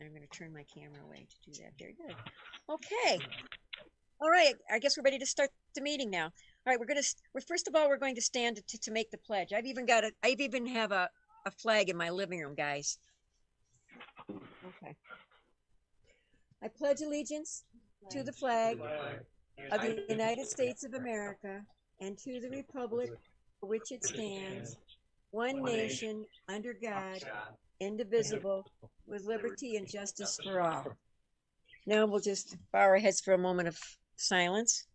I'm going to turn my camera away to do that. Very good. Okay. All right. I guess we're ready to start the meeting now. All right. First of all, we're going to stand to make the pledge. I even have a flag in my living room, guys. Okay. I pledge allegiance to the flag of the United States of America and to the republic for which it stands, one nation, under God, indivisible, with liberty and justice for all. Now we'll just bow our heads for a moment of silence.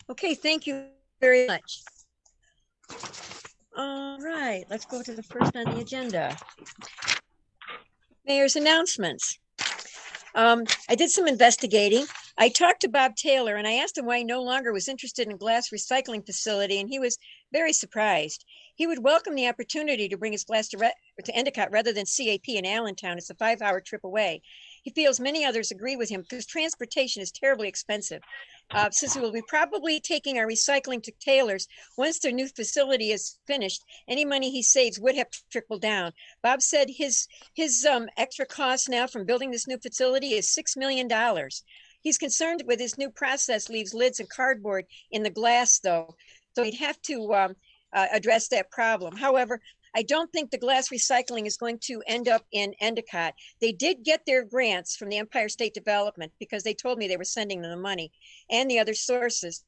Okay, thank you very much. All right, let's go to the first on the agenda. Mayor's announcements. I did some investigating. I talked to Bob Taylor and I asked him why he no longer was interested in glass recycling facility, and he was very surprised. He would welcome the opportunity to bring his glass to Endicott rather than CAP in Allentown. It's a 5-hour trip away. He feels many others agree with him because transportation is terribly expensive. Since we will be probably taking our recycling to Taylor's, once their new facility is finished, any money he saves would have trickled down. Bob said his extra cost now from building this new facility is $6 million. He's concerned with his new process leaves lids and cardboard in the glass, though, so he'd have to address that problem. However, I don't think the glass recycling is going to end up in Endicott. They did get their grants from the Empire State Development because they told me they were sending them the money and the other sources.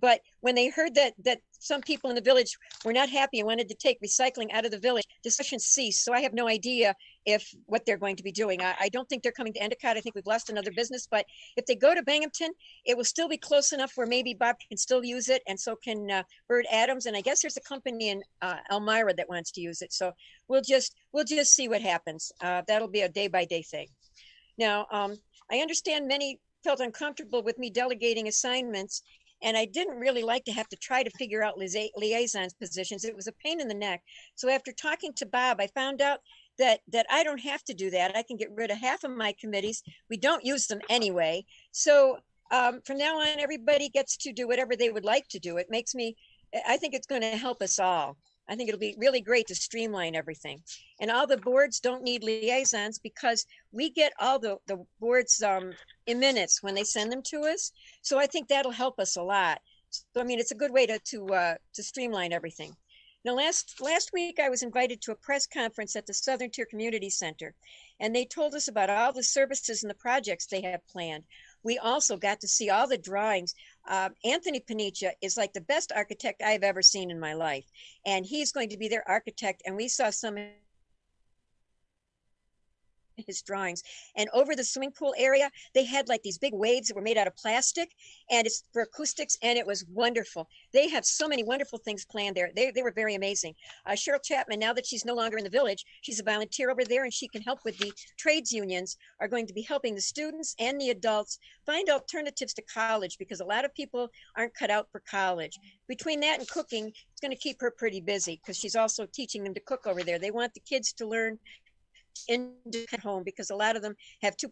But when they heard that some people in the village were not happy and wanted to take recycling out of the village, discussion ceased. So I have no idea what they're going to be doing. I don't think they're coming to Endicott. I think we've lost another business. But if they go to Binghamton, it will still be close enough where maybe Bob can still use it, and so can Bird Adams. And I guess there's a company in Elmira that wants to use it. So we'll just see what happens. That'll be a day-by-day thing. Now, I understand many felt uncomfortable with me delegating assignments, and I didn't really like to have to try to figure out liaisons positions. It was a pain in the neck. So after talking to Bob, I found out that I don't have to do that. I can get rid of half of my committees. We don't use them anyway. So from now on, everybody gets to do whatever they would like to do. I think it's going to help us all. I think it'll be really great to streamline everything. And all the boards don't need liaisons because we get all the boards in minutes when they send them to us. So I think that'll help us a lot. So, I mean, it's a good way to streamline everything. Now, last week, I was invited to a press conference at the Southern Tier Community Center, and they told us about all the services and the projects they have planned. We also got to see all the drawings. Anthony Panicia is like the best architect I've ever seen in my life, and he's going to be their architect, and we saw some his drawings. And over the swimming pool area, they had like these big waves that were made out of plastic, and it's for acoustics, and it was wonderful. They have so many wonderful things planned there. They were very amazing. Cheryl Chapman, now that she's no longer in the village, she's a volunteer over there, and she can help with the trades unions, are going to be helping the students and the adults find alternatives to college, because a lot of people aren't cut out for college. Between that and cooking, it's going to keep her pretty busy because she's also teaching them to cook over there. They want the kids to learn independent home because a lot of them have two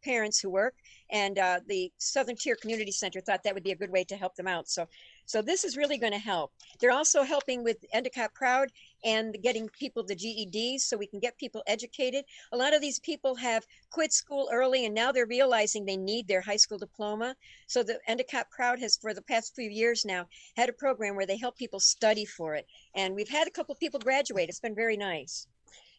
parents who work, and the Southern Tier Community Center thought that would be a good way to help them out. So this is really going to help. They're also helping with Endicott Proud and getting people the GEDs so we can get people educated. A lot of these people have quit school early, and now they're realizing they need their high school diploma. So the Endicott Proud has, for the past few years now, had a program where they help people study for it. And we've had a couple of people graduate. It's been very nice.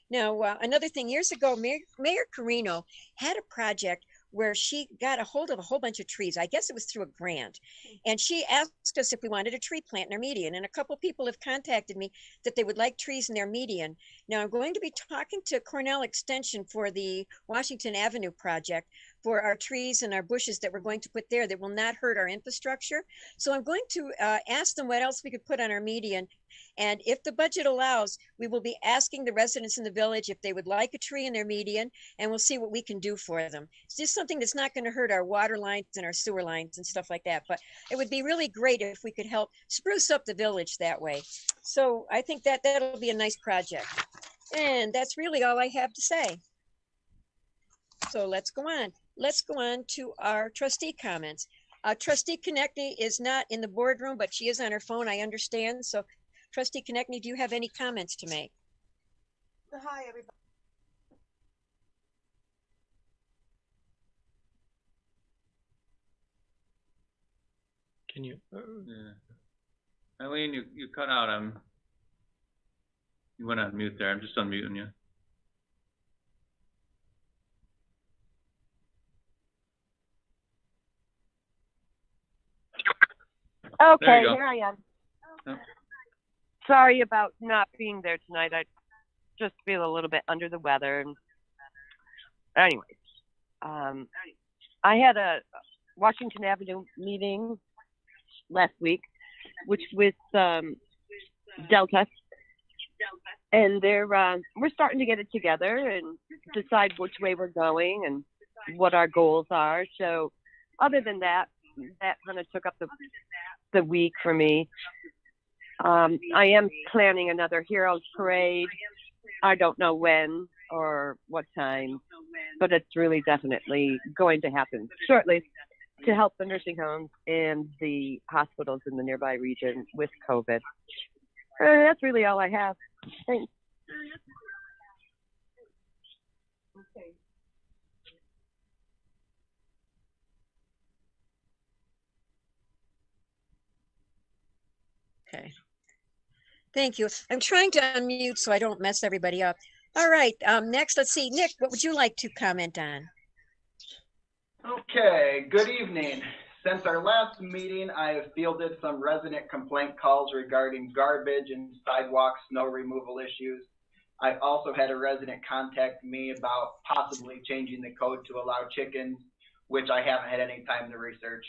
Now, another thing, years ago, Mayor Carino had a project where she got a hold of a whole bunch of trees. I guess it was through a grant. And she asked us if we wanted a tree plant in our median. And a couple of people have contacted me that they would like trees in their median. Now, I'm going to be talking to Cornell Extension for the Washington Avenue project for our trees and our bushes that we're going to put there that will not hurt our infrastructure. So I'm going to ask them what else we could put on our median. And if the budget allows, we will be asking the residents in the village if they would like a tree in their median, and we'll see what we can do for them. It's just something that's not going to hurt our water lines and our sewer lines and stuff like that. But it would be really great if we could help spruce up the village that way. So I think that'll be a nice project. And that's really all I have to say. So let's go on. Let's go on to our trustee comments. Trustee Konechny is not in the boardroom, but she is on her phone, I understand. So Trustee Konechny, do you have any comments to make? Hi, everybody. Can you? Yeah. Eileen, you cut out. You went on mute there. I'm just unmuting you. Okay, go. here I am. Yep. Sorry about not being there tonight. I just feel a little bit under the weather. Anyways, I had a Washington Avenue meeting last week, which with Delta, and we're starting to get it together and decide which way we're going and what our goals are. So, other than that, that kind of took up the week for me. I am planning another Heroes Parade. I don't know when or what time, but it's really definitely going to happen shortly to help the nursing homes and the hospitals in the nearby region with COVID. That's really all I have. Thanks. Okay. Okay. Thank you. I'm trying to unmute so I don't mess everybody up. All right. Next, let's see. Nick, what would you like to comment on? Okay, good evening. Since our last meeting, I have fielded some resident complaint calls regarding garbage and sidewalk snow removal issues. I've also had a resident contact me about possibly changing the code to allow chickens, which I haven't had any time to research.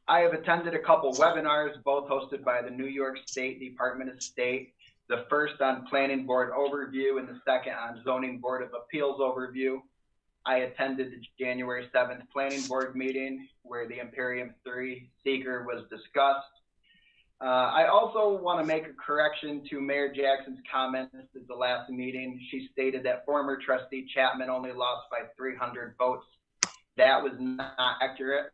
I have attended a couple webinars, both hosted by the New York State Department of State, the first on Planning Board Overview and the second on Zoning Board of Appeals Overview. I attended the January 7th Planning Board meeting where the Imperium 3 seeker was discussed. I also want to make a correction to Mayor Jackson's comments at the last meeting. She stated that former trustee Chapman only lost by 300 votes. That was not accurate.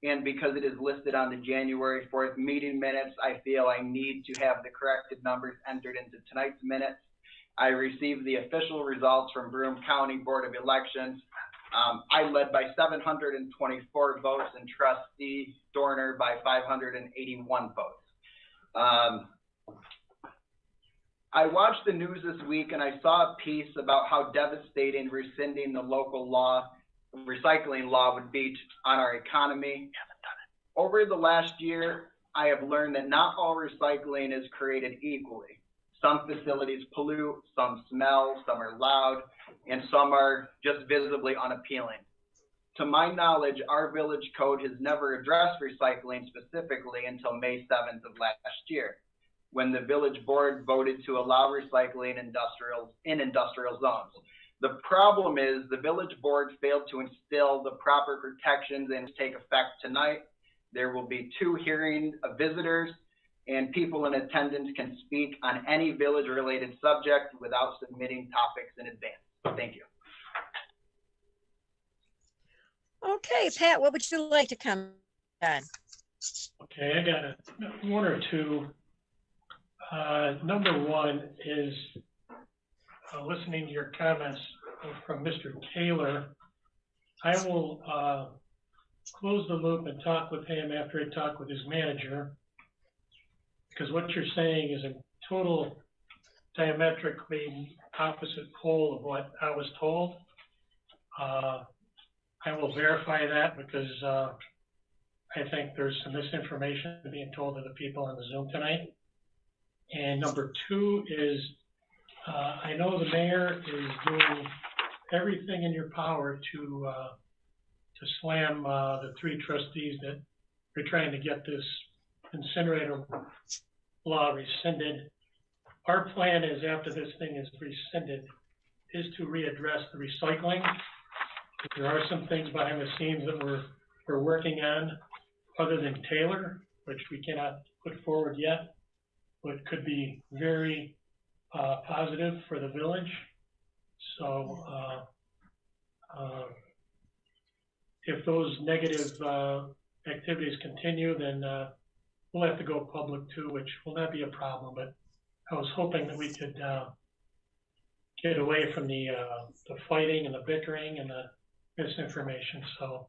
And because it is listed on the January 4th meeting minutes, I feel I need to have the corrected numbers entered into tonight's minutes. I received the official results from Broome County Board of Elections. I led by 724 votes and Trustee Dorner by 581 votes. I watched the news this week and I saw a piece about how devastating rescinding the local recycling law would be on our economy. Over the last year, I have learned that not all recycling is created equally. Some facilities pollute, some smell, some are loud, and some are just visibly unappealing. To my knowledge, our village code has never addressed recycling specifically until May 7th of last year, when the village board voted to allow recycling in industrial zones. The problem is the village board failed to instill the proper protections and take effect tonight. There will be 2 hearing visitors, and people in attendance can speak on any village-related subject without submitting topics in advance. Thank you. Okay, Pat, what would you like to comment on? Okay, I got one or two. Number one is listening to your comments from Mr. Taylor. I will close the loop and talk with him after I talk with his manager, because what you're saying is a total diametrically opposite pole of what I was told. I will verify that because I think there's some misinformation being told to the people on the Zoom tonight. And number two is I know the mayor is doing everything in your power to slam the 3 trustees that are trying to get this incinerator law rescinded. Our plan is, after this thing is rescinded, is to readdress the recycling. There are some things behind the scenes that we're working on other than Taylor, which we cannot put forward yet, but could be very positive for the village. So if those negative, activities continue, then, we'll have to go public too, which will not be a problem, but I was hoping that we could, get away from the fighting and the bickering and the misinformation, so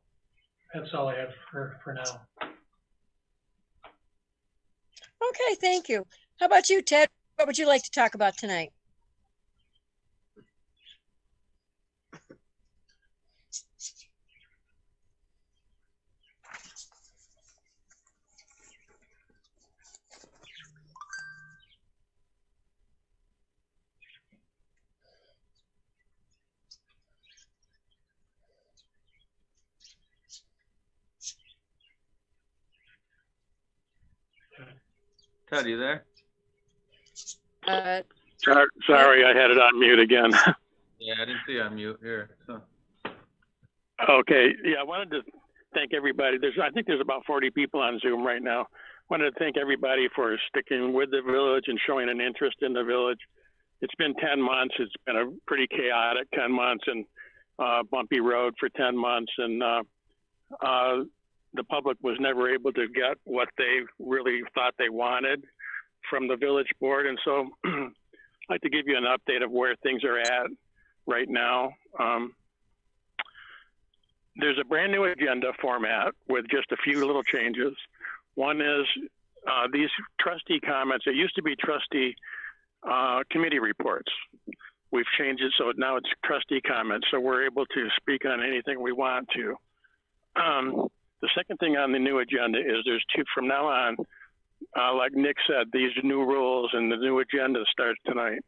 that's all I have for now. Okay, thank you. How about you, Ted? What would you like to talk about tonight? Ted, you there? Sorry, I had it on mute again. Yeah, I didn't see you on mute here, so. Okay, yeah, I wanted to thank everybody. I think there's about 40 people on Zoom right now. Wanted to thank everybody for sticking with the village and showing an interest in the village. It's been 10 months. It's been a pretty chaotic 10 months and bumpy road for 10 months. And the public was never able to get what they really thought they wanted from the village board. And so I'd like to give you an update of where things are at right now. There's a brand new agenda format with just a few little changes. One is these trustee comments. It used to be trustee committee reports. We've changed it so now it's trustee comments, so we're able to speak on anything we want to. The second thing on the new agenda is there's two from now on. Like Nick said, these new rules and the new agenda starts tonight.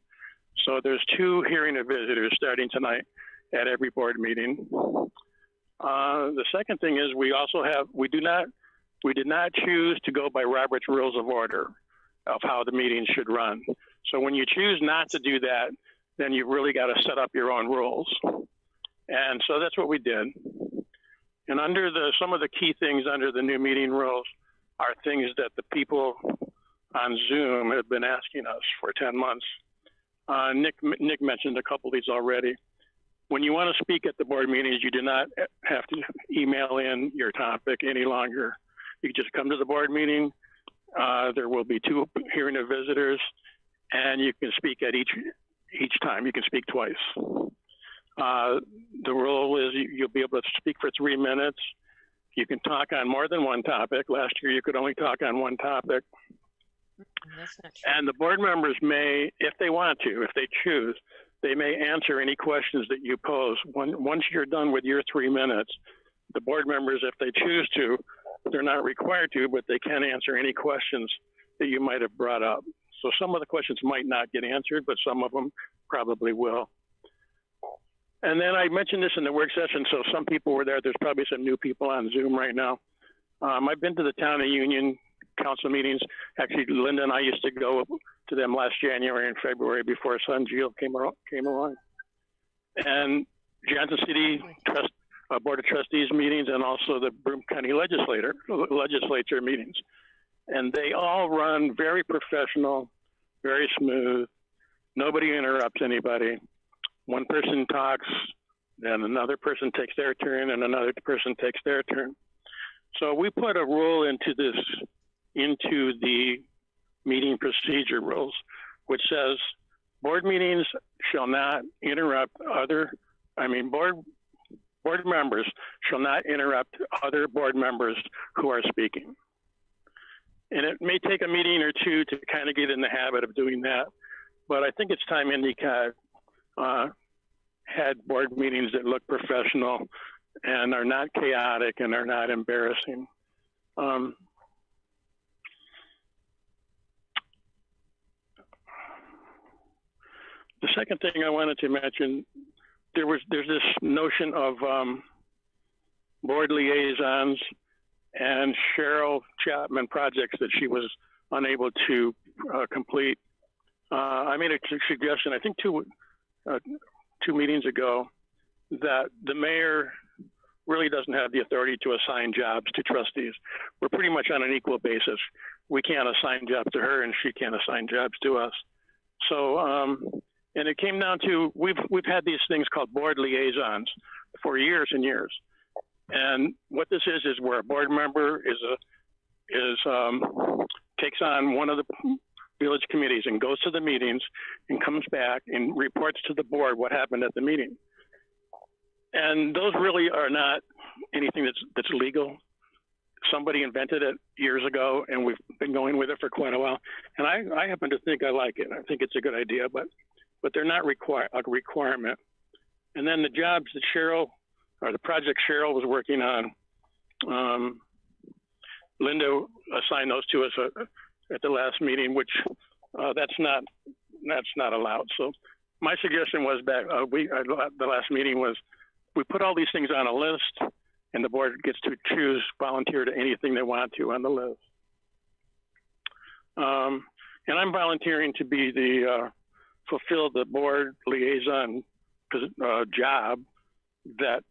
So there's 2 hearing of visitors starting tonight at every board meeting. The second thing is we did not choose to go by Robert's Rules of Order of how the meetings should run. So when you choose not to do that, then you've really got to set up your own rules. And so that's what we did. And under some of the key things under the new meeting rules are things that the people on Zoom have been asking us for 10 months. Nick mentioned a couple of these already. When you want to speak at the board meetings, you do not have to email in your topic any longer. You can just come to the board meeting. There will be 2 hearing of visitors, and you can speak at each time. You can speak twice. The rule is you'll be able to speak for 3 minutes. You can talk on more than one topic. Last year, you could only talk on one topic. That's not true. And the board members may, if they want to, if they choose, they may answer any questions that you pose. Once you're done with your 3 minutes, the board members, if they choose to, they're not required to, but they can answer any questions that you might have brought up. So some of the questions might not get answered, but some of them probably will. And then I mentioned this in the work session, so some people were there. There's probably some new people on Zoom right now. I've been to the Town of Union council meetings. Actually, Linda and I used to go to them last January and February before Son Gio came along. And Johnson City Board of Trustees meetings and also the Broome County legislature meetings. And they all run very professional, very smooth. Nobody interrupts anybody. One person talks, then another person takes their turn, and another person takes their turn. So we put a rule into the meeting procedure rules, which says board meetings shall not interrupt board members shall not interrupt other board members who are speaking. And it may take a meeting or 2 to kind of get in the habit of doing that, but I think it's time Endicott had board meetings that look professional and are not chaotic and are not embarrassing. The second thing I wanted to mention, there's this notion of board liaisons and Cheryl Chapman projects that she was unable to complete. I made a suggestion, I think two meetings ago, that the mayor really doesn't have the authority to assign jobs to trustees. We're pretty much on an equal basis. We can't assign jobs to her and she can't assign jobs to us. So, and it came down to, we've had these things called board liaisons for years and years. And what this is where a board member takes on one of the village committees and goes to the meetings and comes back and reports to the board what happened at the meeting. And those really are not anything that's legal. Somebody invented it years ago, and we've been going with it for quite a while. And I happen to think I like it. I think it's a good idea, but they're not a requirement. And then the jobs that Cheryl, or the project Cheryl was working on, Linda assigned those to us at the last meeting, which that's not allowed. So my suggestion was back the last meeting was we put all these things on a list, and the board gets to volunteer to anything they want to on the list. And I'm volunteering to be fulfill the board liaison job that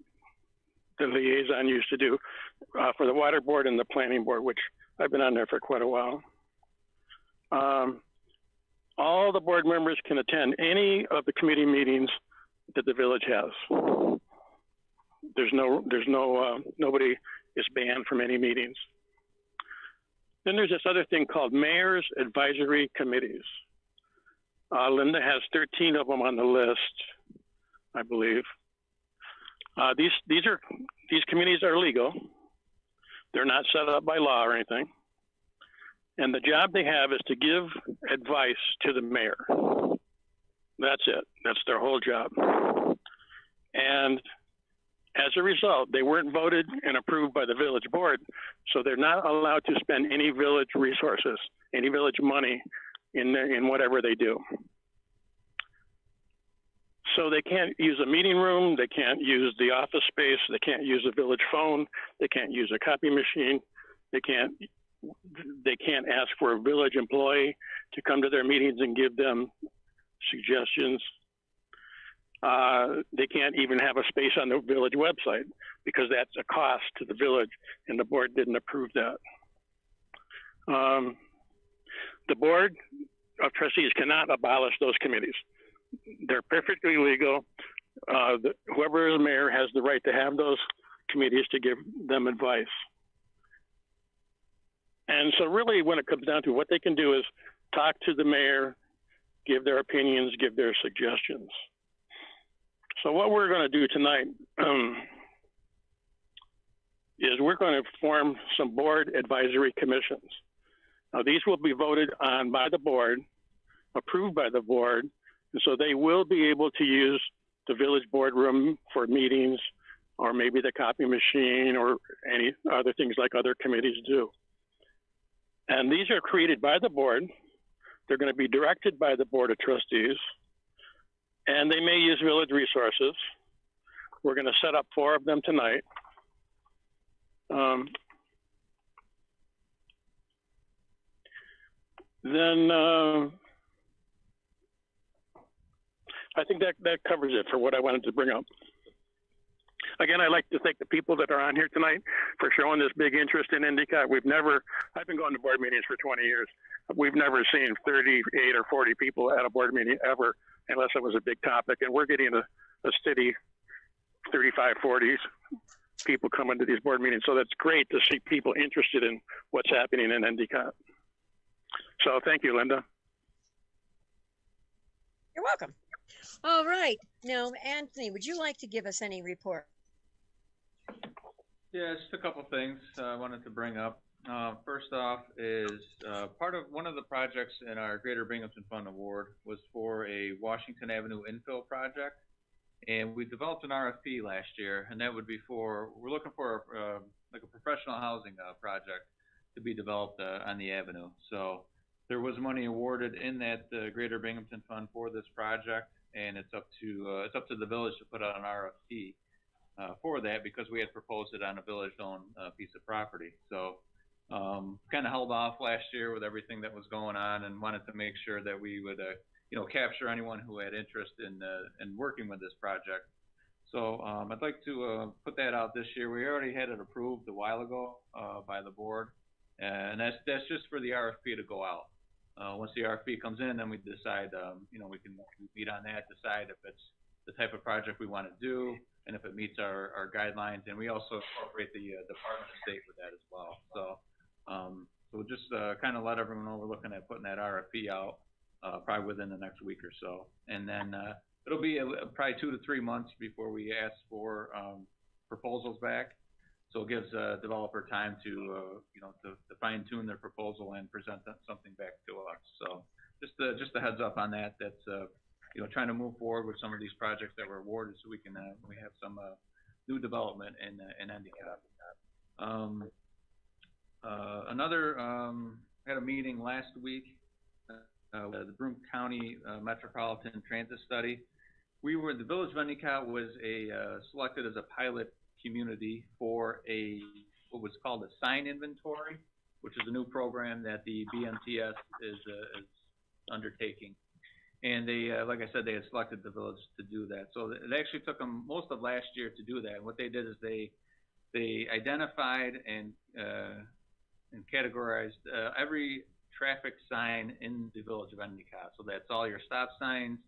the liaison used to do for the water board and the planning board, which I've been on there for quite a while. All the board members can attend any of the committee meetings that the village has. Nobody is banned from any meetings. Then there's this other thing called Mayor's Advisory Committees. Linda has 13 of them on the list, I believe. These committees are legal. They're not set up by law or anything. And the job they have is to give advice to the mayor. That's it. That's their whole job. And as a result, they weren't voted and approved by the village board, so they're not allowed to spend any village resources, any village money in whatever they do. So they can't use a meeting room, they can't use the office space, they can't use a village phone, they can't use a copy machine, they can't ask for a village employee to come to their meetings and give them suggestions. They can't even have a space on the village website because that's a cost to the village, and the board didn't approve that. The board of trustees cannot abolish those committees. They're perfectly legal. Whoever is mayor has the right to have those committees to give them advice. And so really when it comes down to what they can do is talk to the mayor, give their opinions, give their suggestions. So what we're going to do tonight is we're going to form some board advisory commissions. Now these will be voted on by the board, approved by the board, and so they will be able to use the village boardroom for meetings, or maybe the copy machine, or any other things like other committees do. And these are created by the board. They're going to be directed by the board of trustees, and they may use village resources. We're going to set up 4 of them tonight. I think that covers it for what I wanted to bring up. Again, I'd like to thank the people that are on here tonight for showing this big interest in Endicott. I've been going to board meetings for 20 years. We've never seen 38 or 40 people at a board meeting ever, unless it was a big topic. And we're getting a steady 35, 40 people coming to these board meetings. So that's great to see people interested in what's happening in Endicott. So thank you, Linda. You're welcome. All right. Now, Anthony, would you like to give us any report? Yeah, just a couple things I wanted to bring up. First off is one of the projects in our Greater Binghamton Fund Award was for a Washington Avenue infill project. And we developed an RFP last year, and that would be we're looking for like a professional housing project to be developed on the avenue. So there was money awarded in that Greater Binghamton Fund for this project, and it's up to the village to put out an RFP for that, because we had proposed it on a village-owned piece of property. So kind of held off last year with everything that was going on, and wanted to make sure that we would capture anyone who had interest in working with this project. So I'd like to put that out this year. We already had it approved a while ago by the board, and that's just for the RFP to go out. Once the RFP comes in, then we decide, we can meet on that, decide if it's the type of project we want to do, and if it meets our guidelines. And we also incorporate the Department of State with that as well. So, so we'll just kind of let everyone know we're looking at putting that RFP out probably within the next week or so. And then it'll be probably 2 to 3 months before we ask for proposals back. So it gives a developer time to, you know, to fine tune their proposal and present something back to us. So just a heads up on that. That's, you know, trying to move forward with some of these projects that were awarded so we can, we have some new development in Endicott. Had a meeting last week with the Broome County Metropolitan Transit Study. The Village of Endicott was selected as a pilot community for what was called a sign inventory, which is a new program that the BMTS is undertaking. And they, like I said, they had selected the village to do that. So it actually took them most of last year to do that. And what they did is they identified and categorized every traffic sign in the Village of Endicott. So that's all your stop signs,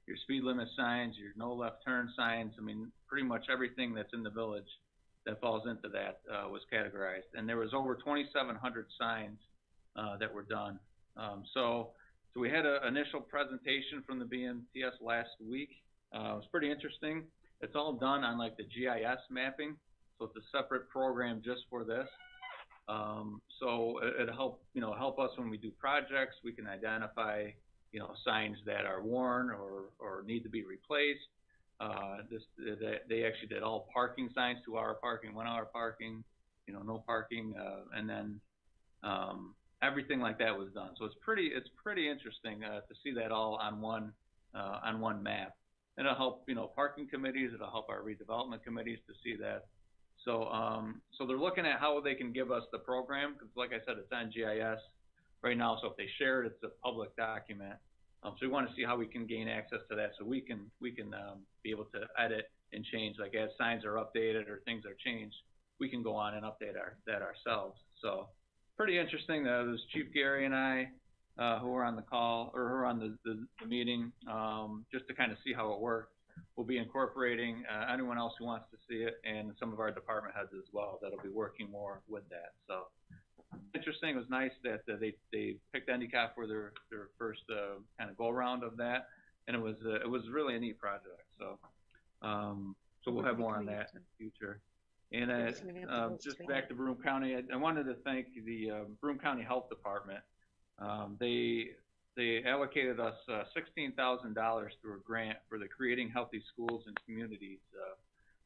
your speed limit signs, your no left turn signs. I mean, pretty much everything that's in the village that falls into that was categorized. And there was over 2,700 signs that were done. So we had an initial presentation from the BMTS last week. It was pretty interesting. It's all done on like the GIS mapping. So it's a separate program just for this. So it'll help us when we do projects. We can identify, you know, signs that are worn or need to be replaced. They actually did all parking signs, 2-hour parking, 1-hour parking, you know, no parking, and then everything like that was done. So it's pretty interesting to see that all on one map. And it'll help, you know, parking committees. It'll help our redevelopment committees to see that. So so they're looking at how they can give us the program, because like I said, it's on GIS right now. So if they share it, it's a public document. So we want to see how we can gain access to that, so we can be able to edit and change. Like as signs are updated or things are changed, we can go on and update that ourselves. So pretty interesting. There's Chief Gary and I who were on the call, or who were on the meeting, just to kind of see how it worked. We'll be incorporating anyone else who wants to see it, and some of our department heads as well that'll be working more with that. So interesting. It was nice that they picked Endicott for their first kind of go around of that, and it was really a neat project. So so we'll have more on that in the future. And just back to Broome County, I wanted to thank the Broome County Health Department. They allocated us $16,000 through a grant for the Creating Healthy Schools and Communities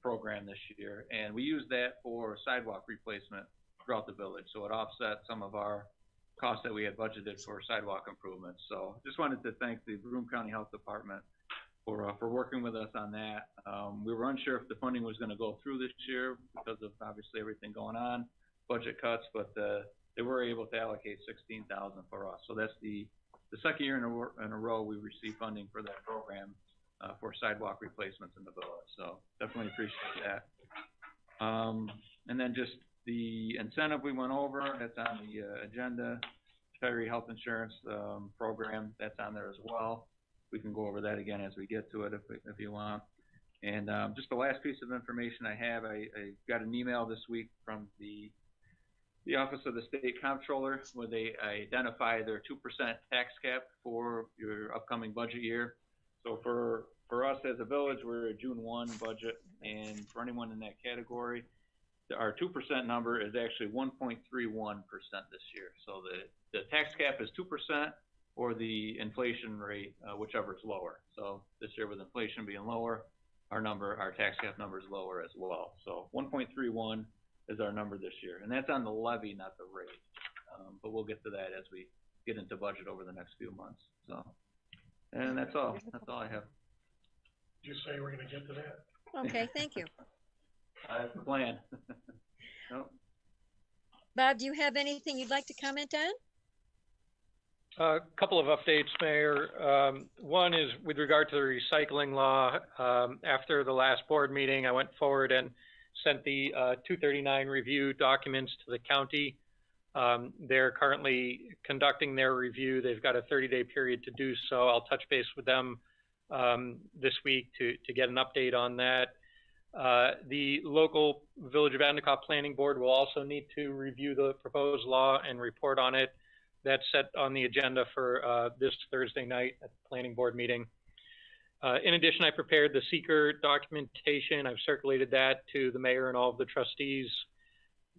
program this year, and we used that for sidewalk replacement throughout the village. So it offset some of our costs that we had budgeted for sidewalk improvements. So just wanted to thank the Broome County Health Department for working with us on that. We were unsure if the funding was going to go through this year because of obviously everything going on, budget cuts, but they were able to allocate $16,000 for us. So that's the second year in a row we received funding for that program for sidewalk replacements in the village. So definitely appreciate that. And then just the incentive we went over, that's on the agenda. Retiree health insurance program, that's on there as well. We can go over that again as we get to it if you want. And just the last piece of information I have, I got an email this week from the Office of the State Comptroller, where they identify their 2% tax cap for your upcoming budget year. So for us as a village, we're a June 1 budget, and for anyone in that category, our 2% number is actually 1.31% this year. So the tax cap is 2%, or the inflation rate, whichever is lower. So this year with inflation being lower, our tax cap number is lower as well. So 1.31 is our number this year, and that's on the levy, not the rate. But we'll get to that as we get into budget over the next few months. So, and that's all. That's all I have. Did you say we're going to get to that? Okay, thank you. That's the plan. No. Bob, do you have anything you'd like to comment on? A couple of updates, Mayor. One is with regard to the recycling law. After the last board meeting, I went forward and sent the 239 review documents to the county. They're currently conducting their review. They've got a 30-day period to do so. I'll touch base with them this week to get an update on that. The local Village of Endicott Planning Board will also need to review the proposed law and report on it. That's set on the agenda for this Thursday night at the Planning Board meeting. In addition, I prepared the seeker documentation. I've circulated that to the mayor and all of the trustees.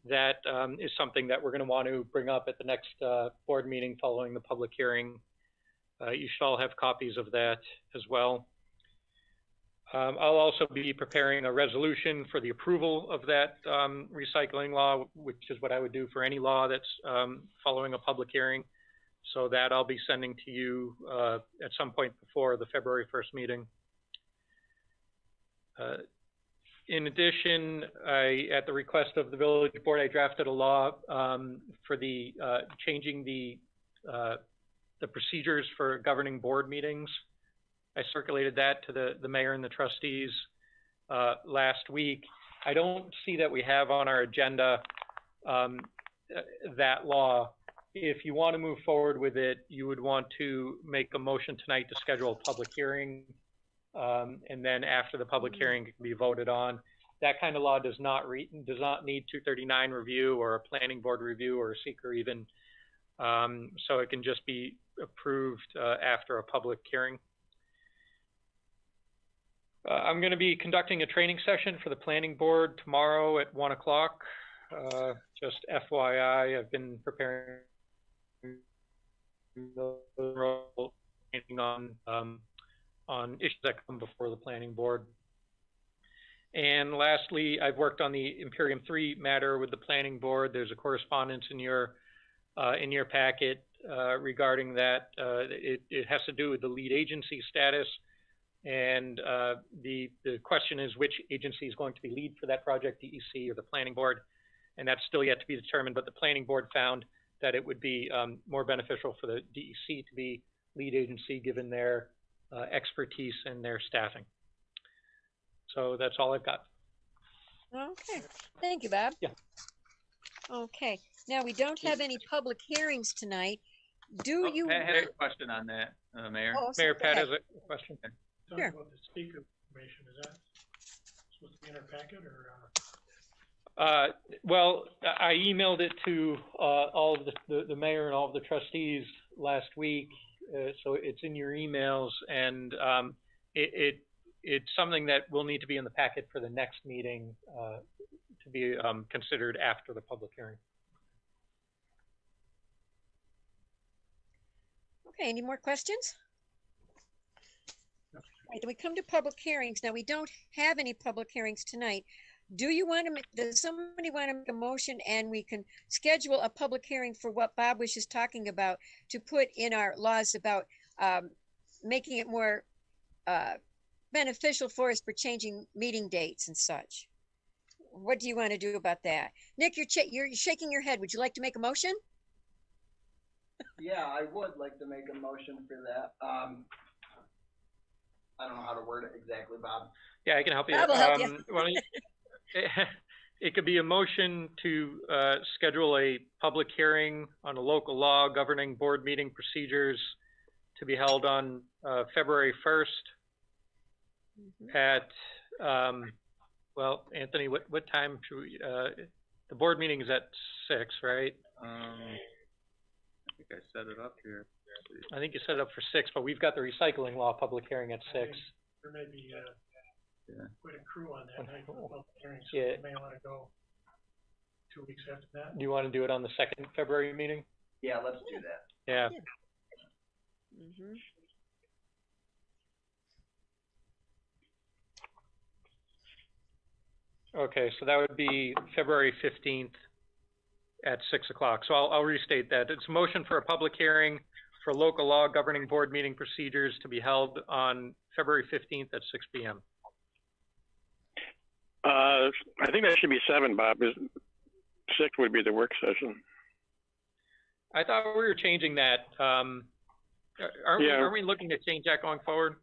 That is something that we're going to want to bring up at the next board meeting following the public hearing. You should all have copies of that as well. I'll also be preparing a resolution for the approval of that recycling law, which is what I would do for any law that's following a public hearing. So that I'll be sending to you at some point before the February 1st meeting. In addition, at the request of the village board, I drafted a law for the changing the procedures for governing board meetings. I circulated that to the mayor and the trustees last week. I don't see that we have on our agenda that law. If you want to move forward with it, you would want to make a motion tonight to schedule a public hearing. And then after the public hearing, it can be voted on. That kind of law does not need 239 review or a planning board review or a seeker even. So it can just be approved after a public hearing. I'm going to be conducting a training session for the planning board tomorrow at 1 o'clock. Just FYI, I've been preparing on issues that come before the planning board. And lastly, I've worked on the Imperium 3 matter with the planning board. There's a correspondence in your packet regarding that. It has to do with the lead agency status. And the question is which agency is going to be lead for that project, DEC or the planning board. And that's still yet to be determined, but the planning board found that it would be more beneficial for the DEC to be lead agency given their expertise and their staffing. So that's all I've got. Okay, thank you, Bob. Yeah. Okay, now we don't have any public hearings tonight. Do you? I had a question on that, Mayor. Oh, Mayor Pat has a question. Talking Sure. about the speaker information, is that supposed to be in our packet or? Well, I emailed it to all of the mayor and all of the trustees last week, so it's in your emails, and it's something that will need to be in the packet for the next meeting to be considered after the public hearing. Okay, any more questions? Right, then we come to public hearings. Now, we don't have any public hearings tonight. Do you want to does somebody want to make a motion and we can schedule a public hearing for what Bob was just talking about to put in our laws about making it more beneficial for us for changing meeting dates and such? What do you want to do about that? Nick, you're shaking your head. Would you like to make a motion? Yeah, I would like to make a motion for that. I don't know how to word it exactly, Bob. Yeah, I can help you. Bob will help you. It could be a motion to schedule a public hearing on a local law governing board meeting procedures to be held on February 1st at, well, Anthony, what time should we, the board meeting is at 6, right? I think I set it up here. I think you set it up for 6, but we've got the recycling law public hearing at 6. There may be quite a crew on that night for the public hearing, so Yeah. you may want to go 2 weeks after that. Do you want to do it on the 2nd February meeting? Yeah, let's do that. Yeah. Mm-hmm. Okay, so that would be February 15th at 6 o'clock. So I'll restate that. It's a motion for a public hearing for local law governing board meeting procedures to be held on February 15th at 6 p.m. I think that should be 7, Bob. 6 would be the work session. I thought we were changing that. Aren't we looking to change that going forward?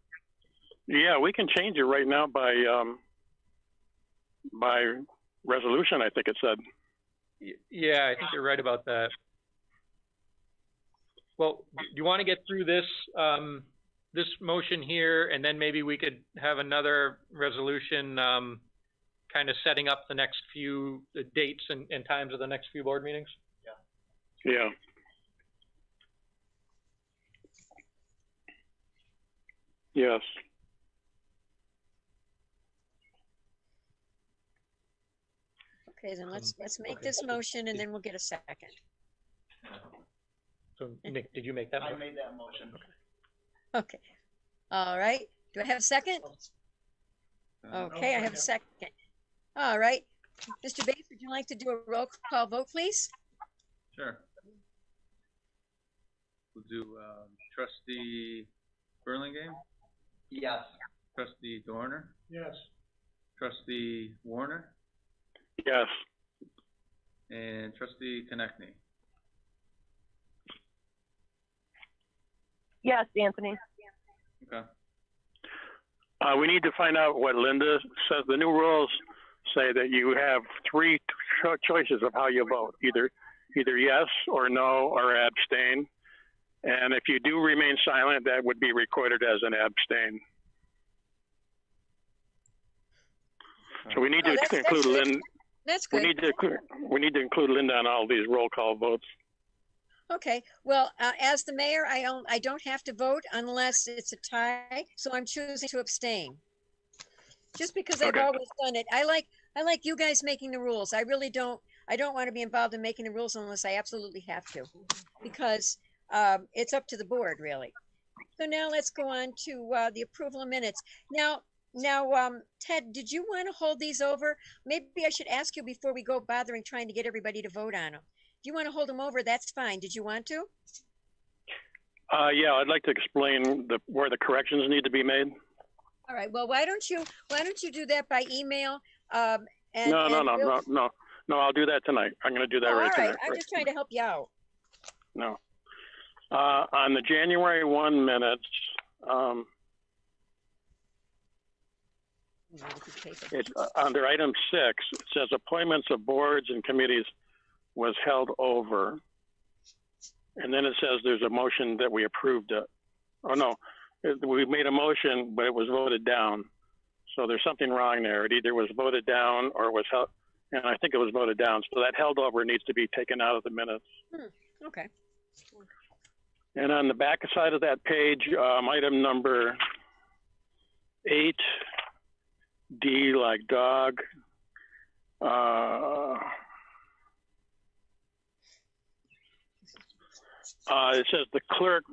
Yeah, we can change it right now by resolution, I think it said. Yeah, I think you're right about that. Well, do you want to get through this this motion here, and then maybe we could have another resolution, kind of setting up the next few dates and times of the next few board meetings? Yeah. Yes. Okay, then let's make this motion and then we'll get a second. So Nick, did you make that? I made that motion. Okay. All right. Do I have a second? Okay, I have a second. All right. Mr. Bates, would you like to do a roll call vote, please? Sure. We'll do, Trustee Burlingame, Yes. Trustee Dorner, Yes. Trustee Warner, Yes. and Trustee Konechny. Yes, Anthony. Okay. We need to find out what Linda says. The new rules say that you have three choices of how you vote, either yes or no or abstain. And if you do remain silent, that would be recorded as an abstain. So we need to include Linda. That's good. We need to include Linda on all these roll call votes. Okay, well, as the mayor, I don't have to vote unless it's a tie, so I'm choosing to abstain. Just because I've Okay. always done it. I like you guys making the rules. I really don't, I don't want to be involved in making the rules unless I absolutely have to, because it's up to the board, really. So now let's go on to the approval of minutes. Now, Ted, did you want to hold these over? Maybe I should ask you before we go bothering trying to get everybody to vote on them. If you want to hold them over, that's fine. Did you want to? Yeah, I'd like to explain where the corrections need to be made. All right. Well, why don't you do that by email? No, I'll do that tonight. I'm going to do that right tonight. I'm just trying to help you out. No. On the January 1 minutes, it's under item 6, it says appointments of boards and committees was held over. And then it says there's a motion that we approved it. Oh, no, we made a motion, but it was voted down. So there's something wrong there. It either was voted down or was held, and I think it was voted down. So that held over needs to be taken out of the minutes. Okay. And on the back side of that page, item number 8, D like dog. It says the clerk,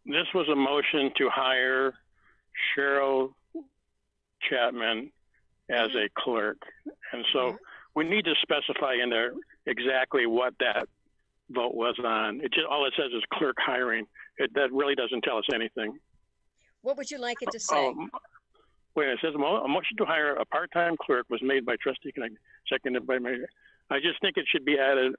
this was a motion to hire Cheryl Chapman as a clerk. And so we need to specify in there exactly what that vote was on. All it says is clerk hiring. That really doesn't tell us anything. What would you like it to say? Wait, it says a motion to hire a part-time clerk was made by Trustee Connect, seconded by Mayor. I just think it should be added,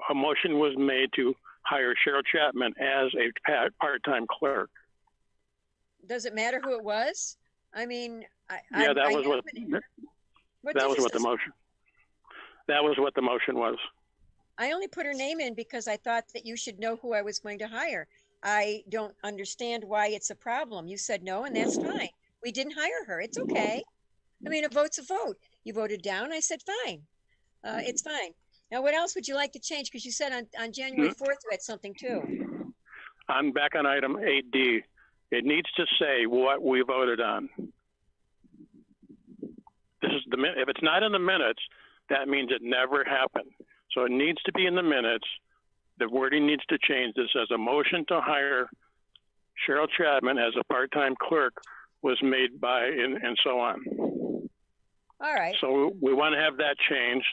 a motion was made to hire Cheryl Chapman as a part-time clerk. Does it matter who it was? I mean, that was what the motion was. I only put her name in because I thought that you should know who I was going to hire. I don't understand why it's a problem. You said no, and that's fine. We didn't hire her. It's okay. I mean, a vote's a vote. You voted down. I said, fine. It's fine. Now, what else would you like to change? Because you said on January 4th, you had something too. I'm back on item 8D. It needs to say what we voted on. This is if it's not in the minutes, that means it never happened. So it needs to be in the minutes. The wording needs to change. This says a motion to hire Cheryl Chapman as a part-time clerk was made by, and so on. All right. So we want to have that changed.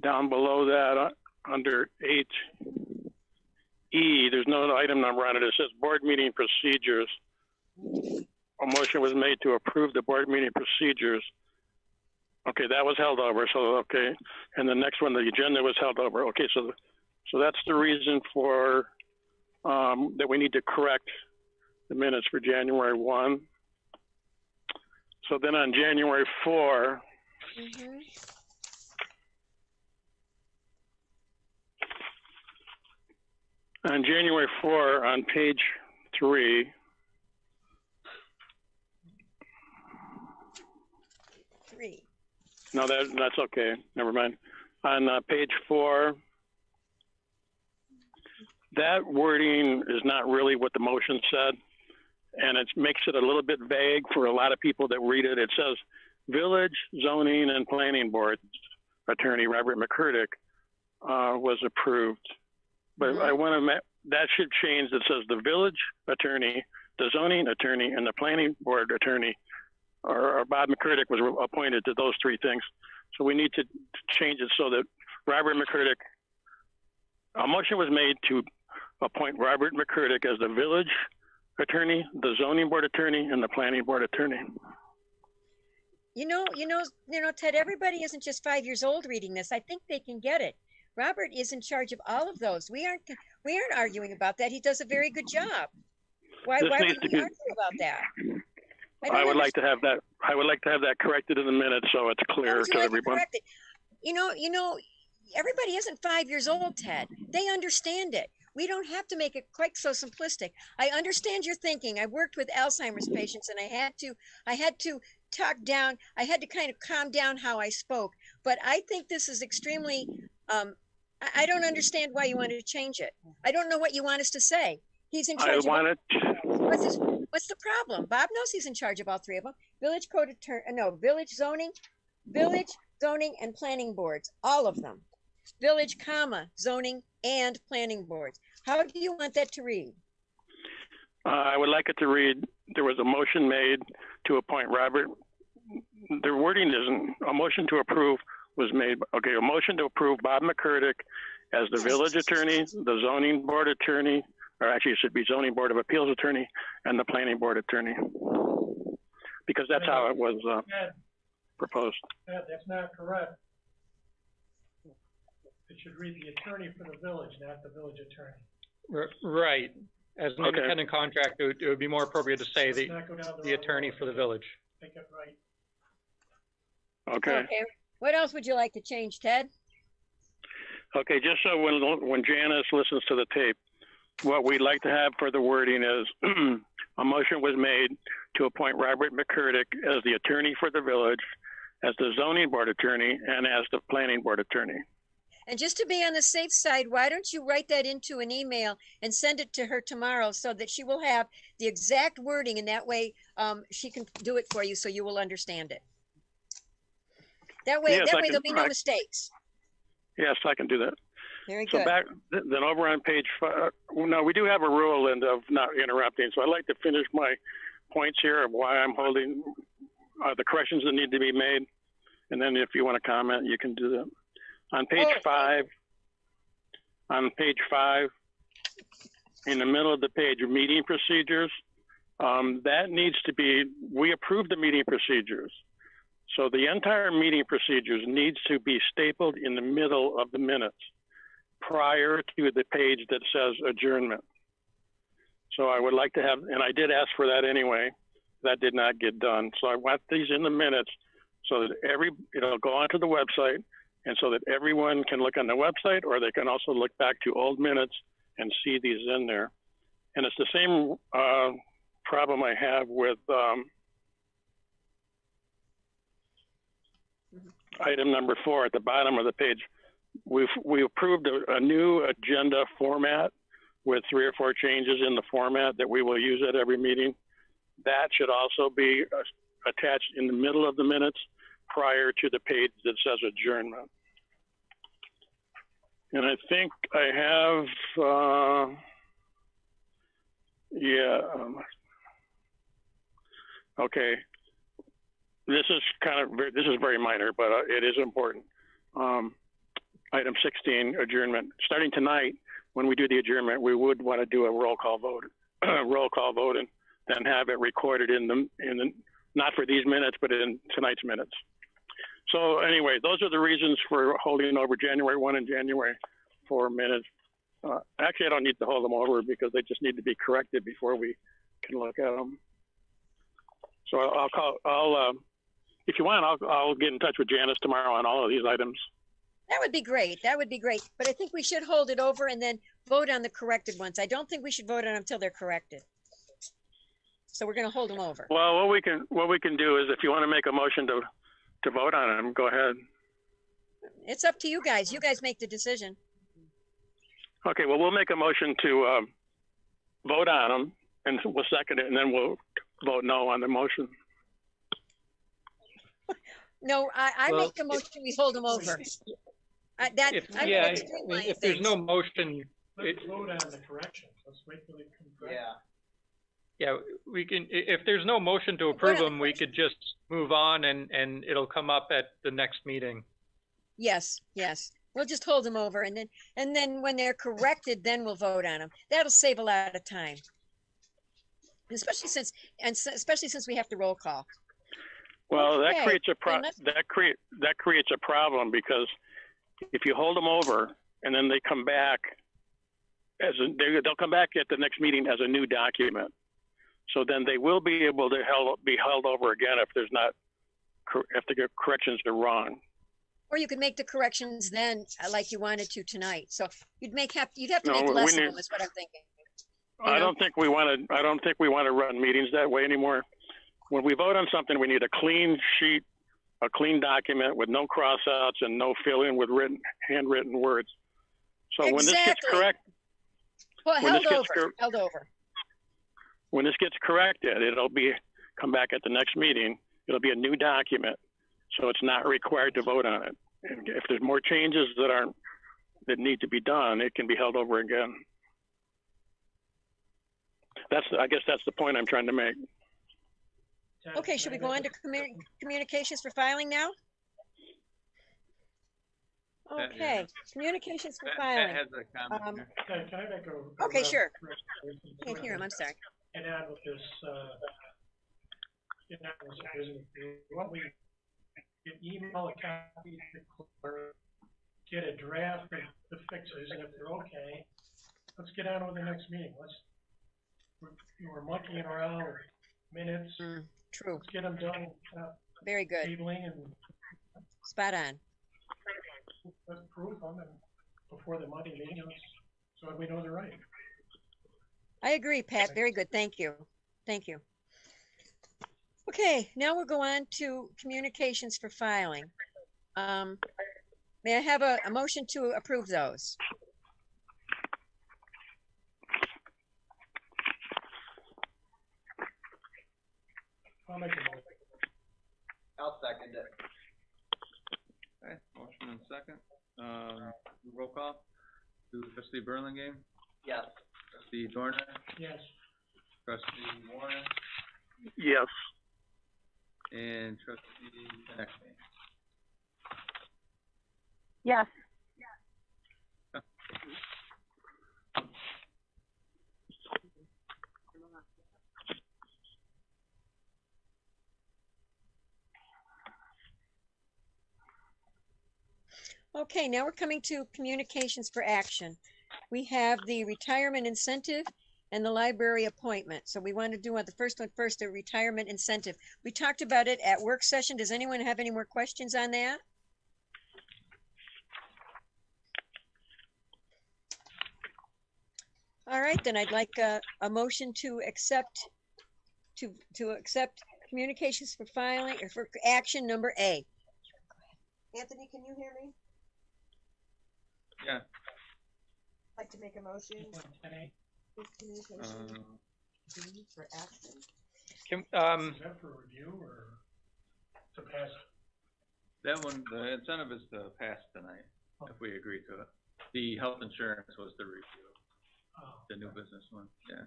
Down below that, under 8E, there's no item number on it. It says board meeting procedures. A motion was made to approve the board meeting procedures. Okay, that was held over. So okay, and the next one, the agenda was held over. Okay, so that's the reason for that we need to correct the minutes for January 1. So then on January 4, On January 4, on page 3, no, that's okay. Never mind. On page 4, that wording is not really what the motion said, and it makes it a little bit vague for a lot of people that read it. It says, Village Zoning and Planning Board Attorney Robert McCurdick was approved. But I want to, that should change. It says the village attorney, the zoning attorney, and the planning board attorney, or Bob McCurdick was appointed to those 3 things. So we need to change it so that Robert McCurdick, a motion was made to appoint Robert McCurdick as the village attorney, the zoning board attorney, and the planning board attorney. You know, Ted, everybody isn't just 5 years old reading this. I think they can get it. Robert is in charge of all of those. We aren't arguing about that. He does a very good job. Why would we argue about that? I would like to have that. I would like to have that corrected in the minutes so it's clear to everyone. You know, everybody isn't 5 years old, Ted. They understand it. We don't have to make it quite so simplistic. I understand your thinking. I worked with Alzheimer's patients, and I had to talk down. I had to kind of calm down how I spoke. But I think this is extremely. I don't understand why you wanted to change it. I don't know what you want us to say. He's in charge. What's the problem? Bob knows he's in charge of all 3 of them. Village code attorney, no, village zoning, and planning boards, all of them. Village, zoning and planning boards. How do you want that to read? I would like it to read, there was a motion made to appoint Robert. The wording isn't, a motion to approve was made, okay, a motion to approve Bob McCurdick as the village attorney, the zoning board attorney, or actually it should be zoning board of appeals attorney, and the planning board attorney. Because that's how it was proposed. That's not correct. It should read the attorney for the village, not the village attorney. Right. As an independent contractor, it would be more appropriate to say the attorney for the village. Make it right. Okay. What else would you like to change, Ted? Okay, just so when Janice listens to the tape, what we'd like to have for the wording is a motion was made to appoint Robert McCurdick as the attorney for the village, as the zoning board attorney, and as the planning board attorney. And just to be on the safe side, why don't you write that into an email and send it to her tomorrow so that she will have the exact wording, and that way she can do it for you so you will understand it. That way, yes, there'll be no mistakes. Yes, I can do that. Very good. So then over on page 5, no, we do have a rule, Linda, of not interrupting. So I'd like to finish my points here of why I'm holding the corrections that need to be made. And then if you want to comment, you can do that. On page 5, in the middle of the page, meeting procedures, that needs to be, we approved the meeting procedures. So the entire meeting procedures needs to be stapled in the middle of the minutes prior to the page that says adjournment. So I would like to have, and I did ask for that anyway, that did not get done. So I want these in the minutes so that it'll go onto the website, and so that everyone can look on the website, or they can also look back to old minutes and see these in there. And it's the same problem I have with item number 4 at the bottom of the page. We approved a new agenda format with 3 or 4 changes in the format that we will use at every meeting. That should also be attached in the middle of the minutes prior to the page that says adjournment. And I think I have, okay. This is very minor, but it is important. Item 16, adjournment. Starting tonight, when we do the adjournment, we would want to do a roll call vote, and then have it recorded in the not for these minutes, but in tonight's minutes. So anyway, those are the reasons for holding over January 1 and January 4 minutes. Actually, I don't need to hold them over because they just need to be corrected before we can look at them. So if you want, I'll get in touch with Janice tomorrow on all of these items. That would be great. That would be great. But I think we should hold it over and then vote on the corrected ones. I don't think we should vote on them until they're corrected. So we're going to hold them over. Well, what we can do is if you want to make a motion to vote on them, go ahead. It's up to you guys. You guys make the decision. Okay, well, we'll make a motion to vote on them, and we'll second it, and then we'll vote no on the motion. No, I Well, make a motion, we hold them over. If there's no motion, Let's vote on the corrections. Let's wait till they come correct. Yeah. we can, if there's no motion to approve them, we could just move on and it'll come up at the next meeting. Yes, yes. We'll just hold them over and then when they're corrected, then we'll vote on them. That'll save a lot of time. Especially since we have to roll call. Well, Okay, that creates well, creates a problem because if you hold them over and then they come back they'll come back at the next meeting as a new document. So then they will be able to be held over again if the corrections are wrong. Or you could make the corrections then like you wanted to tonight. So you'd have to make less of them is what I'm thinking. I don't think we want to run meetings that way anymore. When we vote on something, we need a clean sheet, a clean document with no crossouts and no fill-in with handwritten words. So when this gets correct, well, held over. When this gets corrected, it'll come back at the next meeting. It'll be a new document, so it's not required to vote on it. And if there's more changes that need to be done, it can be held over again. I guess that's the point I'm trying to make. Okay, should we go on to communications for filing now? Okay, communications for filing. That has a comment here. Can I make a? Okay, sure. I can't hear him, I'm sorry. And add with this, what we get email a copy to the clerk, get a draft of the fixes, and if they're okay, let's get on with the next meeting. We're monkeying around with minutes. True. Let's get them done. Very good. Tabling and Spot on. let's prove them and before the Monday meeting, so we know they're right. I agree, Pat. Very good. Thank you. Thank you. Okay, now we'll go on to communications for filing. May I have a motion to approve those? I'll make a motion. I'll second it. Okay, motion and second. Roll call. Trustee Burlingame, Yes. Trustee Dorner, Yes. Trustee Warner, Yes. and Trustee Connectney. Yes. Okay, now we're coming to communications for action. We have the retirement incentive and the library appointment. So we want to do the first one first, the retirement incentive. We talked about it at work session. Does anyone have any more questions on that? All right, then I'd like a motion to accept communications for filing or for action number A. Anthony, can you hear me? Yeah. I'd like to make a motion. For action. Can, Is that for review or to pass? That one, the incentive is to pass tonight, if we agree to it. The health insurance was the review, the new business one, yeah.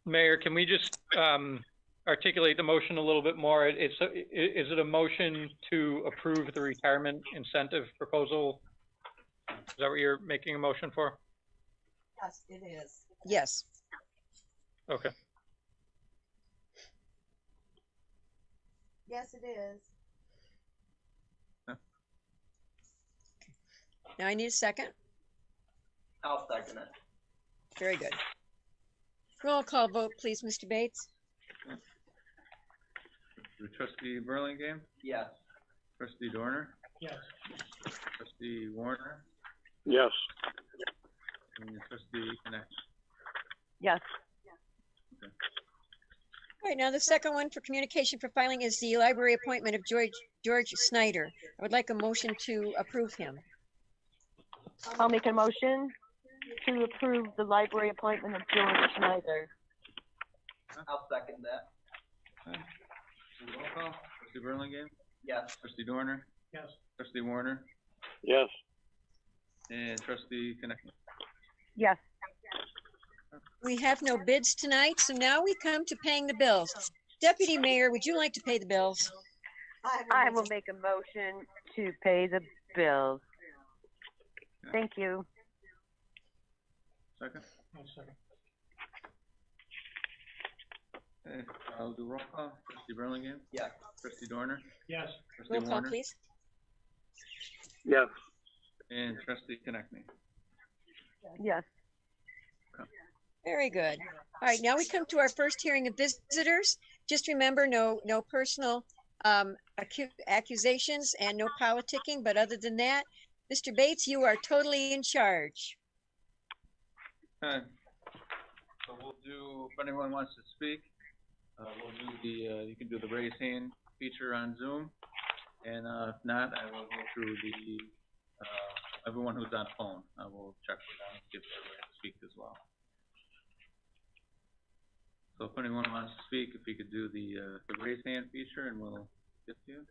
Mayor, can we just articulate the motion a little bit more? Is it a motion to approve the retirement incentive proposal? Is that what you're making a motion for? Yes, it is. Yes. Okay. Yes, it is. Huh. Now I need a second. I'll second it. Very good. Roll call vote, please, Mr. Bates. Trustee Burlingame, Yes. Trustee Dorner, Yes. Trustee Warner, Yes. and Trustee Connect. Yes. All right, now the second one for communication for filing is the library appointment of George Snyder. I would like a motion to approve him. I'll make a motion to approve the library appointment of George Snyder. I'll second that. Okay. Roll call. Trustee Burlingame, Yes. Trustee Dorner, Yes. Trustee Warner, Yes. and Trustee Connect. Yes. We have no bids tonight, so now we come to paying the bills. Deputy Mayor, would you like to pay the bills? I will make a motion to pay the bills. Thank you. Second. One second. Okay, I'll do roll call. Trustee Burlingame, Yes. Trustee Dorner, Yes. Trustee Roll call, Warner, please. Yes. and Trustee Connect. Yes. Very good. All right, now we come to our first hearing of visitors. Just remember, no personal accusations and no politicking, but other than that, Mr. Bates, you are totally in charge. Okay. So we'll do, if anyone wants to speak, we'll do the, you can do the raise hand feature on Zoom. And if not, I will go through the, everyone who's on phone. I will check for them, give everybody to speak as well. So if anyone wants to speak, if you could do the raise hand feature and we'll get to you.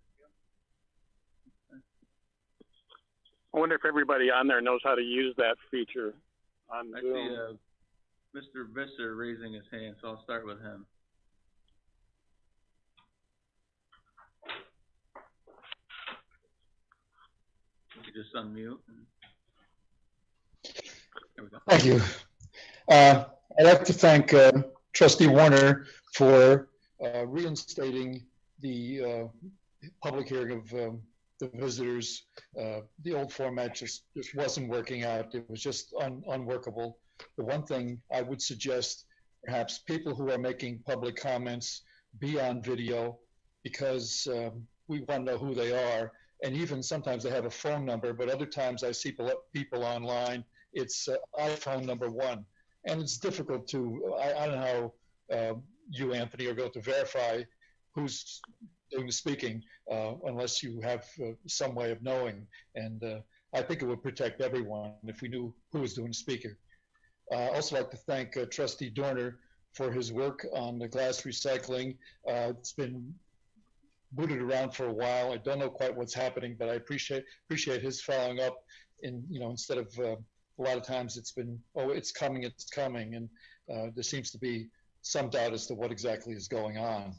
I wonder if everybody on there knows how to use that feature on I Zoom. see Mr. Visser raising his hand, so I'll start with him. You just unmute. There we go. Thank you. I'd like to thank Trustee Warner for reinstating the public hearing of the visitors. The old format just wasn't working out. It was just unworkable. The one thing I would suggest, perhaps people who are making public comments be on video, because we want to know who they are. And even sometimes they have a phone number, but other times I see people online, it's iPhone number 1. And it's difficult to, I don't know how you, Anthony, are going to verify who's doing the speaking unless you have some way of knowing. And I think it would protect everyone if we knew who was doing the speaking. I also like to thank Trustee Dorner for his work on the glass recycling. It's been booted around for a while. I don't know quite what's happening, but I appreciate his following up. In instead of a lot of times it's been, oh, it's coming, and there seems to be some doubt as to what exactly is going on.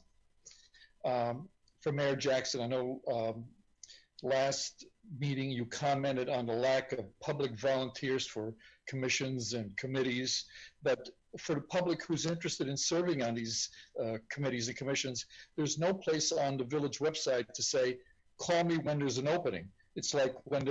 For Mayor Jackson, I know last meeting you commented on the lack of public volunteers for commissions and committees, but for the public who's interested in serving on these committees and commissions, there's no place on the village website to say, call me when there's an opening. It's like when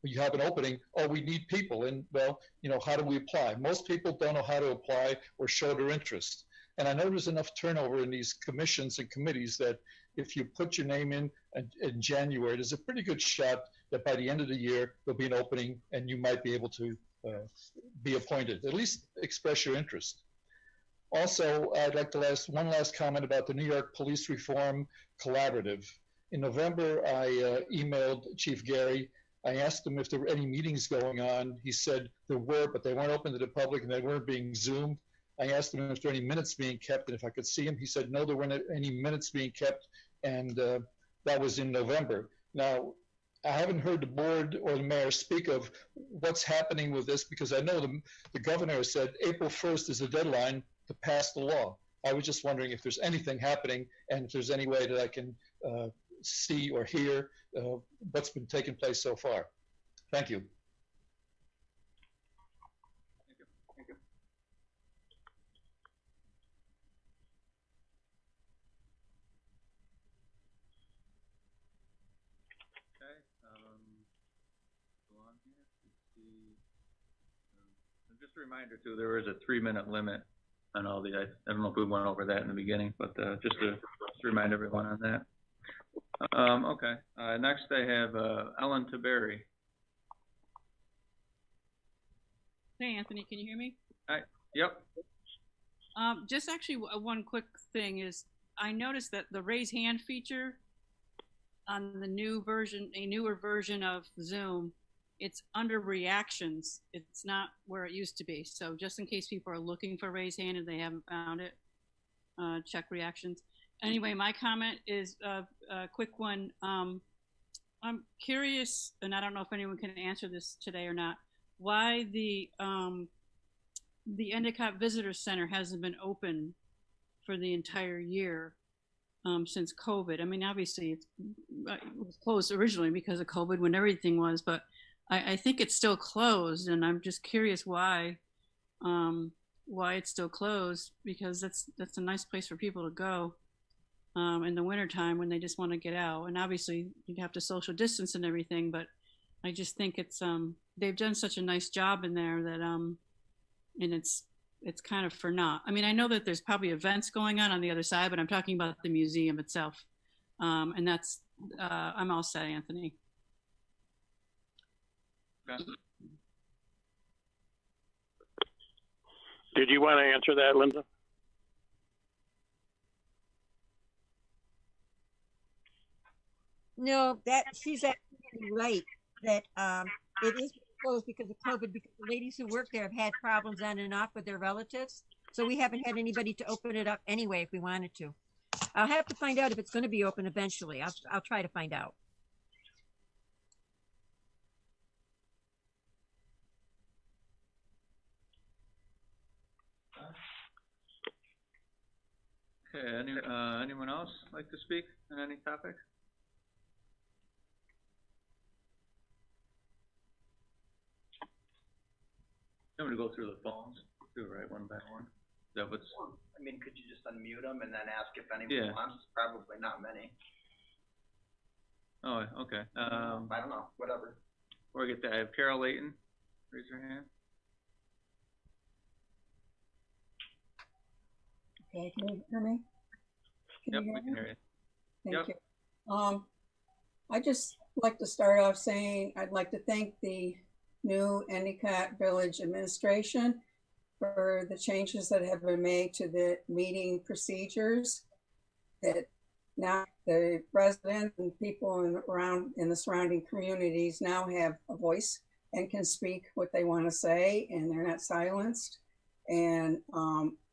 you have an opening, oh, we need people, and well, how do we apply? Most people don't know how to apply or show their interest. And I know there's enough turnover in these commissions and committees that if you put your name in January, there's a pretty good shot that by the end of the year, there'll be an opening and you might be able to be appointed. At least express your interest. Also, I'd like to one last comment about the New York Police Reform Collaborative. In November, I emailed Chief Gary. I asked him if there were any meetings going on. He said there were, but they weren't open to the public and they weren't being Zoomed. I asked him if there were any minutes being kept and if I could see him. He said, no, there weren't any minutes being kept, and that was in November. Now, I haven't heard the board or the mayor speak of what's happening with this, because I know the governor said April 1st is the deadline to pass the law. I was just wondering if there's anything happening and if there's any way that I can see or hear what's been taking place so far. Thank you. Thank you. Okay, go on here. Let's see. And just a reminder too, there is a 3-minute limit on all the, I don't know if we went over that in the beginning, but just to remind everyone on that. Okay, Next I have Ellen Taberry. Hey, Anthony, can you hear me? Yep. Just actually one quick thing is I noticed that the raise hand feature on the new version, a newer version of Zoom, it's under reactions. It's not where it used to be. So just in case people are looking for raise hand and they haven't found it, check reactions. Anyway, my comment is a quick one. I'm curious, and I don't know if anyone can answer this today or not, why the Endicott Visitor Center hasn't been open for the entire year since COVID. I mean, obviously it was closed originally because of COVID when everything was, but I think it's still closed, and I'm just curious why it's still closed, because that's a nice place for people to go in the wintertime when they just want to get out. And obviously you'd have to social distance and everything, but I just think it's they've done such a nice job in there that and it's kind of for naught. I mean, I know that there's probably events going on the other side, but I'm talking about the museum itself. And that's I'm all set, Anthony. Okay. Did you want to answer that, Linda? No, that she's absolutely right that it is closed because of COVID, because the ladies who work there have had problems on and off with their relatives. So we haven't had anybody to open it up anyway if we wanted to. I'll have to find out if it's going to be open eventually. I'll try to find out. Okay, anyone else like to speak on any topic? I'm going to go through the phones, too, right, one by one. Is that what's... I mean, could you just unmute them and then ask if anyone wants? Probably not many. Oh, okay. I don't know, whatever. Before I get that, I have Carol Layton. Raise your hand. Okay, can you hear me? Yep, we can hear you. Thank you. I'd just like to start off saying I'd like to thank the new Endicott Village administration for the changes that have been made to the meeting procedures, that now the residents and people around in the surrounding communities now have a voice and can speak what they want to say, and they're not silenced. And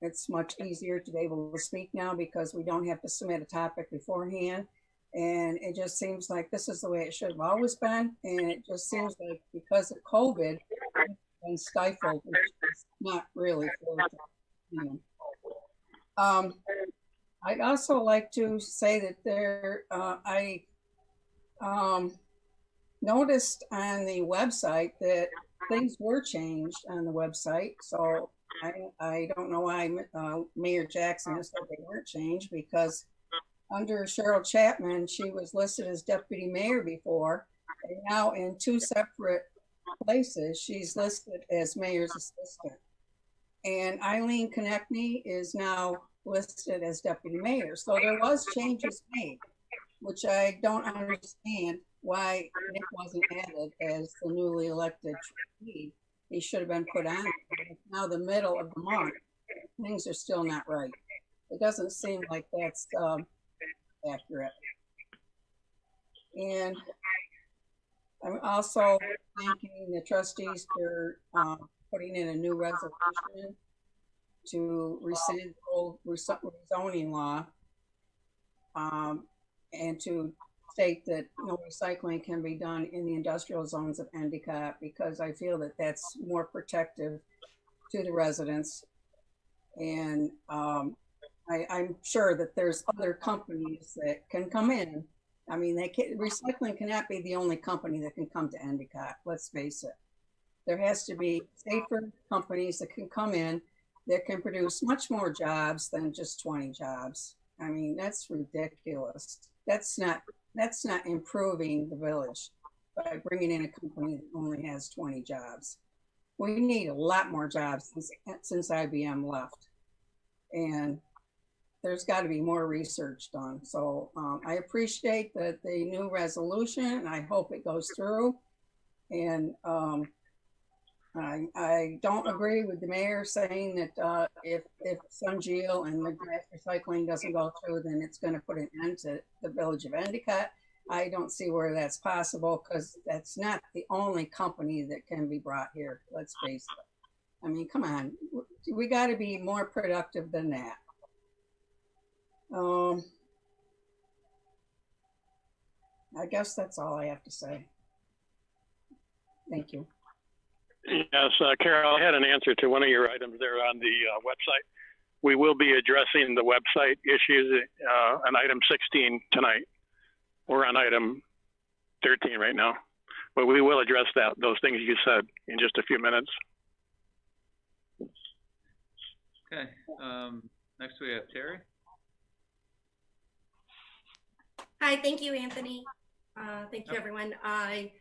it's much easier to be able to speak now because we don't have to submit a topic beforehand. And it just seems like this is the way it should have always been. And it just seems like because of COVID, it's been stifled, which is not really fair. I'd also like to say that I noticed on the website that things were changed on the website. So I don't know why Mayor Jackson has said they weren't changed, because under Cheryl Chapman, she was listed as deputy mayor before, and now in two separate places, she's listed as mayor's assistant. And Eileen Konechny is now listed as deputy mayor. So there was changes made, which I don't understand why Nick wasn't added as the newly elected trustee. He should have been put on. It's now the middle of the month. Things are still not right. It doesn't seem like that's accurate. And I'm also thanking the trustees for putting in a new resolution to rescind old rezoning law and to state that no recycling can be done in the industrial zones of Endicott, because I feel that that's more protective to the residents. And I'm sure that there's other companies that can come in. I mean, recycling cannot be the only company that can come to Endicott, let's face it. There has to be safer companies that can come in that can produce much more jobs than just 20 jobs. I mean, that's ridiculous. That's not improving the village by bringing in a company that only has 20 jobs. We need a lot more jobs since IBM left. And there's got to be more research done. So I appreciate the new resolution, and I hope it goes through. And I don't agree with the mayor saying that if Sunjeel and the grass recycling doesn't go through, then it's going to put an end to the village of Endicott. I don't see where that's possible, because that's not the only company that can be brought here. Let's face it. I mean, come on, we got to be more productive than that. I guess that's all I have to say. Thank you. Yes, Carol, I had an answer to one of your items there on the website. We will be addressing the website issues on item 16 tonight. We're on item 13 right now, but we will address those things you said in just a few minutes. Okay, next we have Terry. Hi, thank you, Anthony. Thank you, everyone. I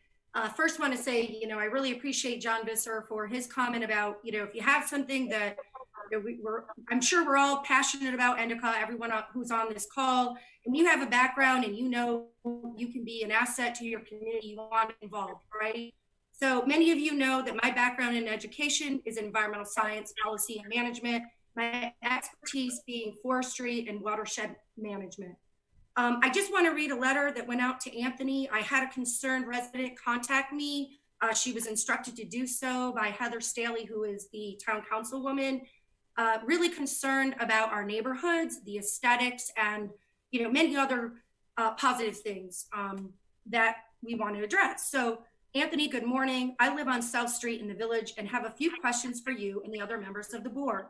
first want to say, I really appreciate John Visser for his comment about, if you have something that I'm sure we're all passionate about Endicott, everyone who's on this call, and you have a background and you can be an asset to your community, you want involved, right? So many of you know that my background in education is environmental science, policy, and management, my expertise being forestry and watershed management. I just want to read a letter that went out to Anthony. I had a concerned resident contact me. She was instructed to do so by Heather Staley, who is the town councilwoman, really concerned about our neighborhoods, the aesthetics, and many other positive things that we want to address. So Anthony, good morning. I live on South Street in the village and have a few questions for you and the other members of the board.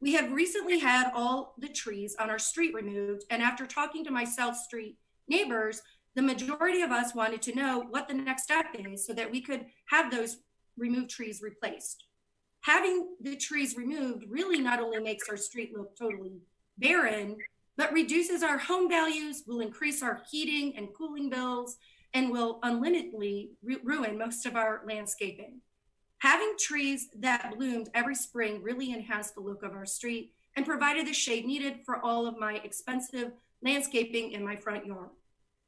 We have recently had all the trees on our street removed, and after talking to my South Street neighbors, the majority of us wanted to know what the next step is so that we could have those removed trees replaced. Having the trees removed really not only makes our street look totally barren, but reduces our home values, will increase our heating and cooling bills, and will unlimitedly ruin most of our landscaping. Having trees that bloomed every spring really enhanced the look of our street and provided the shade needed for all of my expensive landscaping in my front yard.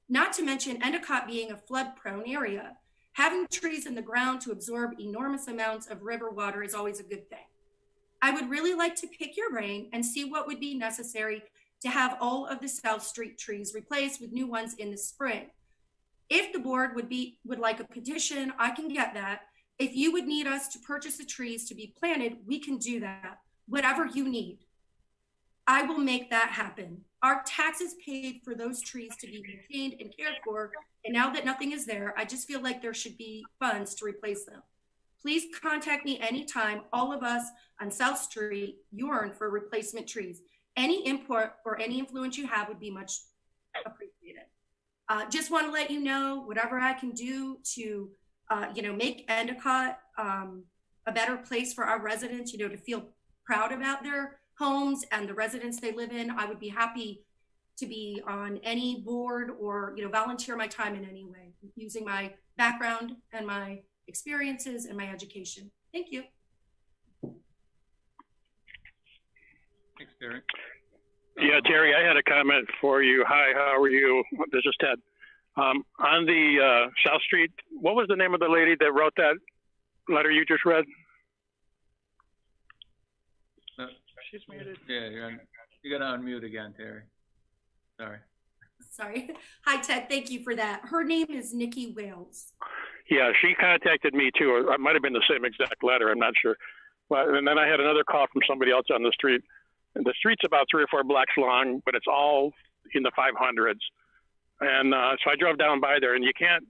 Not to mention Endicott being a flood-prone area. Having trees in the ground to absorb enormous amounts of river water is always a good thing. I would really like to pick your brain and see what would be necessary to have all of the South Street trees replaced with new ones in the spring. If the board would like a petition, I can get that. If you would need us to purchase the trees to be planted, we can do that. Whatever you need, I will make that happen. Our taxes paid for those trees to be maintained and cared for, and now that nothing is there, I just feel like there should be funds to replace them. Please contact me anytime. All of us on South Street yearn for replacement trees. Any input or any influence you have would be much appreciated. Just want to let you know whatever I can do to make Endicott a better place for our residents, to feel proud about their homes and the residents they live in. I would be happy to be on any board or, volunteer my time in any way using my background and my experiences and my education. Thank you. Thanks, Terry. Yeah, Terry, I had a comment for you. Hi, how are you? This is Ted. On the South Street, what was the name of the lady that wrote that letter you just read? She's muted. Yeah, you got to unmute again, Terry. Sorry. Hi, Ted. Thank you for that. Her name is Nikki Wales. Yeah, she contacted me too. Or it might have been the same exact letter. I'm not sure. But, and then I had another call from somebody else on the street. And the street's about 3 or 4 blocks long, but it's all in the 500s. And so I drove down by there, and you can't,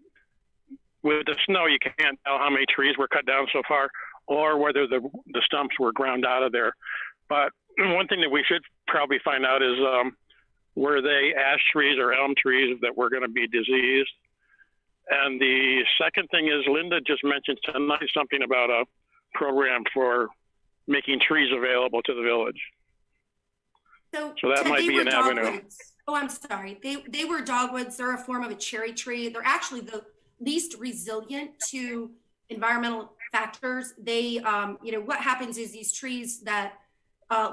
with the snow, you can't tell how many trees were cut down so far or whether the stumps were ground out of there. But one thing that we should probably find out is were they ash trees or elm trees that were going to be diseased? And the second thing is Linda just mentioned tonight something about a program for making trees available to the village. So that might be an avenue. Oh, I'm sorry. They were dogwoods. They're a form of a cherry tree. They're actually the least resilient to environmental factors. They, what happens is these trees that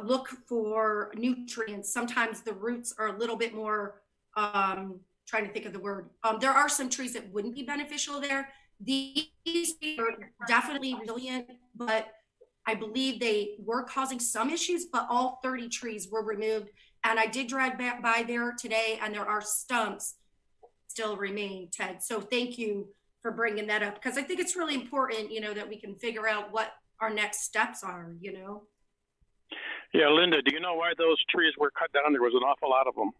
look for nutrients. Sometimes the roots are a little bit more, trying to think of the word. There are some trees that wouldn't be beneficial there. These are definitely resilient, but I believe they were causing some issues, but all 30 trees were removed. And I did drive back by there today, and there are stumps still remain, Ted. So thank you for bringing that up, because I think it's really important, that we can figure out what our next steps are, Yeah, Linda, do you know why those trees were cut down? There was an awful lot of them.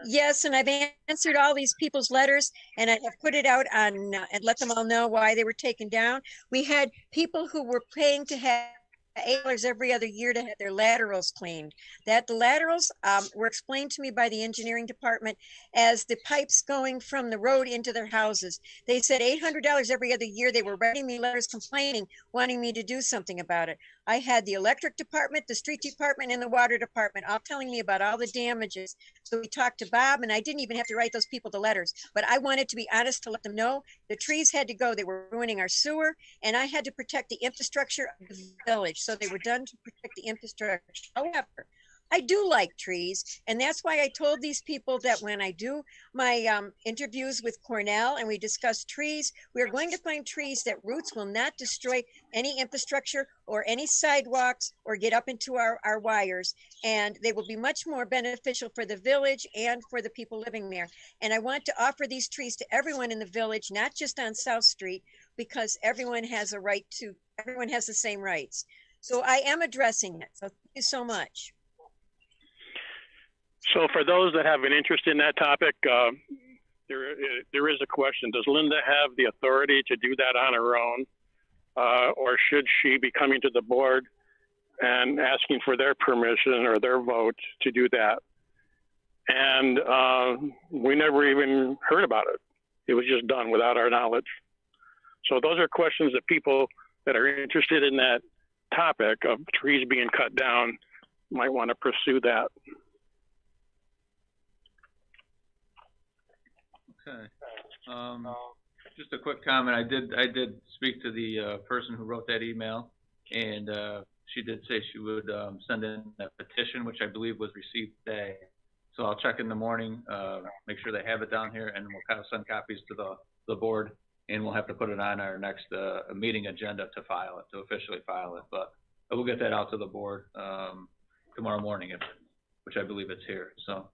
Yes, and I've answered all these people's letters, and I have put it out on and let them all know why they were taken down. We had people who were paying to have $8 every other year to have their laterals cleaned. That the laterals were explained to me by the engineering department as the pipes going from the road into their houses. They said $800 every other year. They were writing me letters complaining, wanting me to do something about it. I had the electric department, the street department, and the water department all telling me about all the damages. So we talked to Bob, and I didn't even have to write those people the letters, but I wanted to be honest to let them know the trees had to go. They were ruining our sewer, and I had to protect the infrastructure of the village. So they were done to protect the infrastructure. However, I do like trees, and that's why I told these people that when I do my interviews with Cornell and we discuss trees, we're going to find trees that roots will not destroy any infrastructure or any sidewalks or get up into our wires, and they will be much more beneficial for the village and for the people living there. And I want to offer these trees to everyone in the village, not just on South Street, because everyone has a right to, everyone has the same rights. So I am addressing it. So thank you so much. So for those that have an interest in that topic, there is a question. Does Linda have the authority to do that on her own? Or should she be coming to the board and asking for their permission or their vote to do that? And we never even heard about it. It was just done without our knowledge. So those are questions that people that are interested in that topic of trees being cut down might want to pursue that. Okay. Just a quick comment. I did speak to the person who wrote that email, and she did say she would send in a petition, which I believe was received today. So I'll check in the morning, make sure they have it down here, and we'll kind of send copies to the board, and we'll have to put it on our next meeting agenda to file it, to officially file it. But I will get that out to the board tomorrow morning, which I believe it's here. So.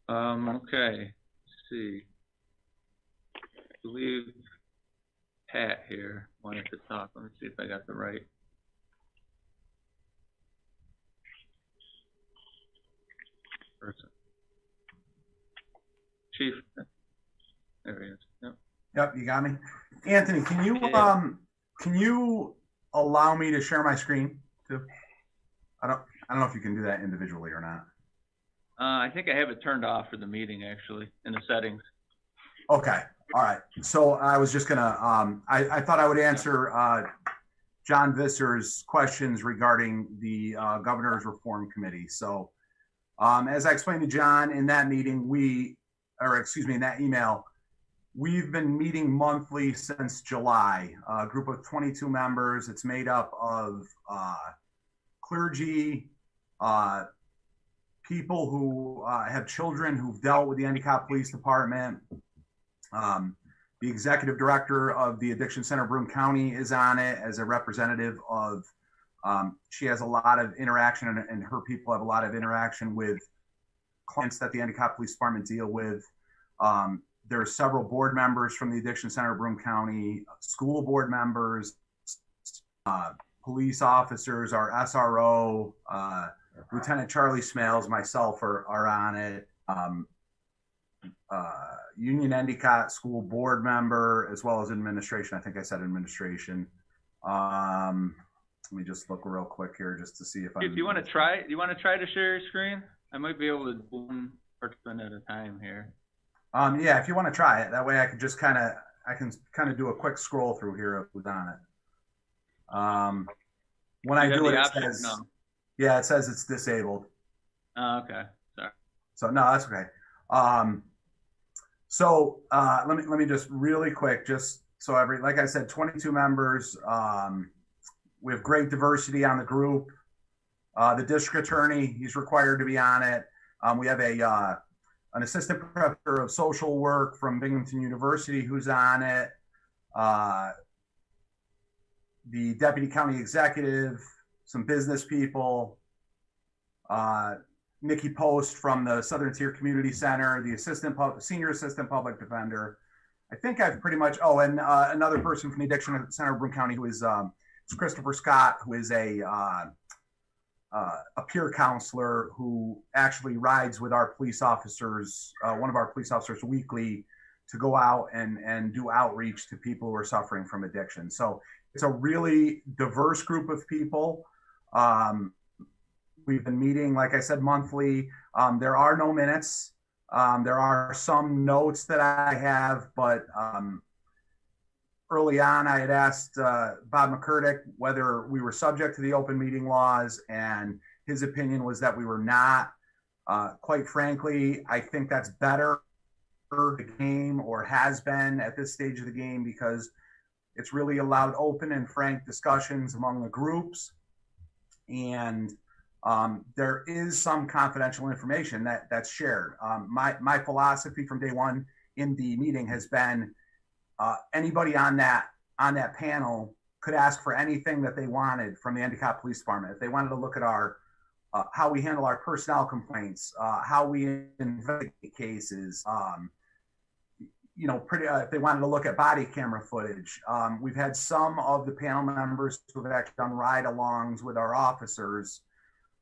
Okay, let's see. I believe Pat here wanted to talk. Let me see if I got the right. Person. Chief, there he is. Yep. Yep, you got me. Anthony, can you allow me to share my screen too? I don't know if you can do that individually or not. I think I have it turned off for the meeting, actually, in the settings. Okay. All right. So I was just gonna, I thought I would answer John Visser's questions regarding the Governor's Reform Committee. So as I explained to John in that meeting, in that email, we've been meeting monthly since July. A group of 22 members. It's made up of clergy, people who have children who've dealt with the Endicott Police Department. The executive director of the Addiction Center Broome County is on it as a representative of, she has a lot of interaction and her people have a lot of interaction with clients that the Endicott Police Department deal with. There are several board members from the Addiction Center Broome County, school board members, police officers, our SRO, Lieutenant Charlie Smales, myself are on it. Union Endicott school board member, as well as administration. I think I said administration. Let me just look real quick here just to see if you want to try to share your screen? I might be able to do one person at a time here. Yeah, if you want to try it, that way I can just kind of do a quick scroll through here of who's on it. When I do it, it says, no. Yeah, it says it's disabled. Oh, okay. Sorry. So no, that's okay. Let me just really quick, just like I said, 22 members. We have great diversity on the group. The district attorney, he's required to be on it. We have an assistant professor of social work from Binghamton University who's on it. The deputy county executive, some business people, Nikki Post from the Southern Tier Community Center, the senior assistant public defender. I think I've pretty much, and another person from the Addiction Center of Broome County who is Christopher Scott, who is a peer counselor who actually rides with our police officers, one of our police officers weekly, to go out and do outreach to people who are suffering from addiction. So it's a really diverse group of people. We've been meeting, like I said, monthly. There are no minutes. There are some notes that I have, but early on, I had asked Bob McCurdick whether we were subject to the open meeting laws, and his opinion was that we were not. Quite frankly, I think that's better for the game, or has been at this stage of the game, because it's really allowed open and frank discussions among the groups. And there is some confidential information that's shared. My philosophy from day one in the meeting has been anybody on that panel could ask for anything that they wanted from the Endicott Police Department. If they wanted to look at our how we handle our personnel complaints, how we investigate cases, if they wanted to look at body camera footage. We've had some of the panel members who have actually done ride-alongs with our officers.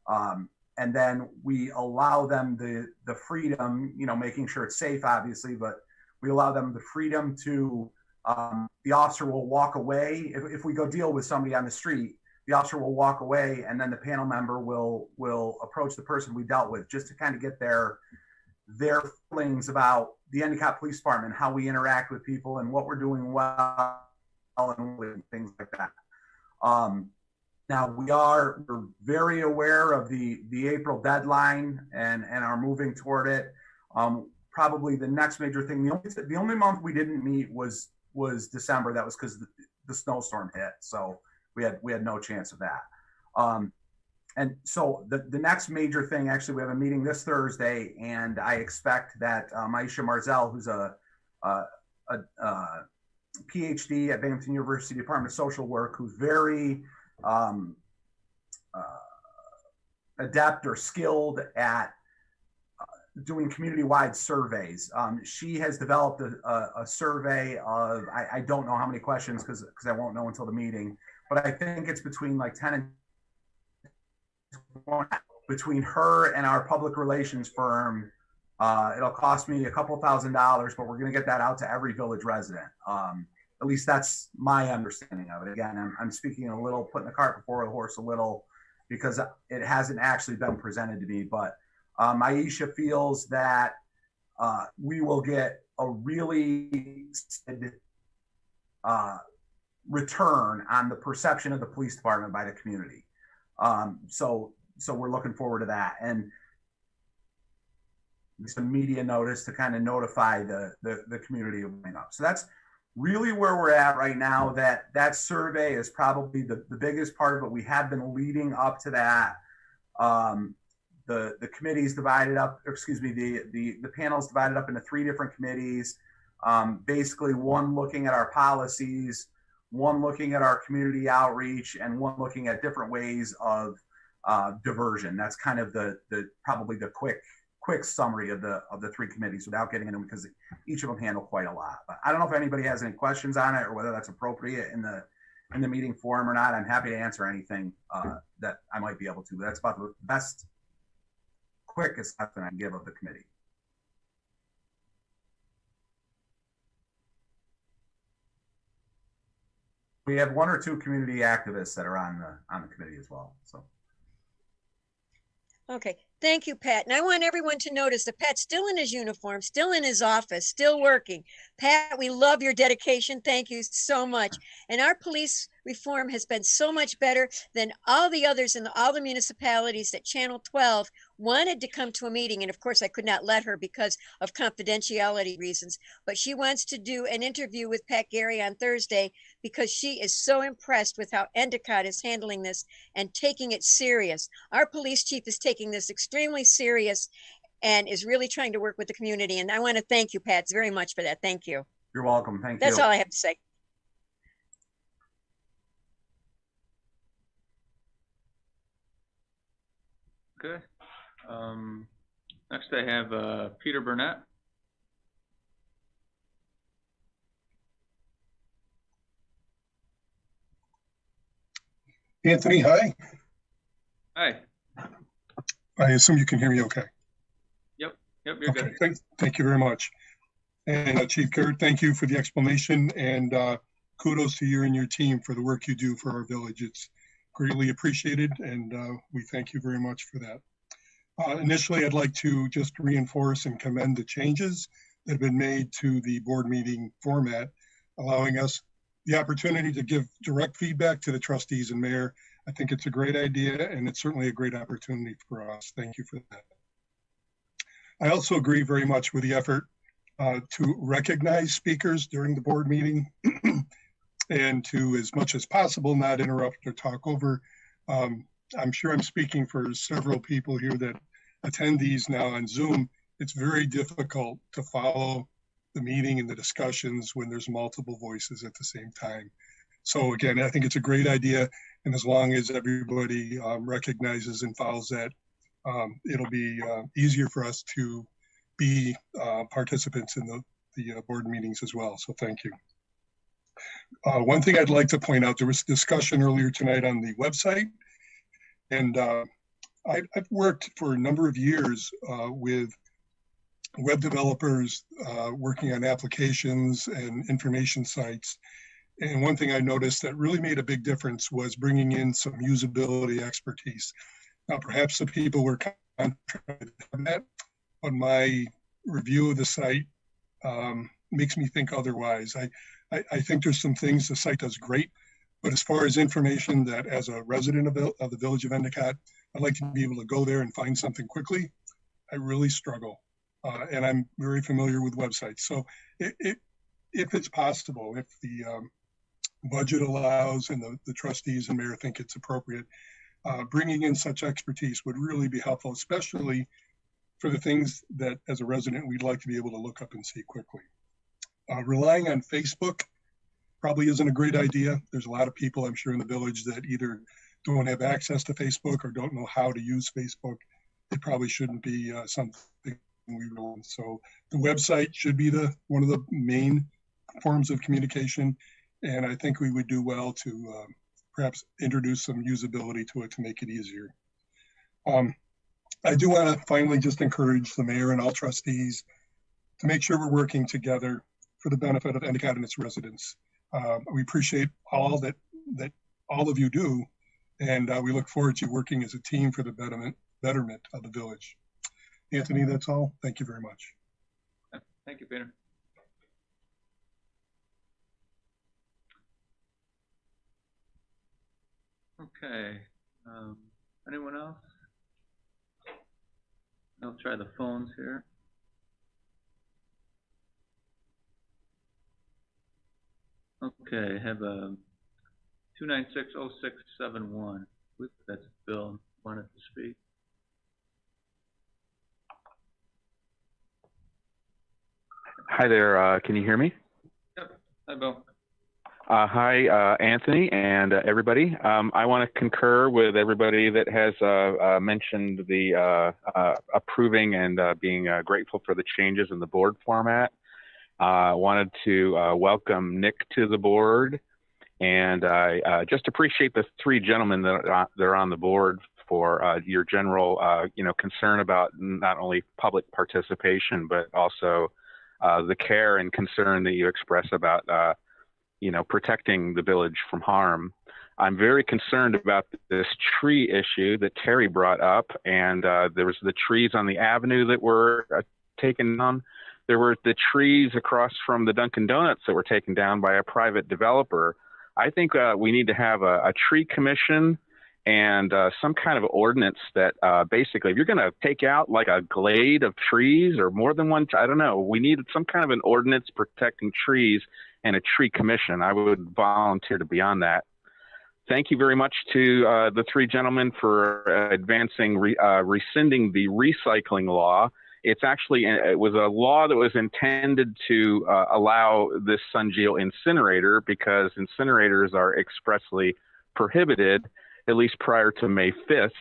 And then we allow them the freedom, making sure it's safe, obviously, but we allow them the freedom to, the officer will walk away. If we go deal with somebody on the street, the officer will walk away, and then the panel member will approach the person we dealt with, just to kind of get their feelings about the Endicott Police Department, how we interact with people, and what we're doing well, and things like that. Now we're very aware of the April deadline and are moving toward it. Probably the next major thing, the only month we didn't meet was December. That was because the snowstorm hit, so we had no chance of that. And so the next major thing, actually, we have a meeting this Thursday, and I expect that Maisha Marzell, who's a PhD at Binghamton University Department of Social Work, who's very adept or skilled at doing community-wide surveys. She has developed a survey of, I don't know how many questions, because I won't know until the meeting, but I think it's between like 10 and 20, between her and our public relations firm. It'll cost me a couple $1,000s, but we're going to get that out to every village resident. At least that's my understanding of it. Again, I'm speaking a little, putting the cart before the horse a little, because it hasn't actually been presented to me. But Aisha feels that we will get a really return on the perception of the police department by the community. So we're looking forward to that. And some media notice to kind of notify the community of what's up. So that's really where we're at right now. That survey is probably the biggest part of it. We have been leading up to that. The committee's divided up, the panel's divided up into 3 different committees. Basically, one looking at our policies, one looking at our community outreach, and one looking at different ways of diversion. That's kind of probably the quick summary of the 3 committees, without getting into them, because each of them handle quite a lot. But I don't know if anybody has any questions on it, or whether that's appropriate in the meeting forum or not. I'm happy to answer anything that I might be able to. But that's about the best, quickest estimate I can give of the committee. We have 1 or 2 community activists that are on the committee as well. So. Okay, Thank you, Pat. And I want everyone to notice that Pat's still in his uniform, still in his office, still working. Pat, we love your dedication. Thank you so much. And our police reform has been so much better than all the others in all the municipalities that Channel 12 wanted to come to a meeting. And of course, I could not let her because of confidentiality reasons. But she wants to do an interview with Pat Gary on Thursday because she is so impressed with how Endicott is handling this and taking it serious. Our police chief is taking this extremely serious and is really trying to work with the community. And I want to thank you, Pat, very much for that. Thank you. You're welcome. Thank you. That's all I have to say. Okay. Next I have Peter Burnett. Anthony, hi. Hi. I assume you can hear me okay. Yep, you're okay, good. Thank you very much. And Chief Garrett, thank you for the explanation, and kudos to you and your team for the work you do for our village. It's greatly appreciated, and we thank you very much for that. Initially, I'd like to just reinforce and commend the changes that have been made to the board meeting format, allowing us the opportunity to give direct feedback to the trustees and mayor. I think it's a great idea, and it's certainly a great opportunity for us. Thank you for that. I also agree very much with the effort to recognize speakers during the board meeting and to, as much as possible, not interrupt or talk over. I'm sure I'm speaking for several people here that attend these now on Zoom. It's very difficult to follow the meeting and the discussions when there's multiple voices at the same time. So again, I think it's a great idea. And as long as everybody recognizes and follows that, it'll be easier for us to be participants in the board meetings as well. So thank you. One thing I'd like to point out, there was discussion earlier tonight on the website. And I've worked for a number of years with web developers working on applications and information sites. And one thing I noticed that really made a big difference was bringing in some usability expertise. Now, perhaps the people were contrary to that, but my review of the site makes me think otherwise. I think there's some things the site does great, but as far as information that as a resident of the village of Endicott, I'd like to be able to go there and find something quickly. I really struggle. And I'm very familiar with websites. So if it's possible, if the budget allows and the trustees and mayor think it's appropriate, bringing in such expertise would really be helpful, especially for the things that as a resident, we'd like to be able to look up and see quickly. Relying on Facebook probably isn't a great idea. There's a lot of people, I'm sure, in the village that either don't have access to Facebook or don't know how to use Facebook. It probably shouldn't be something we rely on. So the website should be one of the main forms of communication. And I think we would do well to perhaps introduce some usability to it to make it easier. I do want to finally just encourage the mayor and all trustees to make sure we're working together for the benefit of Endicott and its residents. We appreciate all that all of you do, and we look forward to working as a team for the betterment of the village. Anthony, that's all. Thank you very much. Thank you, Peter. Okay. Anyone else? I'll try the phones here. Okay, I have a 2960671. That's Bill wanted to speak. Hi there. Can you hear me? Yep. Hi, Bill. Hi, Anthony and everybody. I want to concur with everybody that has mentioned the approving and being grateful for the changes in the board format. I wanted to welcome Nick to the board, and I just appreciate the three gentlemen that are on the board for your general, concern about not only public participation, but also the care and concern that you express about, protecting the village from harm. I'm very concerned about this tree issue that Terry brought up, and there was the trees on the avenue that were taken down. There were the trees across from the Dunkin' Donuts that were taken down by a private developer. I think we need to have a tree commission and some kind of ordinance that basically, if you're going to take out like a glade of trees or more than one, I don't know, we need some kind of an ordinance protecting trees and a tree commission. I would volunteer to be on that. Thank you very much to the three gentlemen for advancing, rescinding the recycling law. It's actually, it was a law that was intended to allow this Sun-Geo incinerator because incinerators are expressly prohibited, at least prior to May 5th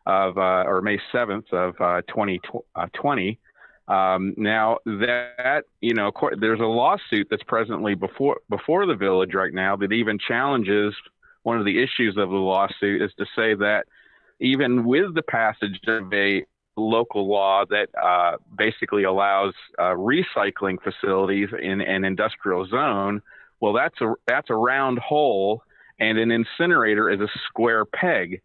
of, or May 7th of 2020. Now that, you know, there's a lawsuit that's presently before the village right now that even challenges one of the issues of the lawsuit is to say that even with the passage of a local law that basically allows recycling facilities in an industrial zone, well, that's a round hole, and an incinerator is a square peg.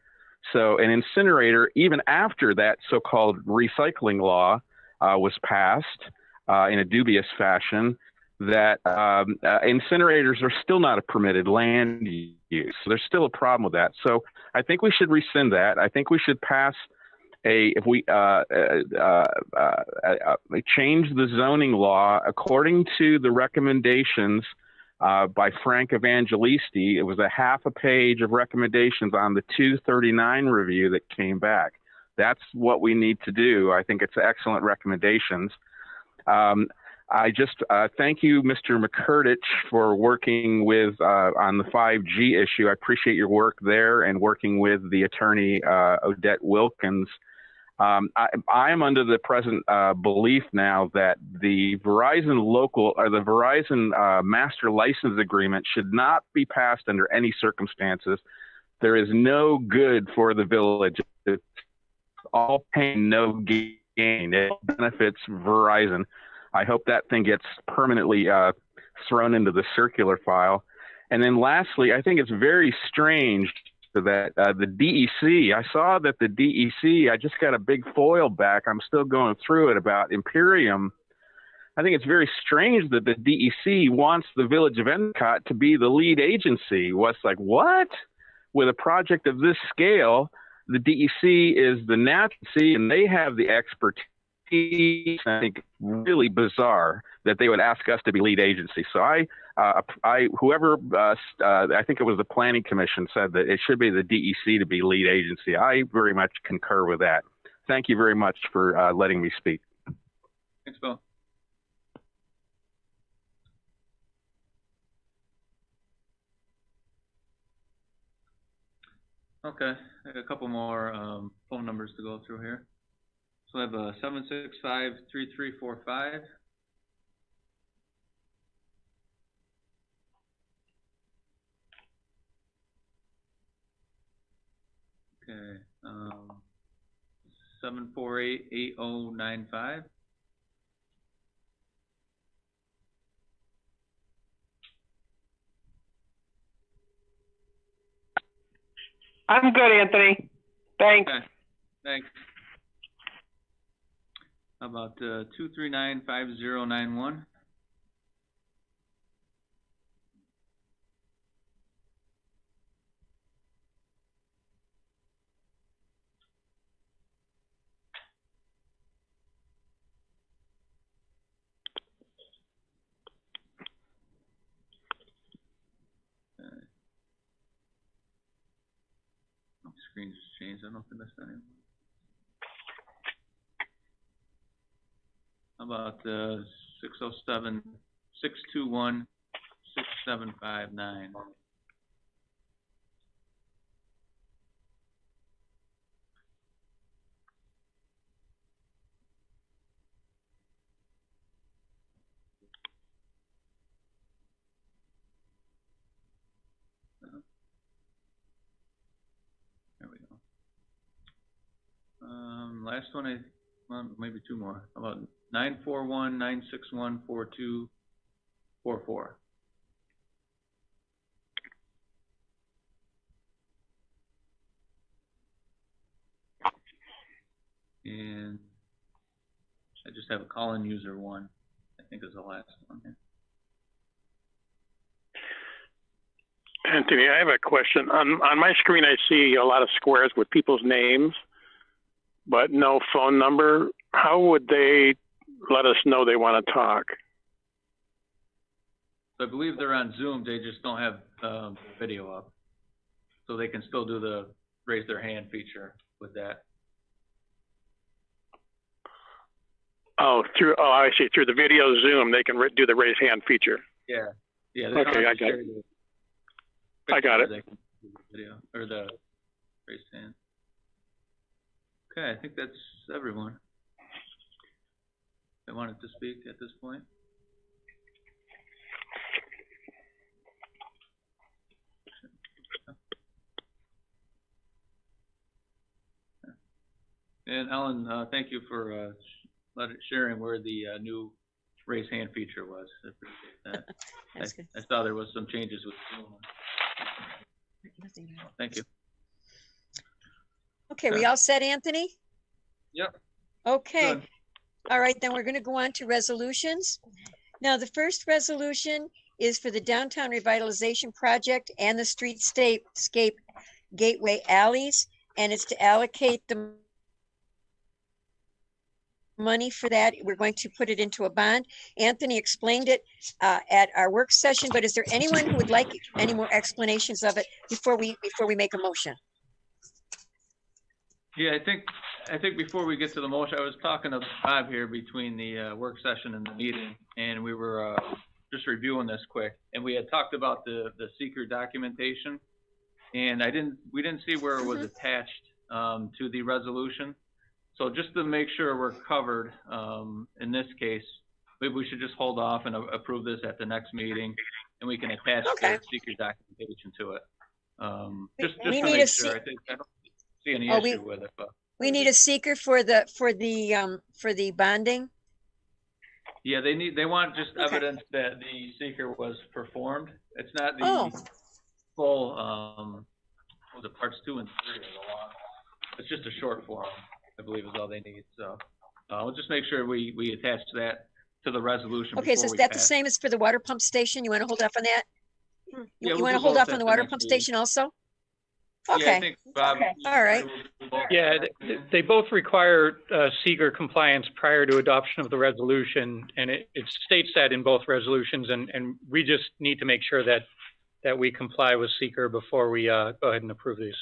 So an incinerator, even after that so-called recycling law was passed in a dubious fashion, that incinerators are still not a permitted land use. So there's still a problem with that. So I think we should rescind that. I think we should pass if we change the zoning law according to the recommendations by Frank Evangelisti. It was a half a page of recommendations on the 239 review that came back. That's what we need to do. I think it's excellent recommendations. I just thank you, Mr. McCurtich, for working with on the 5G issue. I appreciate your work there and working with the attorney Odette Wilkins. I am under the present belief now that the Verizon local or the Verizon master license agreement should not be passed under any circumstances. There is no good for the village. It's all pain, no gain. It benefits Verizon. I hope that thing gets permanently thrown into the circular file. And then lastly, I think it's very strange that the DEC, I saw that the DEC, I just got a big foil back. I'm still going through it about Imperium. I think it's very strange that the DEC wants the village of Endicott to be the lead agency. What's like, what? With a project of this scale, the DEC is the NATC and they have the expertise. I think really bizarre that they would ask us to be lead agency. So whoever, I think it was the Planning Commission said that it should be the DEC to be lead agency. I very much concur with that. Thank you very much for letting me speak. Thanks, Bill. Okay, I got a couple more phone numbers to go through here. So I have 765-3345. Okay, 748-8095. I'm good, Anthony. Thanks. Okay, thanks. How about 239-5091? My screen just changed. I don't know if I missed anything. How about 607-621-6759? There we go. Last one, well, maybe two more. How about 941-961-4244? And I just have a call-in user 1, I think is the last one here. Anthony, I have a question. On my screen, I see a lot of squares with people's names, but no phone number. How would they let us know they want to talk? So I believe they're on Zoom, they just don't have video up. So they can still do the raise their hand feature with that. Oh, I see. Through the video Zoom, they can do the raise hand feature. Yeah. Yeah. Okay, I got it. I got it. They can do the video or the raised hand. Okay, I think that's everyone. They wanted to speak at this point. And Ellen, thank you for sharing where the new raise hand feature was. I appreciate that. I saw there was some changes with Zoom. Thank you. Okay, we all set, Anthony? Yep. Okay. Good. All right, then we're going to go on to resolutions. Now, the first resolution is for the Downtown Revitalization Project and the Streetscape Gateway Alleys, and it's to allocate the money for that. We're going to put it into a bond. Anthony explained it at our work session, but is there anyone who would like any more explanations of it before we make a motion? Yeah, I think before we get to the motion, I was talking to Bob here between the work session and the meeting, and we were just reviewing this quick, and we had talked about the seeker documentation, and we didn't see where it was attached to the resolution. So just to make sure we're covered in this case, maybe we should just hold off and approve this at the next meeting, and we can attach the seeker documentation to it. Just to make sure. I don't see any issue with it. But we need a seeker for the bonding. Yeah, they want just evidence that the seeker was performed. It's not the full was it parts 2 and 3 of the law. It's just a short form, I believe, is all they need. So we'll just make sure we attach that to the resolution. Okay, so is that the same as for the water pump station? You want to hold off on that? Yeah, you want to hold off on the water pump station also? Okay. Yeah, I think, Bob, okay. All right. Yeah, they both require seeker compliance prior to adoption of the resolution, and it states that in both resolutions, and we just need to make sure that we comply with seeker before we go ahead and approve these.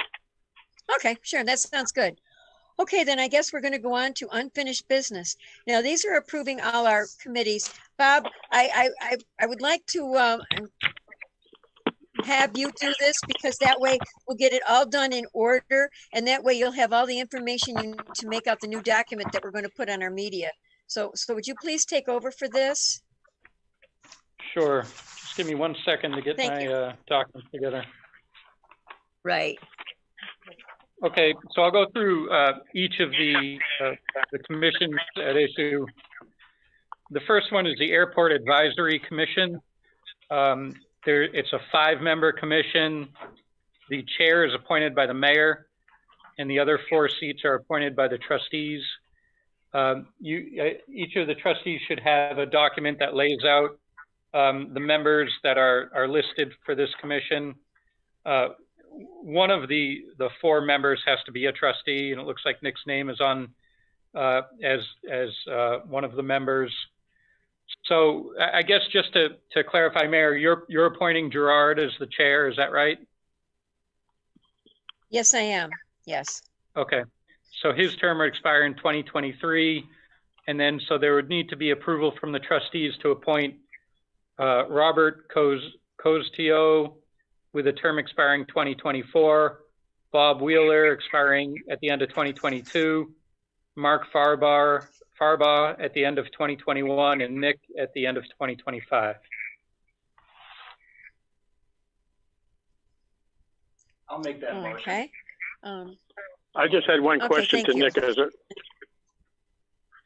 Okay, sure, that sounds good. Okay, then I guess we're going to go on to unfinished business. Now, these are approving all our committees. Bob, I would like to have you do this, because that way we'll get it all done in order, and that way you'll have all the information you need to make out the new document that we're going to put on our media. So would you please take over for this? Sure. Just give me 1 second to get my documents together. Right. Okay, so I'll go through each of the commissions at issue. The first one is the Airport Advisory Commission. It's a 5-member commission. The chair is appointed by the mayor, and the other 4 seats are appointed by the trustees. Each of the trustees should have a document that lays out the members that are listed for this commission. One of the 4 members has to be a trustee, and it looks like Nick's name is on as one of the members. So I guess just to clarify, Mayor, you're appointing Gerard as the chair, is that right? Yes, I am. Yes. Okay. So his term would expire in 2023, and then so there would need to be approval from the trustees to appoint Robert Costio with a term expiring 2024, Bob Wheeler expiring at the end of 2022, Mark Farbaugh at the end of 2021, and Nick at the end of 2025. I'll make that motion. Okay. I just had one question to Nick.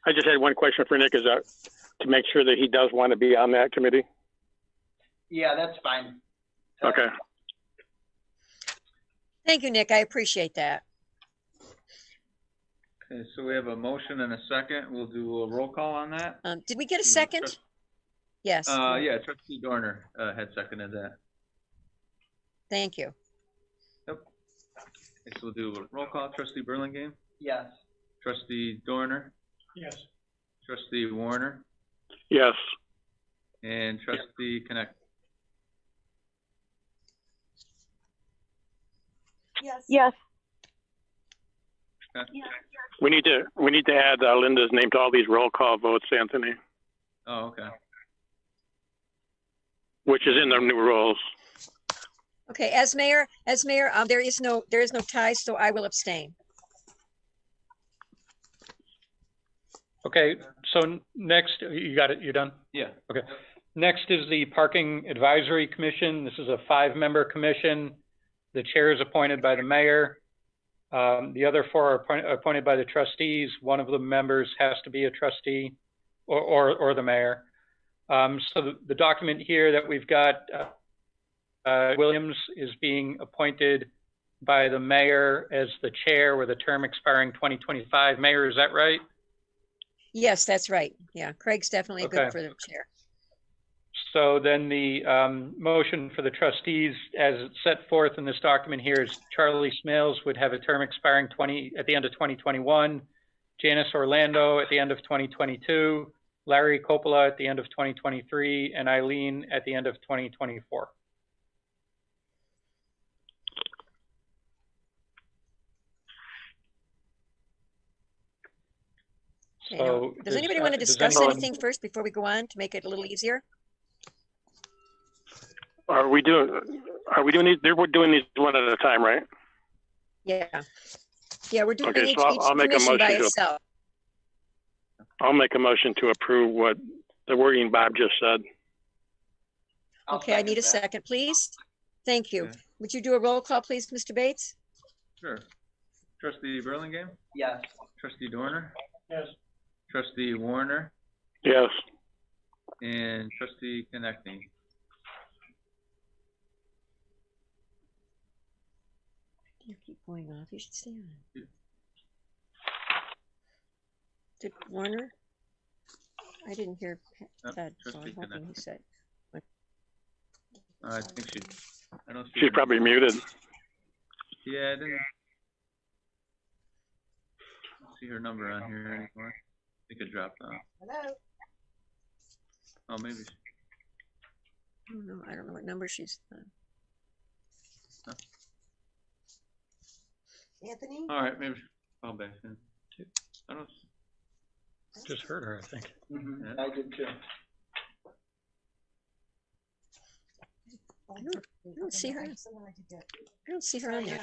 I just had one question for Nick, to make sure that he does want to be on that committee. Yeah, that's fine. Okay. Thank you, Nick. I appreciate that. Okay, so we have a motion and a second. We'll do a roll call on that. Did we get a second? Yes. Yeah, Trustee Dorner had seconded that. Thank you. Yep. Okay, so we'll do a roll call. Trustee Burlingame? Yes. Trustee Dorner? Yes. Trustee Warner? Yes. And Trustee Connect? Yes. Yes. Okay. We need to add Linda's name to all these roll call votes, Anthony, Oh, okay. which is in the new rules. Okay, as mayor, there is no tie, so I will abstain. Okay, so next, you got it, you're done? Yeah. Okay. Next is the Parking Advisory Commission. This is a 5-member commission. The chair is appointed by the mayor. The other 4 are appointed by the trustees. One of the members has to be a trustee or the mayor. So the document here that we've got, Williams is being appointed by the mayor as the chair with a term expiring 2025. Mayor, is that right? Yes, that's right. Yeah, Craig's definitely Okay. good for the chair. So then the motion for the trustees as it's set forth in this document here is Charlie Smales would have a term expiring at the end of 2021, Janice Orlando at the end of 2022, Larry Coppola at the end of 2023, and Eileen at the end of 2024. Okay, now, does anybody want to discuss anything first before we go on to make it a little easier? Are we doing these? We're doing these one at a time, right? Yeah. Yeah, we're doing Okay, each, so each I'll make a commission by motion itself. I'll make a motion to approve what the wording Bob just said. Okay, I need a second, please. Thank you. Okay. Would you do a roll call, please, Mr. Bates? Sure. Trustee Burlingame? Yes. Trustee Dorner? Yes. Trustee Warner? Yes. And Trustee Connecting? You keep going off. You should stay on. Did Warner? I didn't hear that, so I'm hoping he said. I think I don't see She's her probably name. muted. Yeah, I didn't see her number on here anymore. I think it dropped off. Hello? Oh, maybe. I don't know what number she's on. Huh. Anthony? All right, maybe I'll back in. I don't. Just heard her, I think. Mm-hmm. Yeah. I did too. I don't see her. I don't see her on there.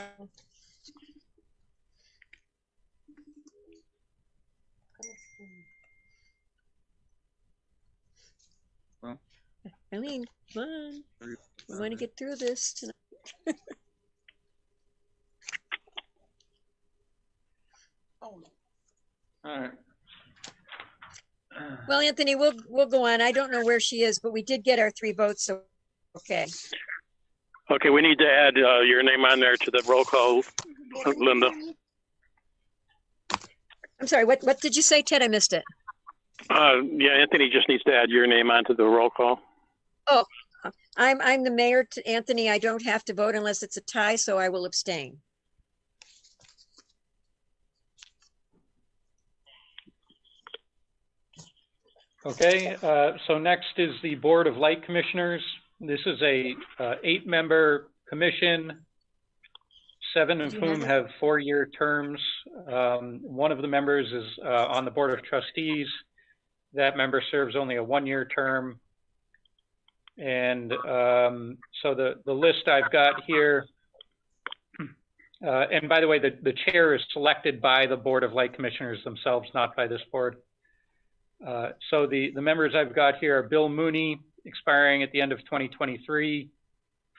Well, Eileen, come on. We want to get through this tonight. all right. Well, Anthony, we'll go on. I don't know where she is, but we did get our 3 votes, so okay. Okay, we need to add your name on there to the roll call, Linda. I'm sorry, what did you say, Ted? I missed it. Yeah, Anthony just needs to add your name onto the roll call. Oh, I'm the mayor, Anthony. I don't have to vote unless it's a tie, so I will abstain. Okay, so next is the Board of Light Commissioners. This is a 8-member commission, 7 of whom have 4-year terms. One of the members is on the Board of Trustees. That member serves only a 1-year term. And so the list I've got here, and by the way, the chair is selected by the Board of Light Commissioners themselves, not by this board. So the members I've got here are Bill Mooney, expiring at the end of 2023,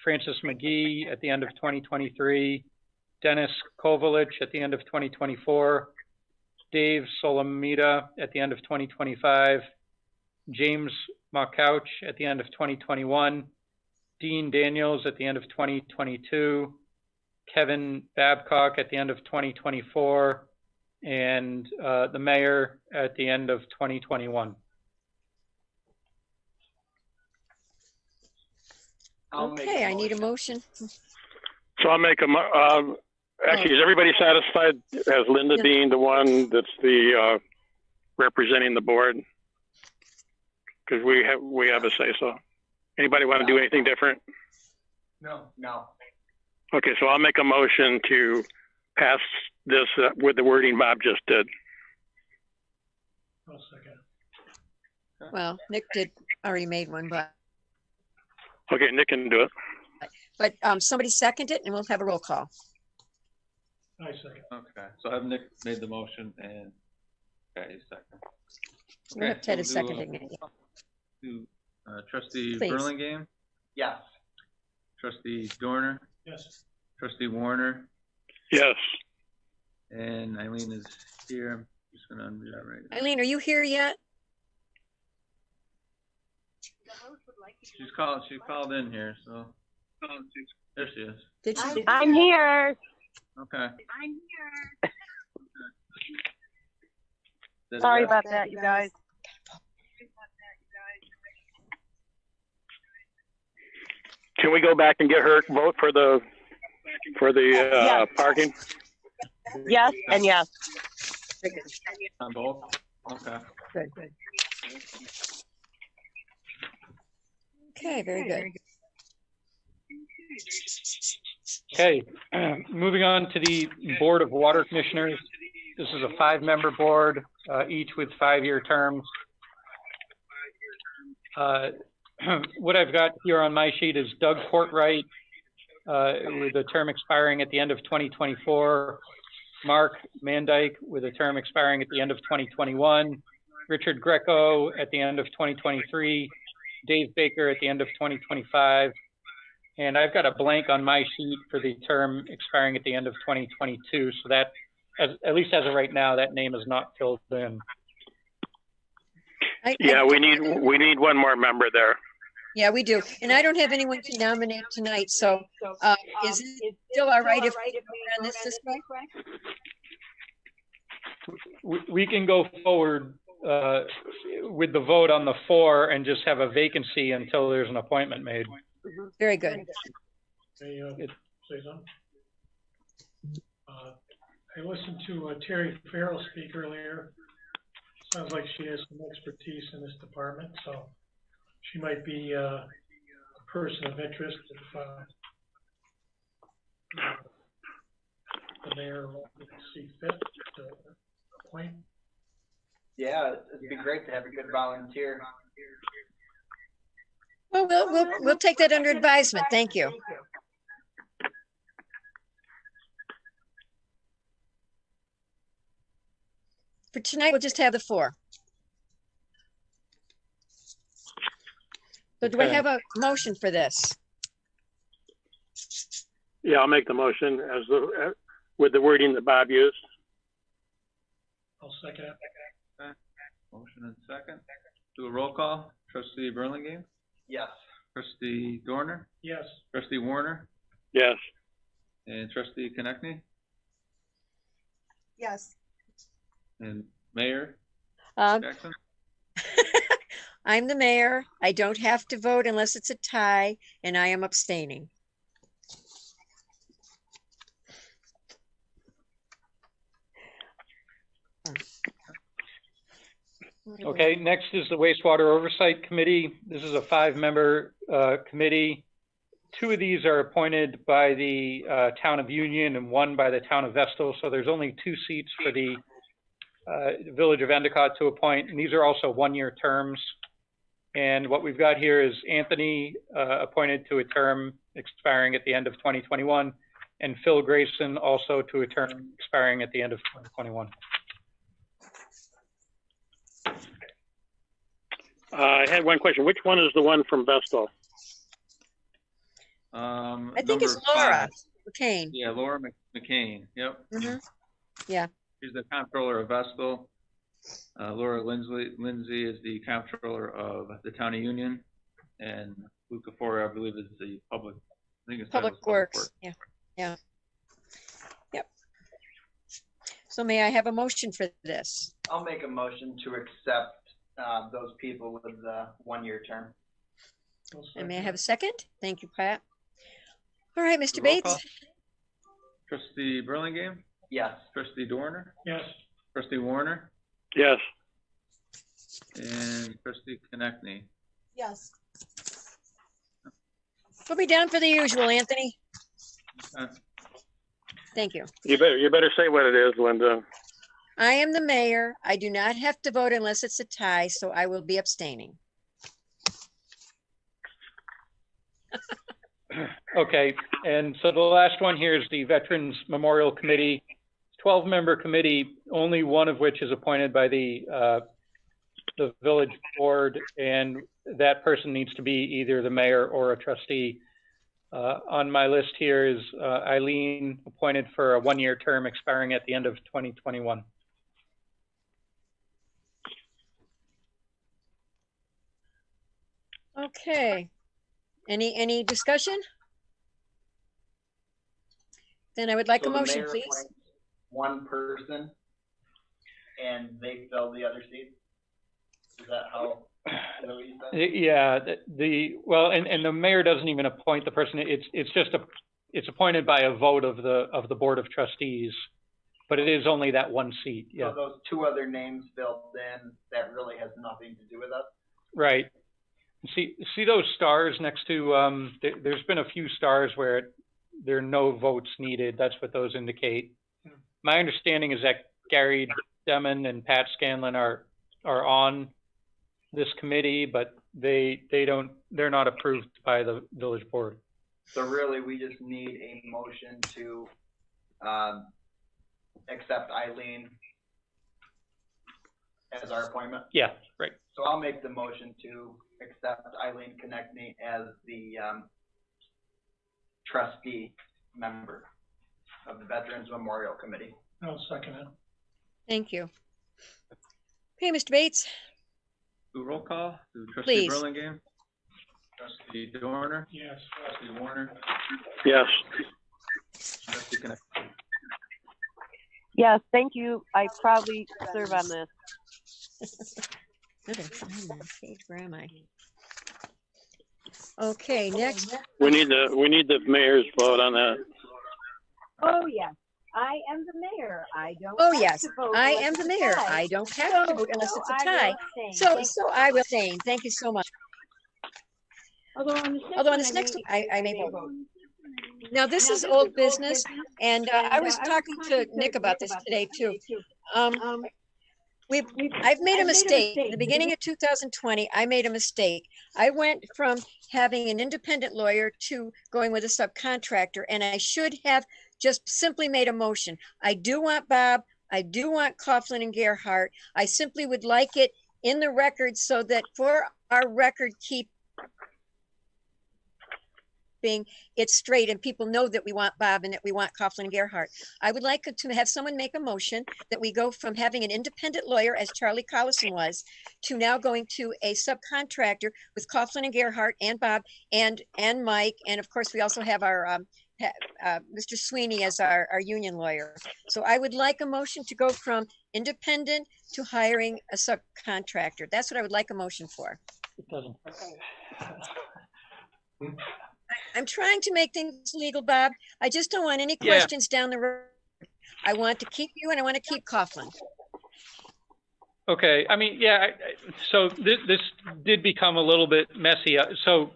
Francis McGee at the end of 2023, Dennis Kovalich at the end of 2024, Dave Solomita at the end of 2025, James Makouch at the end of 2021, Dean Daniels at the end of 2022, Kevin Babcock at the end of 2024, and the mayor at the end of 2021. Okay, I need a motion. So I'll make actually, is everybody satisfied as Linda being the one that's the representing the board? Because we have a say so. Anybody want to do anything different? No. Okay, so I'll make a motion to pass this with the wording Bob just did. I'll second. Well, Nick already made one, but Okay, Nick can do it. somebody second it and we'll have a roll call. I second. Okay, so I've Nick made the motion and okay, second. We have Ted is seconding it. Trustee Please. Burlingame, Yes. Trustee Dorner, Yes. Trustee Warner, Yes. and Eileen is here. I'm just gonna unmute that right now. Eileen, are you here yet? She called in here, so there she is. Did she? I'm here. Okay. Sorry about that, you guys. Can we go back and get her vote for the Yes. parking? Yes and yes. On both? Okay. Good. Okay, very good. Okay, moving on to the Board of Water Commissioners. This is a 5-member board, each with 5-year terms. What I've got here on my sheet is Doug Portright with a term expiring at the end of 2024, Mark Mandyke with a term expiring at the end of 2021, Richard Greco at the end of 2023, Dave Baker at the end of 2025, and I've got a blank on my sheet for the term expiring at the end of 2022. So that, at least as of right now, that name is not filled in. Yeah, we need one more member there. Yeah, we do. And I don't have anyone to nominate tonight, so is it still all right if we run this way? We can go forward with the vote on the 4 and just have a vacancy until there's an appointment made. Very good. Say something. I listened to Terry Farrell speak earlier. Sounds like she has some expertise in this department, so she might be a person of interest if the mayor will see fit to appoint. Yeah, it'd be great to have a good volunteer. Well, we'll take that under advisement. Thank you. For tonight, we'll just have the 4. So do I have a motion for this? Yeah, I'll make the motion as with the wording that Bob used. I'll second it. Okay. Motion and second. Do a roll call. Trustee Burlingame, Yes. Trustee Dorner, Yes. Trustee Warner, Yes. and Trustee Konechny, Yes. and Mayor Um, Jackson. I'm the mayor. I don't have to vote unless it's a tie, and I am abstaining. Okay, next is the Wastewater Oversight Committee. This is a 5-member committee. 2 of these are appointed by the town of Union and 1 by the town of Vestal. So there's only 2 seats for the village of Endicott to appoint, and these are also 1-year terms. And what we've got here is Anthony appointed to a term expiring at the end of 2021, and Phil Grayson also to a term expiring at the end of 2021. I had one question. Which one is the one from Vestal? I think it's Laura McCain. Yeah, Laura McCain. Yep. Mm-hmm. Yeah. She's the comptroller of Vestal. Laura Lindsay is the comptroller of the town of Union, and Luca Fora, I believe, is the public. I think it's Public Works. Yeah. Yeah. Yep. So may I have a motion for this? I'll make a motion to accept those people with the 1-year term. And may I have a second? Thank you, Pat. All right, Mr. Roll Bates. call. Trustee Burlingame, Yes. Trustee Dorner, Yes. Trustee Warner, Yes. and Trustee Connectney. Yes. Put me down for the usual, Anthony. Uh, Thank you. You better say what it is, Linda. I am the mayor. I do not have to vote unless it's a tie, so I will be abstaining. Okay, and so the last one here is the Veterans Memorial Committee, 12-member committee, only one of which is appointed by the village board, and that person needs to be either the mayor or a trustee. On my list here is Eileen, appointed for a 1-year term expiring at the end of 2021. Okay. Any discussion? Then I would like So a the motion, mayor please. appoints one person and they fill the other seat? Is that how, is that what you said? Yeah, well, and the mayor doesn't even appoint the person. It's appointed by a vote of the board of trustees, but it is only that one seat. Yeah. So those 2 other names filled in, that really has nothing to do with us? Right. See those stars next to, there's been a few stars where there are no votes needed. That's what those indicate. My understanding is that Gary Demon and Pat Scanlon are on this committee, but they're not approved by the village board. So really, we just need a motion to accept Eileen as our appointment? Yeah, right. So I'll make the motion to accept Eileen Connectney as the trustee member of the Veterans Memorial Committee. I'll second it. Thank you. Okay, Mr. Bates. Do roll call. Do Trustee Please. Burlingame, Trustee Dorner, Yes. Trustee Warner, Yes. Trustee Connectney. Yes, thank you. I proudly serve on this. Where am I? Okay, next. We need the mayor's vote on that. Oh, yes. I am the mayor. I don't. Oh, have yes, to vote I unless am it's the a mayor. tie. I don't have to vote unless it's a I tie. will abstain. So Thank I will abstain. Thank you so much. Although on this next one, I may vote. Now, this is old business, and I was talking to Nick about this today, too. I've made a mistake. In the beginning of 2020, I made a mistake. I went from having an independent lawyer to going with a subcontractor, and I should have just simply made a motion. I do want Bob. I do want Coughlin and Gerhardt. I simply would like it in the record so that for our record keeping, it's straight and people know that we want Bob and that we want Coughlin and Gerhardt. I would like to have someone make a motion that we go from having an independent lawyer, as Charlie Collison was, to now going to a subcontractor with Coughlin and Gerhardt and Bob and Mike. And of course, we also have our Mr. Sweeney as our union lawyer. So I would like a motion to go from independent to hiring a subcontractor. That's what I would like a motion for. It doesn't. I'm trying to make things legal, Bob. I just don't want any questions down the road. I want to keep you and I want to keep Coughlin. Okay, I mean, yeah, so this did become a little bit messy. So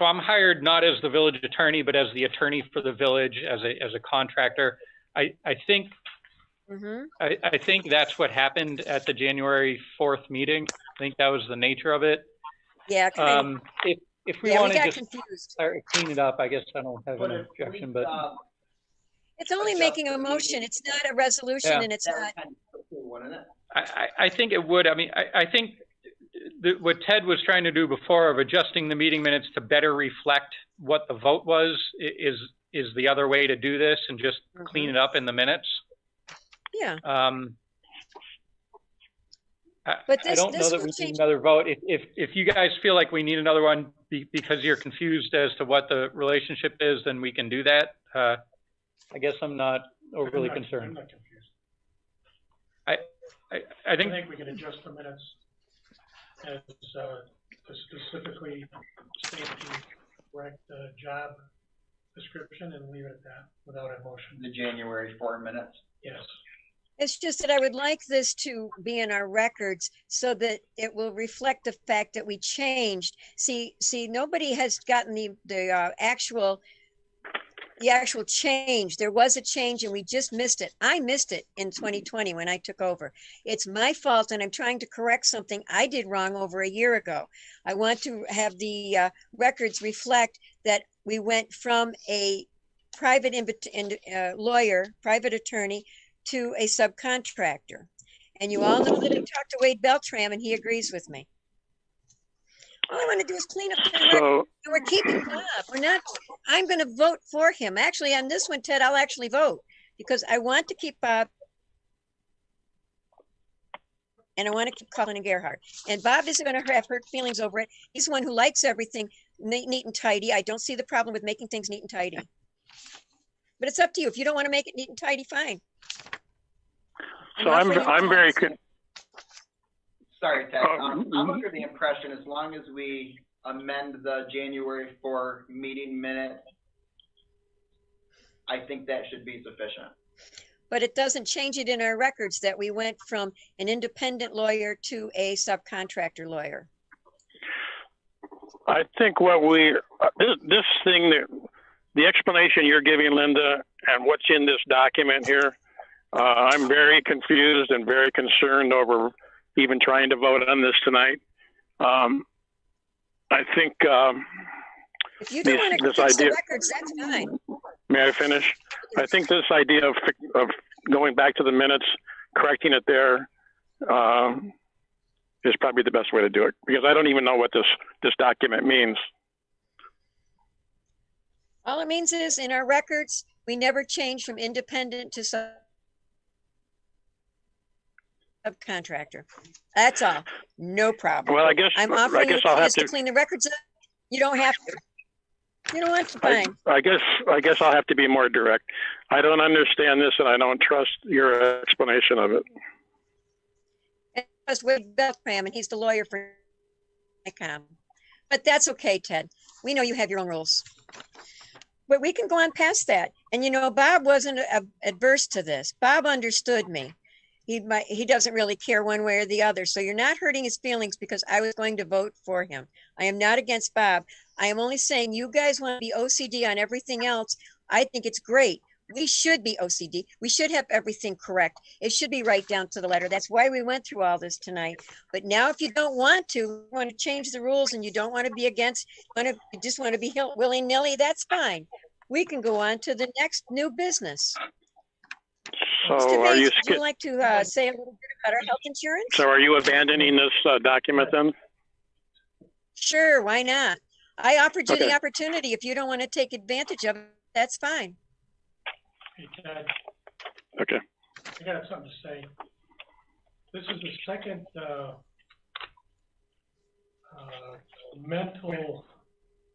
I'm hired not as the village attorney, but as the attorney for the village as a contractor. I think I think that's what happened at the January 4th meeting. I think that was the nature of it. Yeah. If we want to just clean it up, I guess I don't have an objection, but it's only making a motion. It's not a resolution, and it's not. I think it would. I mean, I think what Ted was trying to do before of adjusting the meeting minutes to better reflect what the vote was is the other way to do this and just clean it up in the minutes. Yeah. But I don't know that we need another vote. If you guys feel like we need another one because you're confused as to what the relationship is, then we can do that. I guess I'm not overly concerned. I'm not confused. I I think, think we can adjust the minutes as, to specifically state the correct, job description and leave it at that without a motion. The January 4 minutes. Yes. It's just that I would like this to be in our records so that it will reflect the fact that we changed. See, nobody has gotten the actual change. There was a change and we just missed it. I missed it in 2020 when I took over. It's my fault and I'm trying to correct something I did wrong over a year ago. I want to have the records reflect that we went from a private lawyer, private attorney, to a subcontractor. And you all know that I've talked to Wade Beltram and he agrees with me. All I want to do is clean up the record. We're keeping Bob. I'm going to vote for him. Actually, on this one, Ted, I'll actually vote because I want to keep Bob and I want to keep Colin and Gerhard. And Bob isn't going to have hurt feelings over it. He's the one who likes everything neat and tidy. I don't see the problem with making things neat and tidy. But it's up to you. If you don't want to make it neat and tidy, fine. So I'm very Sorry, Ted. I'm under the impression as long as we amend the January 4 meeting minute, I think that should be sufficient. But it doesn't change it in our records that we went from an independent lawyer to a subcontractor lawyer. I think what this thing, the explanation you're giving, Linda, and what's in this document here, I'm very confused and very concerned over even trying to vote on this tonight. I think if you don't want to fix the records, that's fine. May I finish? I think this idea of going back to the minutes, correcting it there, is probably the best way to do it because I don't even know what this document means. All it means is in our records, we never changed from independent to subcontractor. That's all. No problem. Well, I guess I'll have to clean the records up. You don't have to. You don't want to. Fine. I guess I'll have to be more direct. I don't understand this, and I don't trust your explanation of it. I trust Wade Beltram, and he's the lawyer for ICOM. But that's okay, Ted. We know you have your own rules. But we can go on past that. And you know, Bob wasn't adverse to this. Bob understood me. He doesn't really care one way or the other. So you're not hurting his feelings because I was going to vote for him. I am not against Bob. I am only saying you guys want to be OCD on everything else. I think it's great. We should be OCD. We should have everything correct. It should be right down to the letter. That's why we went through all this tonight. But now if you don't want to change the rules and you don't want to be against, you just want to be willy-nilly, that's fine. We can go on to the next new business. So Mr. are Bates, you would you like to say a little bit about our health insurance? So are you abandoning this document then? Sure, why not? I offered you Okay. the opportunity. If you don't want to take advantage of it, that's fine. Hey, Ted, Okay. I got something to say. This is the second mental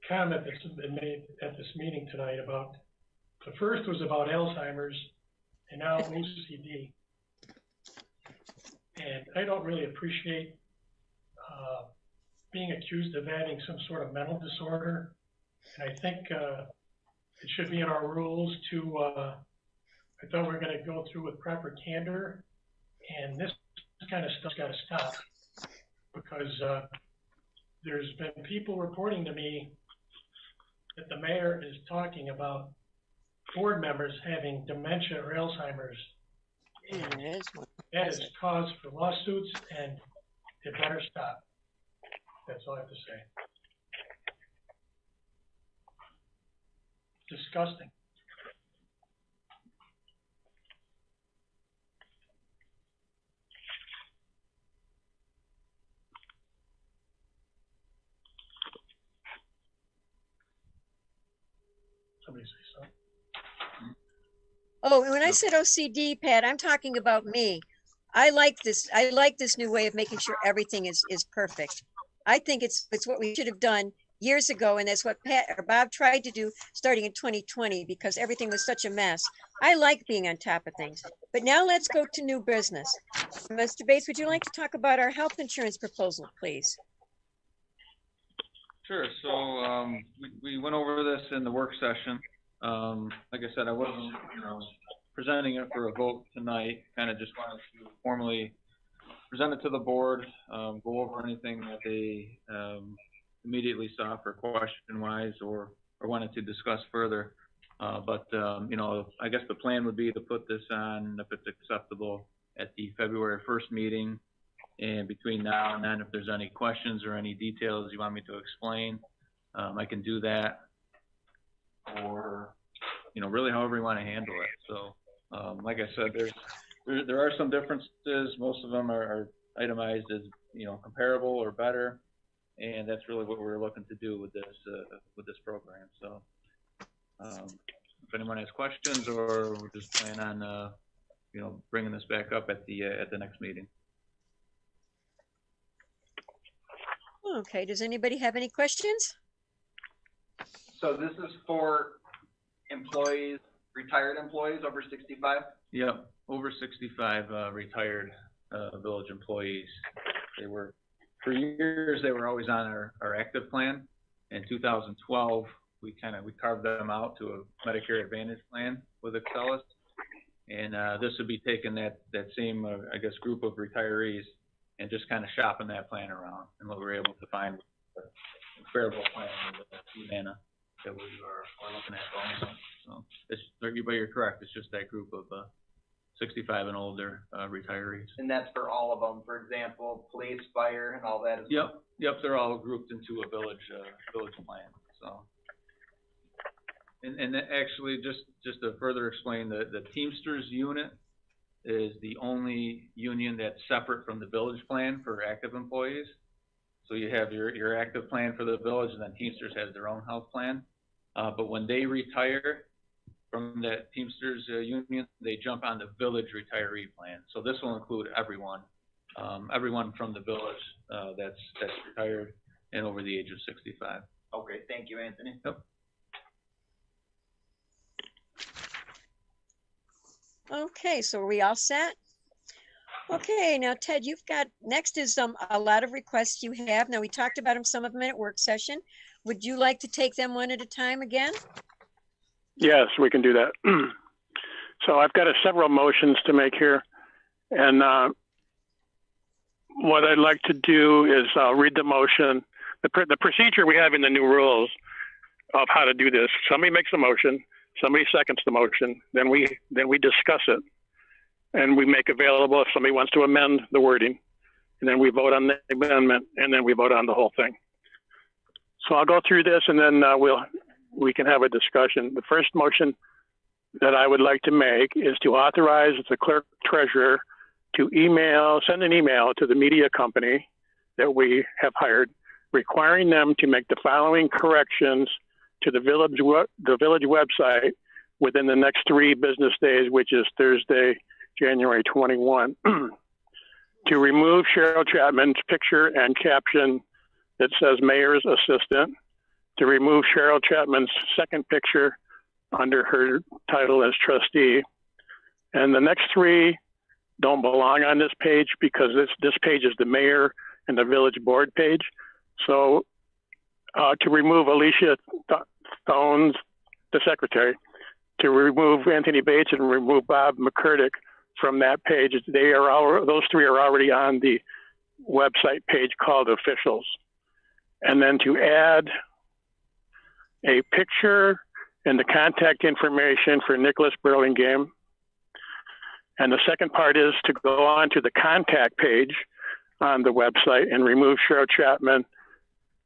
comment that's been made at this meeting tonight about, the first was about Alzheimer's and now OCD. And I don't really appreciate being accused of having some sort of mental disorder. And I think it should be in our rules to, I thought we were going to go through with proper candor, and this kind of stuff's got to stop because there's been people reporting to me that the mayor is talking about board members having dementia or Alzheimer's. And that is cause for lawsuits, and it better stop. That's all I have to say. Disgusting. Somebody say something. Oh, when I said OCD, Pat, I'm talking about me. I like this. I like this new way of making sure everything is perfect. I think it's what we should have done years ago, and that's what Pat or Bob tried to do starting in 2020 because everything was such a mess. I like being on top of things. But now let's go to new business. Mr. Bates, would you like to talk about our health insurance proposal, please? Sure. So we went over this in the work session. Like I said, I wasn't presenting it for a vote tonight. Kind of just wanted to formally present it to the board, go over anything that they immediately saw for question-wise or wanted to discuss further. But I guess the plan would be to put this on, if it's acceptable, at the February 1st meeting. And between now and then, if there's any questions or any details you want me to explain, I can do that. Or, really however you want to handle it. So, like I said, there are some differences. Most of them are itemized as, comparable or better. And that's really what we're looking to do with this program. So, if anyone has questions, or we're just plan on, bringing this back up at the next meeting. Okay. Does anybody have any questions? So this is for employees, retired employees over 65? Yep, over 65 retired village employees. For years, they were always on our active plan. In 2012, we carved them out to a Medicare Advantage plan with Excellus. And this would be taking that same, group of retirees and just kind of shopping that plan around. And what we were able to find was a comparable plan with Humana that we are looking at going on. So you're correct. It's just that group of 65 and older retirees. And that's for all of them, for example, police, fire, and all that as well? Yep, they're all grouped into a village plan. So, and actually, just to further explain, the Teamsters unit is the only union that's separate from the village plan for active employees. So you have your active plan for the village, and then Teamsters has their own health plan. But when they retire from that Teamsters union, they jump on the village retiree plan. So this will include everyone from the village that's retired and over the age of 65. Okay, thank you, Anthony. Yep. Okay, so are we all set? Okay, now Ted, you've got, next is a lot of requests you have. Now we talked about them, some of them at work session. Would you like to take them one at a time again? Yes, we can do that. So I've got several motions to make here. And what I'd like to do is read the motion. The procedure we have in the new rules of how to do this. Somebody makes a motion, somebody seconds the motion, then we discuss it. And we make available if somebody wants to amend the wording. And then we vote on the amendment, and then we vote on the whole thing. So I'll go through this, and then we can have a discussion. The first motion that I would like to make is to authorize the clerk treasurer to send an email to the media company that we have hired, requiring them to make the following corrections to the village website within the next 3 business days, which is Thursday, January 21, to remove Cheryl Chapman's picture and caption that says mayor's assistant, to remove Cheryl Chapman's second picture under her title as trustee. And the next 3 don't belong on this page because this page is the mayor and the village board page. So to remove Alicia Stones, the secretary, to remove Anthony Bates and remove Bob McCurdick from that page, those 3 are already on the website page called officials. And then to add a picture and the contact information for Nicholas Burlingame. And the second part is to go on to the contact page on the website and remove Cheryl Chapman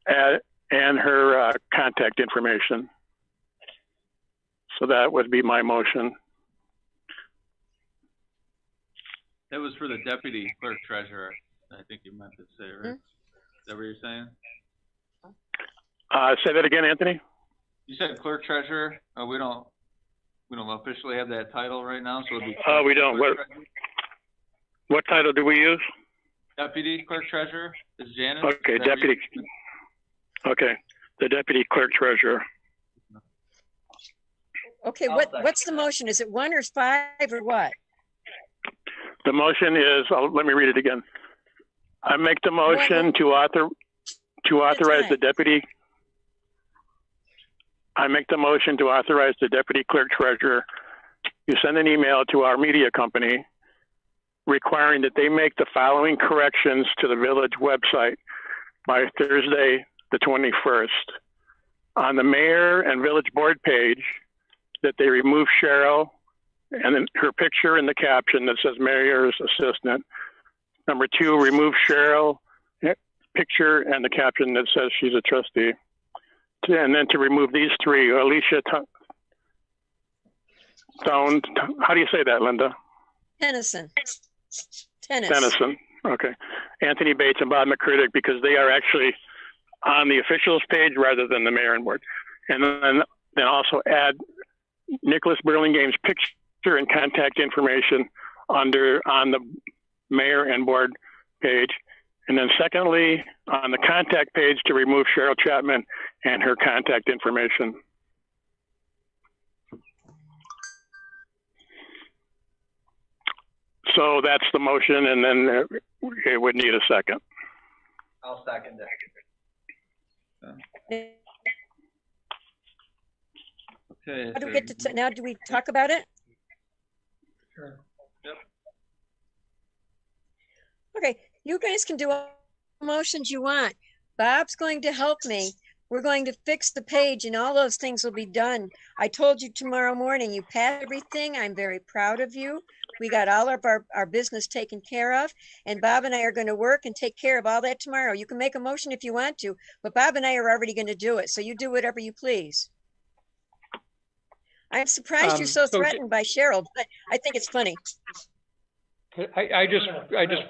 and her contact information. So that would be my motion. That was for the deputy clerk treasurer. I think you meant to say, right? Is that what you're saying? Say that again, Anthony. You said clerk treasurer. We don't officially have that title right now, so it'd be. We don't. What title do we use? Deputy clerk treasurer is Janice. Okay, deputy. Okay, the deputy clerk treasurer. Okay, what's the motion? Is it 1 or 5 or what? The motion is, let me read it again. I make the motion to authorize the deputy. I make the motion to authorize the deputy clerk treasurer to send an email to our media company requiring that they make the following corrections to the village website by Thursday, the 21st. On the mayor and village board page, that they remove Cheryl and then her picture in the caption that says mayor's assistant. Number 2, remove Cheryl picture and the caption that says she's a trustee. And then to remove these 3, Alicia Stone, how do you say that, Linda? Tennyson. Tennyson, okay. Anthony Bates and Bob McCurdick, because they are actually on the officials page rather than the mayor and board. And then also add Nicholas Burlingame's picture and contact information on the mayor and board page. And then secondly, on the contact page to remove Cheryl Chapman and her contact information. So that's the motion, and then it would need a second. I'll second it. Okay. How do we get to now? Do we talk about it? Sure. Yep. Okay, you guys can do all the motions you want. Bob's going to help me. We're going to fix the page and all those things will be done. I told you tomorrow morning, you passed everything. I'm very proud of you. We got all of our business taken care of, and Bob and I are going to work and take care of all that tomorrow. You can make a motion if you want to, but Bob and I are already going to do it. So you do whatever you please. I'm surprised you're so threatened by Cheryl, but I think it's funny. I just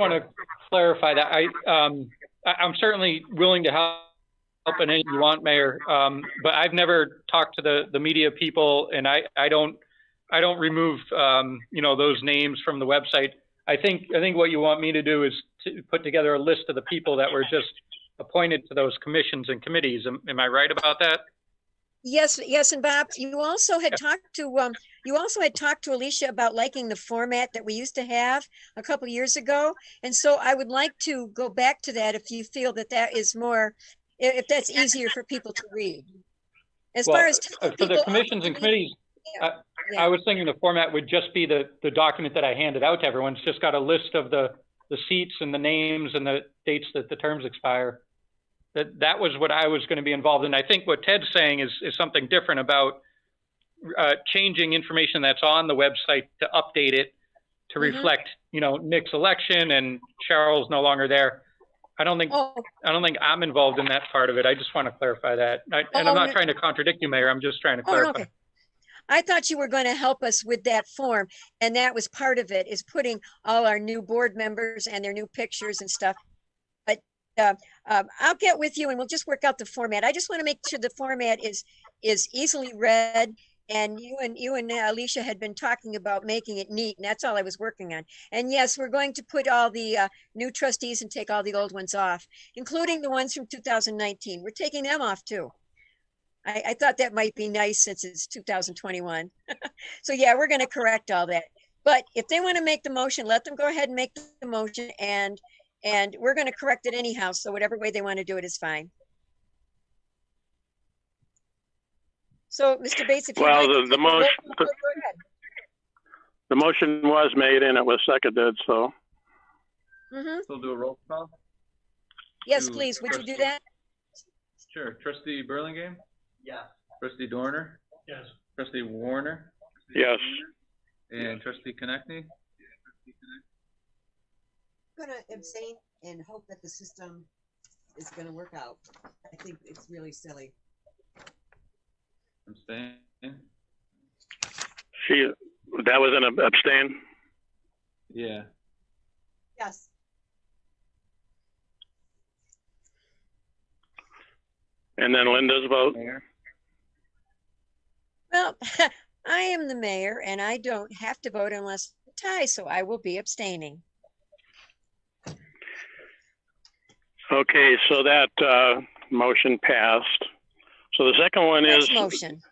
want to clarify that I'm certainly willing to help in any you want, Mayor. But I've never talked to the media people, and I don't remove those names from the website. I think what you want me to do is to put together a list of the people that were just appointed to those commissions and committees. Am I right about that? Yes, and Bob, you also had talked to Alicia about liking the format that we used to have a couple of years ago, and so I would like to go back to that if you feel that is more, if that's easier for people to read. As far as for the commissions and committees, I was thinking the format would just be the document that I handed out to everyone. It's just got a list of the seats and the names and the dates that the terms expire. That was what I was going to be involved in. I think what Ted's saying is something different about changing information that's on the website to update it to reflect, Nick's election and Cheryl's no longer there. I don't think I'm involved in that part of it. I just want to clarify that. I'm not trying to contradict you, Mayor. I'm just trying to clarify. Okay. I thought you were going to help us with that form, and that was part of it, is putting all our new board members and their new pictures and stuff. I'll get with you and we'll just work out the format. I just want to make sure the format is easily read, and you and Alicia had been talking about making it neat, and that's all I was working on. And yes, we're going to put all the new trustees and take all the old ones off, including the ones from 2019. We're taking them off too. I thought that might be nice since it's 2021. So yeah, we're going to correct all that. But if they want to make the motion, let them go ahead and make the motion, and we're going to correct it anyhow. So whatever way they want to do it is fine. So, Mr. Bates, if you like the motion, the motion was made and it was seconded. So, we'll do a roll call. Yes, please. Would you do that? Sure. Trustee Burlingame. Yes. Trustee Dorner. Yes. Trustee Warner. Yes. And Trustee Konechny. I'm going to abstain and hope that the system is going to work out. I think it's really silly. Abstain. That was an abstain? Yeah. Yes. And then Linda's vote? Well, I am the mayor and I don't have to vote unless a tie, so I will be abstaining. Okay, so that motion passed. So the second one Next is motion.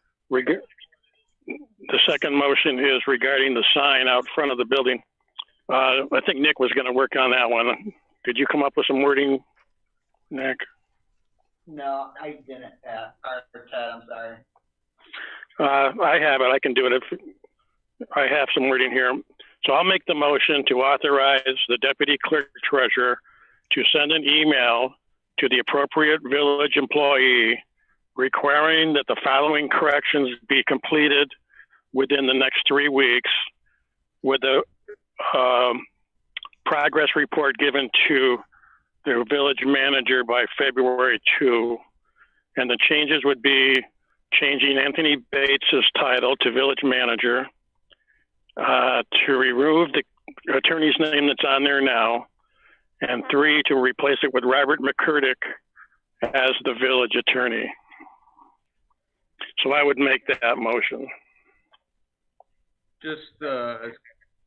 the second motion is regarding the sign out front of the building. I think Nick was going to work on that one. Did you come up with some wording, Nick? No, I didn't. Ted, I'm sorry. I have it. I can do it if I have some wording here. So I'll make the motion to authorize the deputy clerk treasurer to send an email to the appropriate village employee requiring that the following corrections be completed within the next 3 weeks, with a progress report given to the village manager by February 2. And the changes would be changing Anthony Bates's title to village manager, to remove the attorney's name that's on there now, and 3, to replace it with Robert McCurdick as the village attorney. So I would make that motion. Just a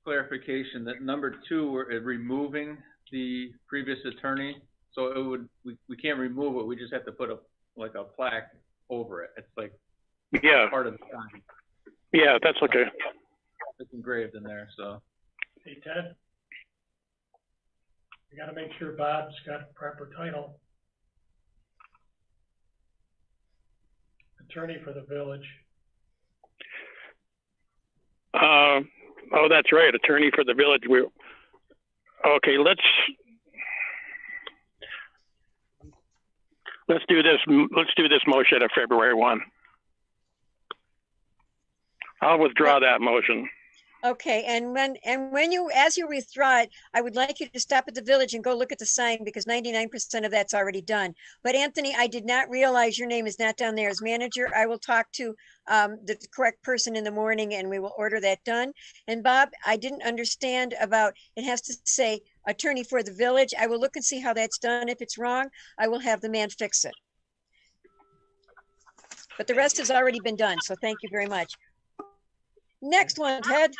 clarification that number 2, we're removing the previous attorney. So it would, we can't remove it. We just have to put a plaque over it. It's like part of the sign. Yeah, that's okay. It's engraved in there, so. Hey, Ted, you got to make sure Bob's got a proper title. Attorney for the village. Oh, that's right. Attorney for the village. Okay, let's do this. Let's do this motion at February 1. I'll withdraw that motion. Okay, and when you, as you withdraw it, I would like you to stop at the village and go look at the sign, because 99% of that's already done. But Anthony, I did not realize your name is not down there as manager. I will talk to the correct person in the morning and we will order that done. And Bob, I didn't understand about, it has to say attorney for the village. I will look and see how that's done. If it's wrong, I will have the man fix it. But the rest has already been done, so thank you very much. Next one, Ted.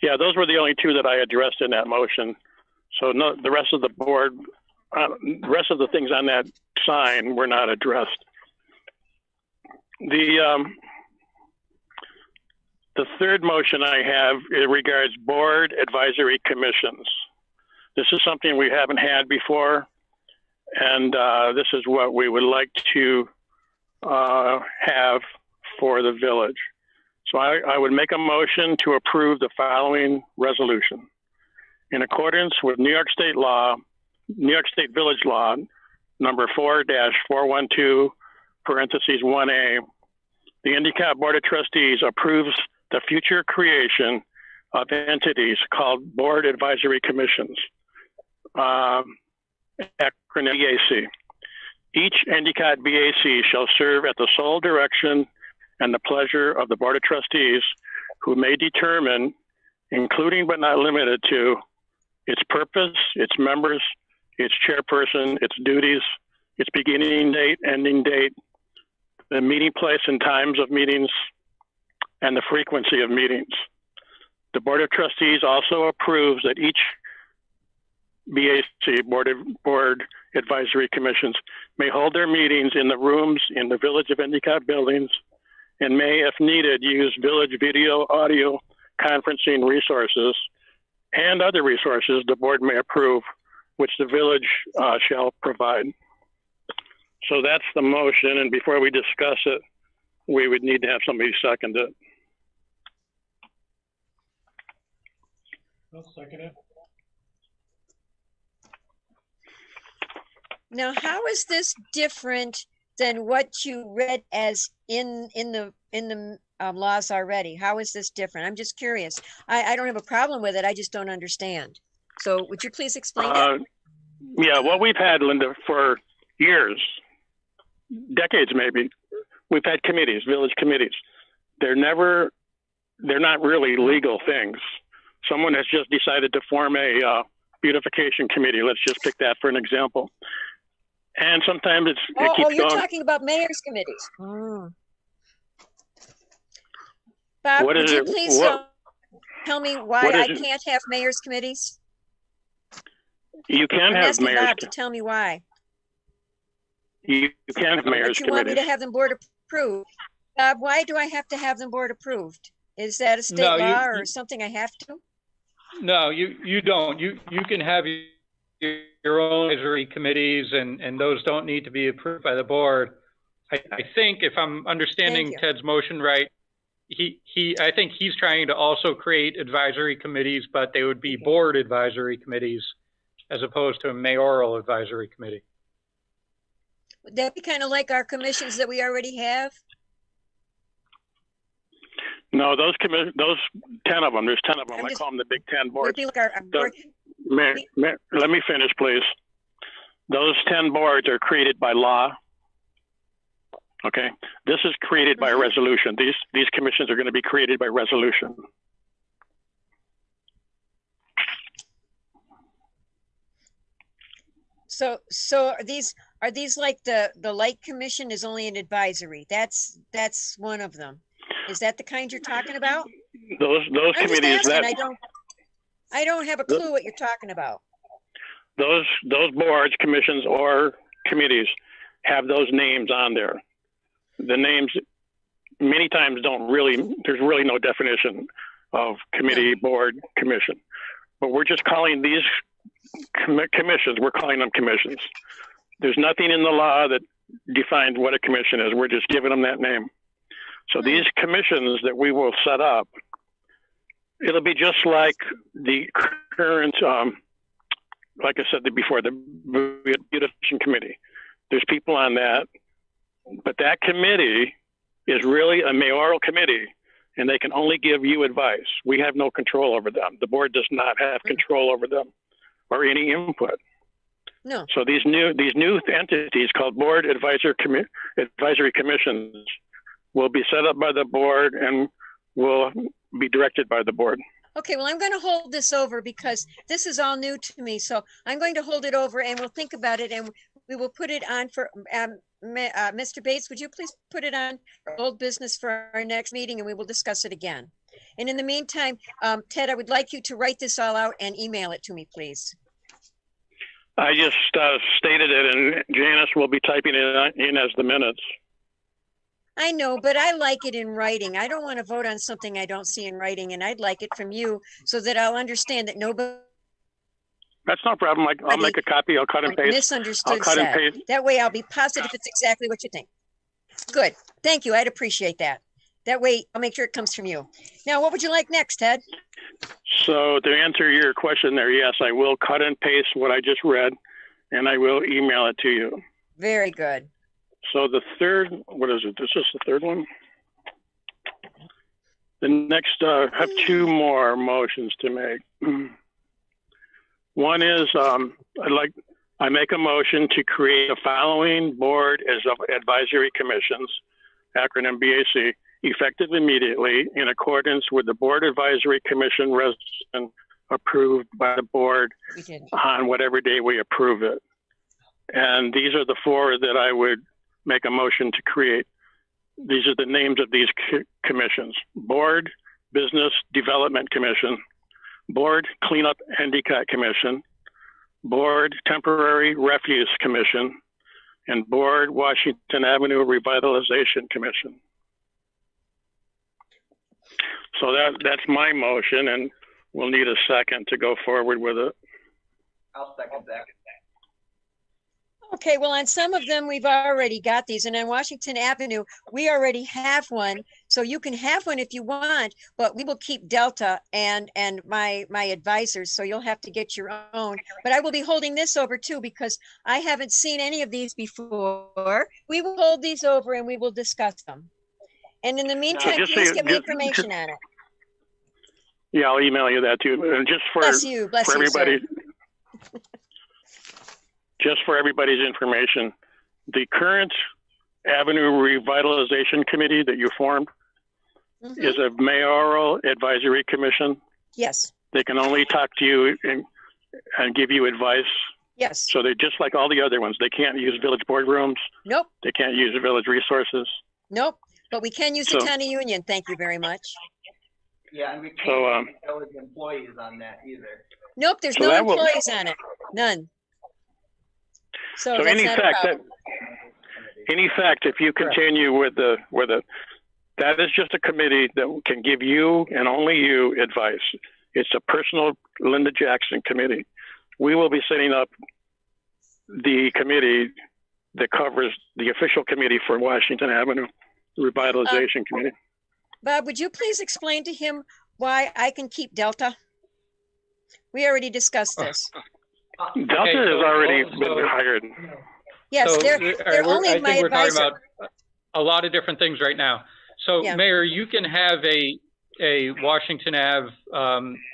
Yeah, those were the only 2 that I addressed in that motion. So no, the rest of the board, the rest of the things on that sign were not addressed. The third motion I have, it regards board advisory commissions. This is something we haven't had before, and this is what we would like to have for the village. So I would make a motion to approve the following resolution. In accordance with New York State law, New York State Village Law, number 4-412, parentheses 1A, the Endicott Board of Trustees approves the future creation of entities called Board Advisory Commissions, acronym BAC. Each Endicott BAC shall serve at the sole direction and the pleasure of the Board of Trustees, who may determine, including but not limited to, its purpose, its members, its chairperson, its duties, its beginning date, ending date, the meeting place and times of meetings, and the frequency of meetings. The Board of Trustees also approves that each BAC, Board Advisory Commissions, may hold their meetings in the rooms in the Village of Endicott buildings, and may, if needed, use village video, audio, conferencing resources, and other resources the board may approve, which the village shall provide. So that's the motion, and before we discuss it, we would need to have somebody second it. I'll second it. Now, how is this different than what you read as in the laws already? How is this different? I'm just curious. I don't have a problem with it. I just don't understand. So would you please explain it? Yeah, well, we've had, Linda, for years, decades maybe, we've had committees, village committees. They're not really legal things. Someone has just decided to form a beautification committee. Let's just pick that for an example. And sometimes it keeps going. You're talking about mayor's committees. Bob, would you please tell me why I can't have mayor's committees? You can have mayor's. Bob to tell me why. You can have mayor's But you want me committees. to have them board approved. Why do I have to have them board approved? Is that a state No, law or something I have to? No, you don't. You can have your own advisory committees, and those don't need to be approved by the board. I think if I'm understanding Ted's motion right, I think he's trying to also create advisory committees, but they would be board advisory committees as opposed to a mayoral advisory committee. Would that be kind of like our commissions that we already have? No, those 10 of them, there's 10 of them. I call them the Big 10 boards. Let me finish, please. Those 10 boards are created by law. Okay, this is created by a resolution. These commissions are going to be created by resolution. So are these like the Light Commission is only an advisory? That's one of them. Is that the kind you're talking about? Those committees that I don't have a clue what you're talking about. Those boards, commissions, or committees have those names on there. The names many times there's really no definition of committee, board, commission. But we're just calling these commissions, we're calling them commissions. There's nothing in the law that defines what a commission is. We're just giving them that name. So these commissions that we will set up, it'll be just like the current, like I said before, the beautification committee. There's people on that, but that committee is really a mayoral committee, and they can only give you advice. We have no control over them. The board does not have control over them or any input. No. So these new entities called board advisory commissions will be set up by the board and will be directed by the board. Okay, well, I'm going to hold this over because this is all new to me. So I'm going to hold it over and we'll think about it and we will put it on for, Mr. Bates, would you please put it on for old business for our next meeting and we will discuss it again. And in the meantime, Ted, I would like you to write this all out and email it to me, please. I just stated it and Janice will be typing it in as the minutes. I know, but I like it in writing. I don't want to vote on something I don't see in writing, and I'd like it from you so that I'll understand that nobody. That's no problem. I'll make a copy. I'll cut and paste. Misunderstood. I'll cut and paste. That way I'll be positive it's exactly what you think. Good. Thank you. I'd appreciate that. That way I'll make sure it comes from you. Now, what would you like next, Ted? So to answer your question there, yes, I will cut and paste what I just read, and I will email it to you. Very good. So the third, what is it? This is the third one. The next, I have two more motions to make. One is, I make a motion to create the following board as of advisory commissions, acronym BAC, effective immediately in accordance with the Board Advisory Commission resolution approved by the board on whatever day we approve it. And these are the four that I would make a motion to create. These are the names of these commissions: Board Business Development Commission, Board Cleanup Endicott Commission, Board Temporary Refuse Commission, and Board Washington Avenue Revitalization Commission. So that's my motion, and we'll need a second to go forward with it. I'll second that. Okay, well, on some of them, we've already got these. And on Washington Avenue, we already have one. So you can have one if you want, but we will keep Delta and my advisors. So you'll have to get your own. But I will be holding this over too, because I haven't seen any of these before. We will hold these over and we will discuss them. And in the meantime, please get me information on it. Yeah, I'll email you that too. And just for everybody. Just for everybody's information, the current Avenue Revitalization Committee that you formed is a mayoral advisory commission. Yes. They can only talk to you and give you advice. Yes. So they're just like all the other ones. They can't use village boardrooms. Nope. They can't use village resources. Nope. But we can use the town of Union. Thank you very much. Yeah, and we can't use village employees on that either. Nope, there's no employees on it. None. So in effect, In effect, if you continue with that is just a committee that can give you and only you advice. It's a personal Linda Jackson committee. We will be setting up the committee that covers the official committee for Washington Avenue Revitalization Committee. Bob, would you please explain to him why I can keep Delta? We already discussed this. Delta has already been hired. Yes, So, they're only I my think we're talking advisor. about a lot of different things right now. So, Yeah. Mayor, you can have a Washington Ave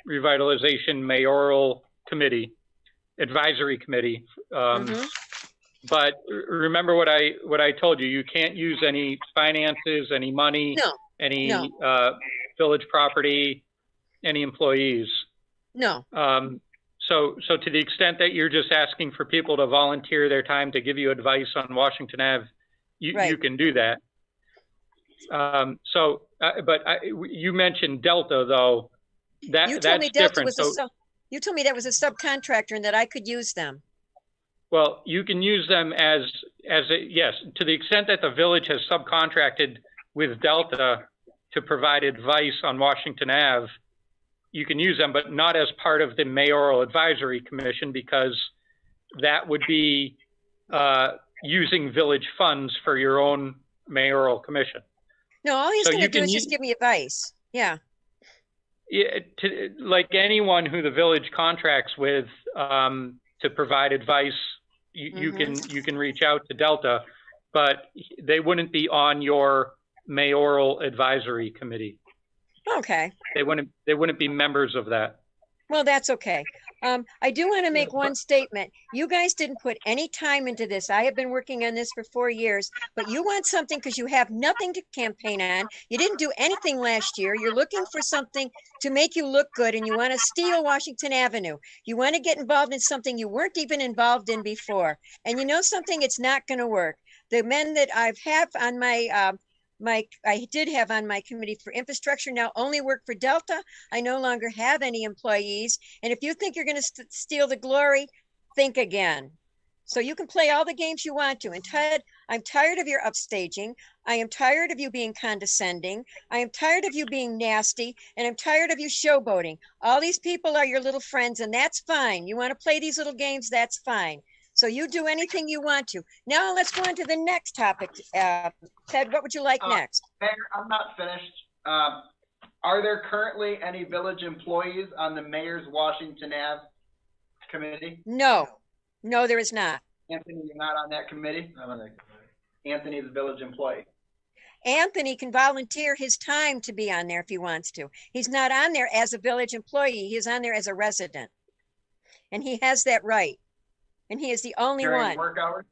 revitalization mayoral committee, advisory committee. But remember what I told you. You can't use any finances, any money, any village property, any employees. No. So to the extent that you're just asking for people to volunteer their time to give you advice on Washington Ave, you can do that. But you mentioned Delta, though. You told me Delta was you told me that was a subcontractor and that I could use them. Well, you can use them as yes, to the extent that the village has subcontracted with Delta to provide advice on Washington Ave, you can use them, but not as part of the mayoral advisory commission, because that would be using village funds for your own mayoral commission. No, all he's So going to you do can is just give me advice. Yeah. Like anyone who the village contracts with to provide advice, you can reach out to Delta, but they wouldn't be on your mayoral advisory committee. Okay. They wouldn't be members of that. Well, that's okay. I do want to make one statement. You guys didn't put any time into this. I have been working on this for 4 years, but you want something because you have nothing to campaign on. You didn't do anything last year. You're looking for something to make you look good, and you want to steal Washington Avenue. You want to get involved in something you weren't even involved in before. And you know something? It's not going to work. The men that I have on I did have on my committee for infrastructure now only work for Delta. I no longer have any employees. And if you think you're going to steal the glory, think again. So you can play all the games you want to. And Ted, I'm tired of your upstaging. I am tired of you being condescending. I am tired of you being nasty. And I'm tired of you showboating. All these people are your little friends, and that's fine. You want to play these little games, that's fine. So you do anything you want to. Now let's go on to the next topic. Ted, what would you like next? Mayor, I'm not finished. Are there currently any village employees on the Mayor's Washington Ave committee? No, there is not. Anthony, you're not on that committee? I'm on that committee. Anthony is a village employee. Anthony can volunteer his time to be on there if he wants to. He's not on there as a village employee. He is on there as a resident. And he has that right. And he is the only one. Work hours?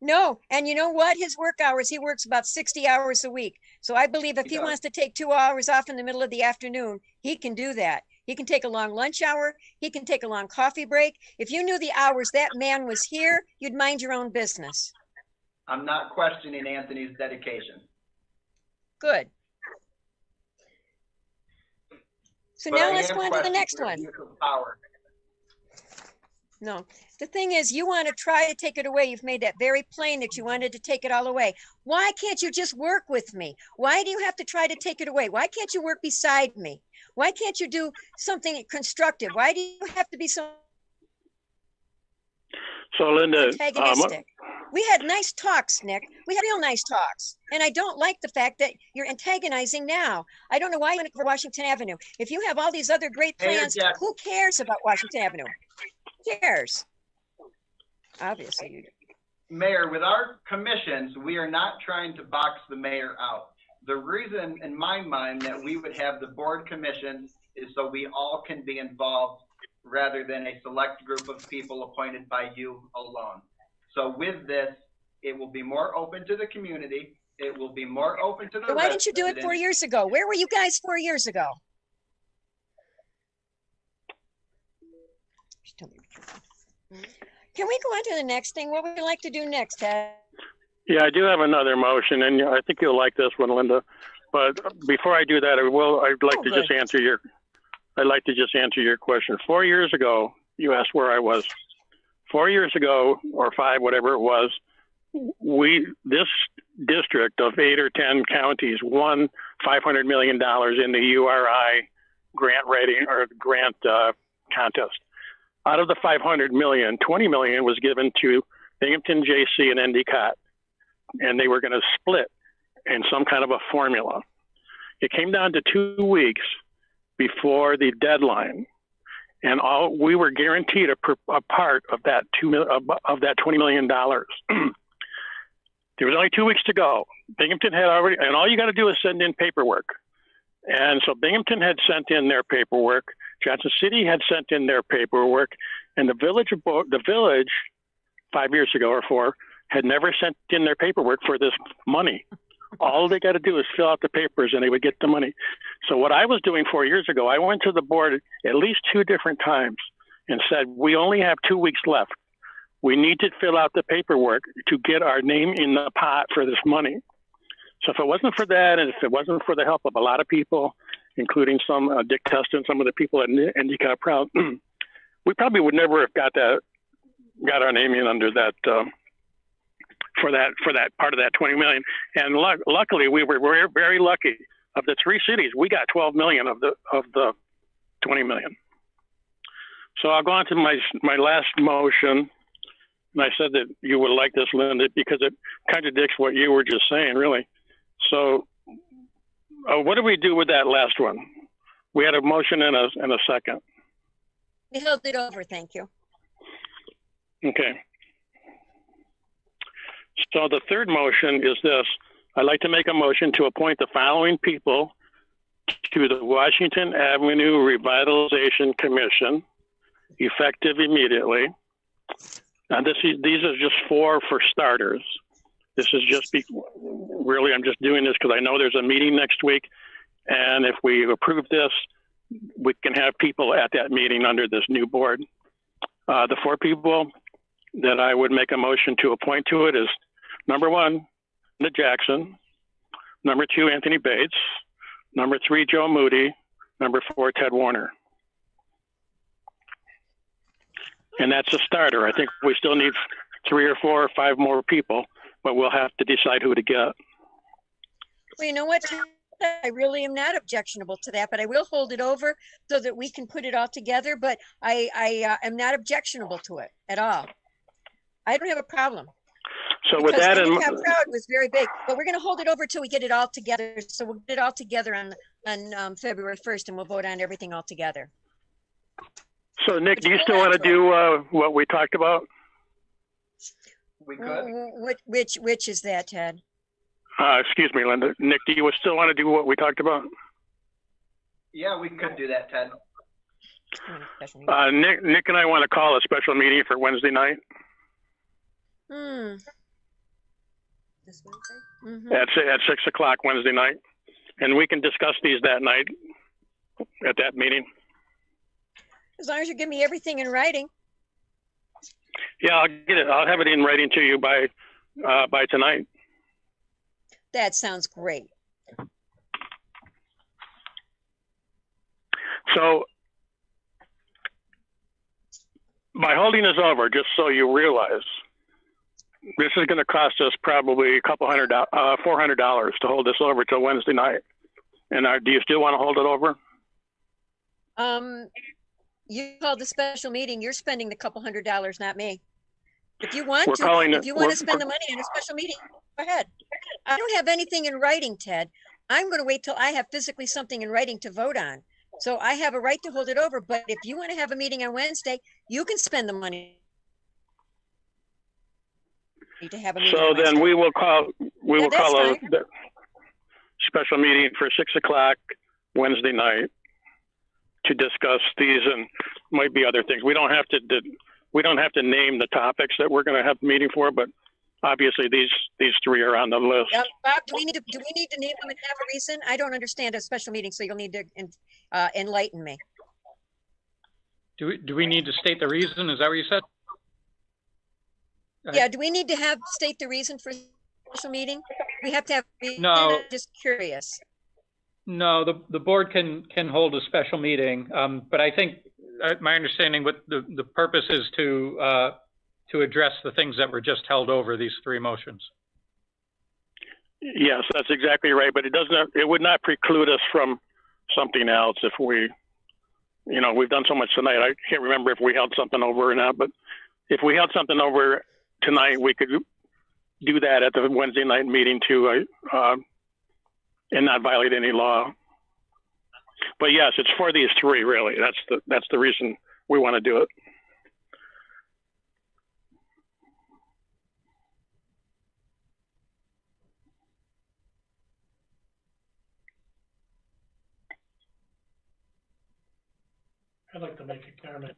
No, and you know what? His work hours, he works about 60 hours a week. So I believe if he wants to take 2 hours off in the middle of the afternoon, he can do that. He can take a long lunch hour. He can take a long coffee break. If you knew the hours that man was here, you'd mind your own business. I'm not questioning Anthony's dedication. Good. So now let's go on to the next one. No, the thing is, you want to try to take it away. You've made that very plain that you wanted to take it all away. Why can't you just work with me? Why do you have to try to take it away? Why can't you work beside me? Why can't you do something constructive? Why do you have to be so Linda, antagonistic? We had nice talks, Nick. We had real nice talks. And I don't like the fact that you're antagonizing now. I don't know why you went for Washington Avenue. If you have all these other great plans, who cares about Washington Avenue? Who cares? Obviously you do. Mayor, with our commissions, we are not trying to box the mayor out. The reason in my mind that we would have the board commissions is so we all can be involved rather than a select group of people appointed by you alone. So with this, it will be more open to the community. It will be more open to the Why didn't you do it 4 years ago? Where were you guys 4 years ago? Can we go on to the next thing? What would you like to do next, Ted? Yeah, I do have another motion, and I think you'll like this one, Linda. But before I do that, I'd like to just answer your question. 4 years ago, you asked where I was. 4 years ago, or 5, whatever it was, this district of 8 or 10 counties won $500 million in the URI grant writing or grant contest. Out of the 500 million, 20 million was given to Binghamton, JC, and Endicott, and they were going to split in some kind of a formula. It came down to 2 weeks before the deadline, and we were guaranteed a part of that $20 million. There was only 2 weeks to go. Binghamton had already, and all you got to do is send in paperwork. And so Binghamton had sent in their paperwork. Johnson City had sent in their paperwork, and the village 5 years ago or 4 had never sent in their paperwork for this money. All they got to do is fill out the papers and they would get the money. So what I was doing 4 years ago, I went to the board at least 2 different times and said, we only have 2 weeks left. We need to fill out the paperwork to get our name in the pot for this money. So if it wasn't for that, and if it wasn't for the help of a lot of people, including some Dick Testa and some of the people at Endicott Proud, we probably would never have got our name in under that for that part of that 20 million. And luckily, we were very lucky. Of the 3 cities, we got 12 million of the 20 million. So I'll go on to my last motion. And I said that you would like this, Linda, because it contradicts what you were just saying, really. So what did we do with that last one? We had a motion and a second. We held it over, thank you. Okay. So the third motion is this. I'd like to make a motion to appoint the following people to the Washington Avenue Revitalization Commission, effective immediately. Now, these are just 4 for starters. This is just, really, I'm just doing this because I know there's a meeting next week. And if we approve this, we can have people at that meeting under this new board. The 4 people that I would make a motion to appoint to it is number 1, Linda Jackson. Number 2, Anthony Bates. Number 3, Joe Moody. Number 4, Ted Warner. And that's a starter. I think we still need 3 or 4 or 5 more people, but we'll have to decide who to get. Well, you know what? I really am not objectionable to that, but I will hold it over so that we can put it all together. But I am not objectionable to it at all. I don't have a problem. So with that, crowd was very big, but we're going to hold it over till we get it all together. So we'll get it all together on February 1st, and we'll vote on everything all together. So Nick, do you still want to do what we talked about? We could. Which is that, Ted? Excuse me, Linda. Nick, do you still want to do what we talked about? Yeah, we could do that, Ted. Nick and I want to call a special meeting for Wednesday night. This Wednesday? At 6 o'clock Wednesday night, and we can discuss these that night at that meeting. As long as you give me everything in writing. Yeah, I'll get it. I'll have it in writing to you by tonight. That sounds great. So by holding this over, just so you realize, this is going to cost us probably a couple $400 to hold this over till Wednesday night. And do you still want to hold it over? You called a special meeting. You're spending the couple $100, not me. If you want to spend the money in a special meeting, go ahead. I don't have anything in writing, Ted. I'm going to wait till I have physically something in writing to vote on. So I have a right to hold it over. But if you want to have a meeting on Wednesday, you can spend the money to have a meeting. So then we will call a special meeting for 6 o'clock Wednesday night to discuss these, and might be other things. We don't have to name the topics that we're going to have the meeting for, but obviously these 3 are on the list. Bob, do we need to name them and have a reason? I don't understand a special meeting, so you'll need to enlighten me. Do we need to state the reason? Is that what you said? Yeah, do we need to state the reason for a special meeting? We have to have. No. I'm just curious. No, the board can hold a special meeting, but I think my understanding what the purpose is to to address the things that were just held over, these three motions. Yes, that's exactly right. But it would not preclude us from something else if we, we've done so much tonight. I can't remember if we held something over or not, but if we held something over tonight, we could do that at the Wednesday night meeting too, and not violate any law. But yes, it's for these three, really. That's the reason we want to do it. I'd like to make a comment,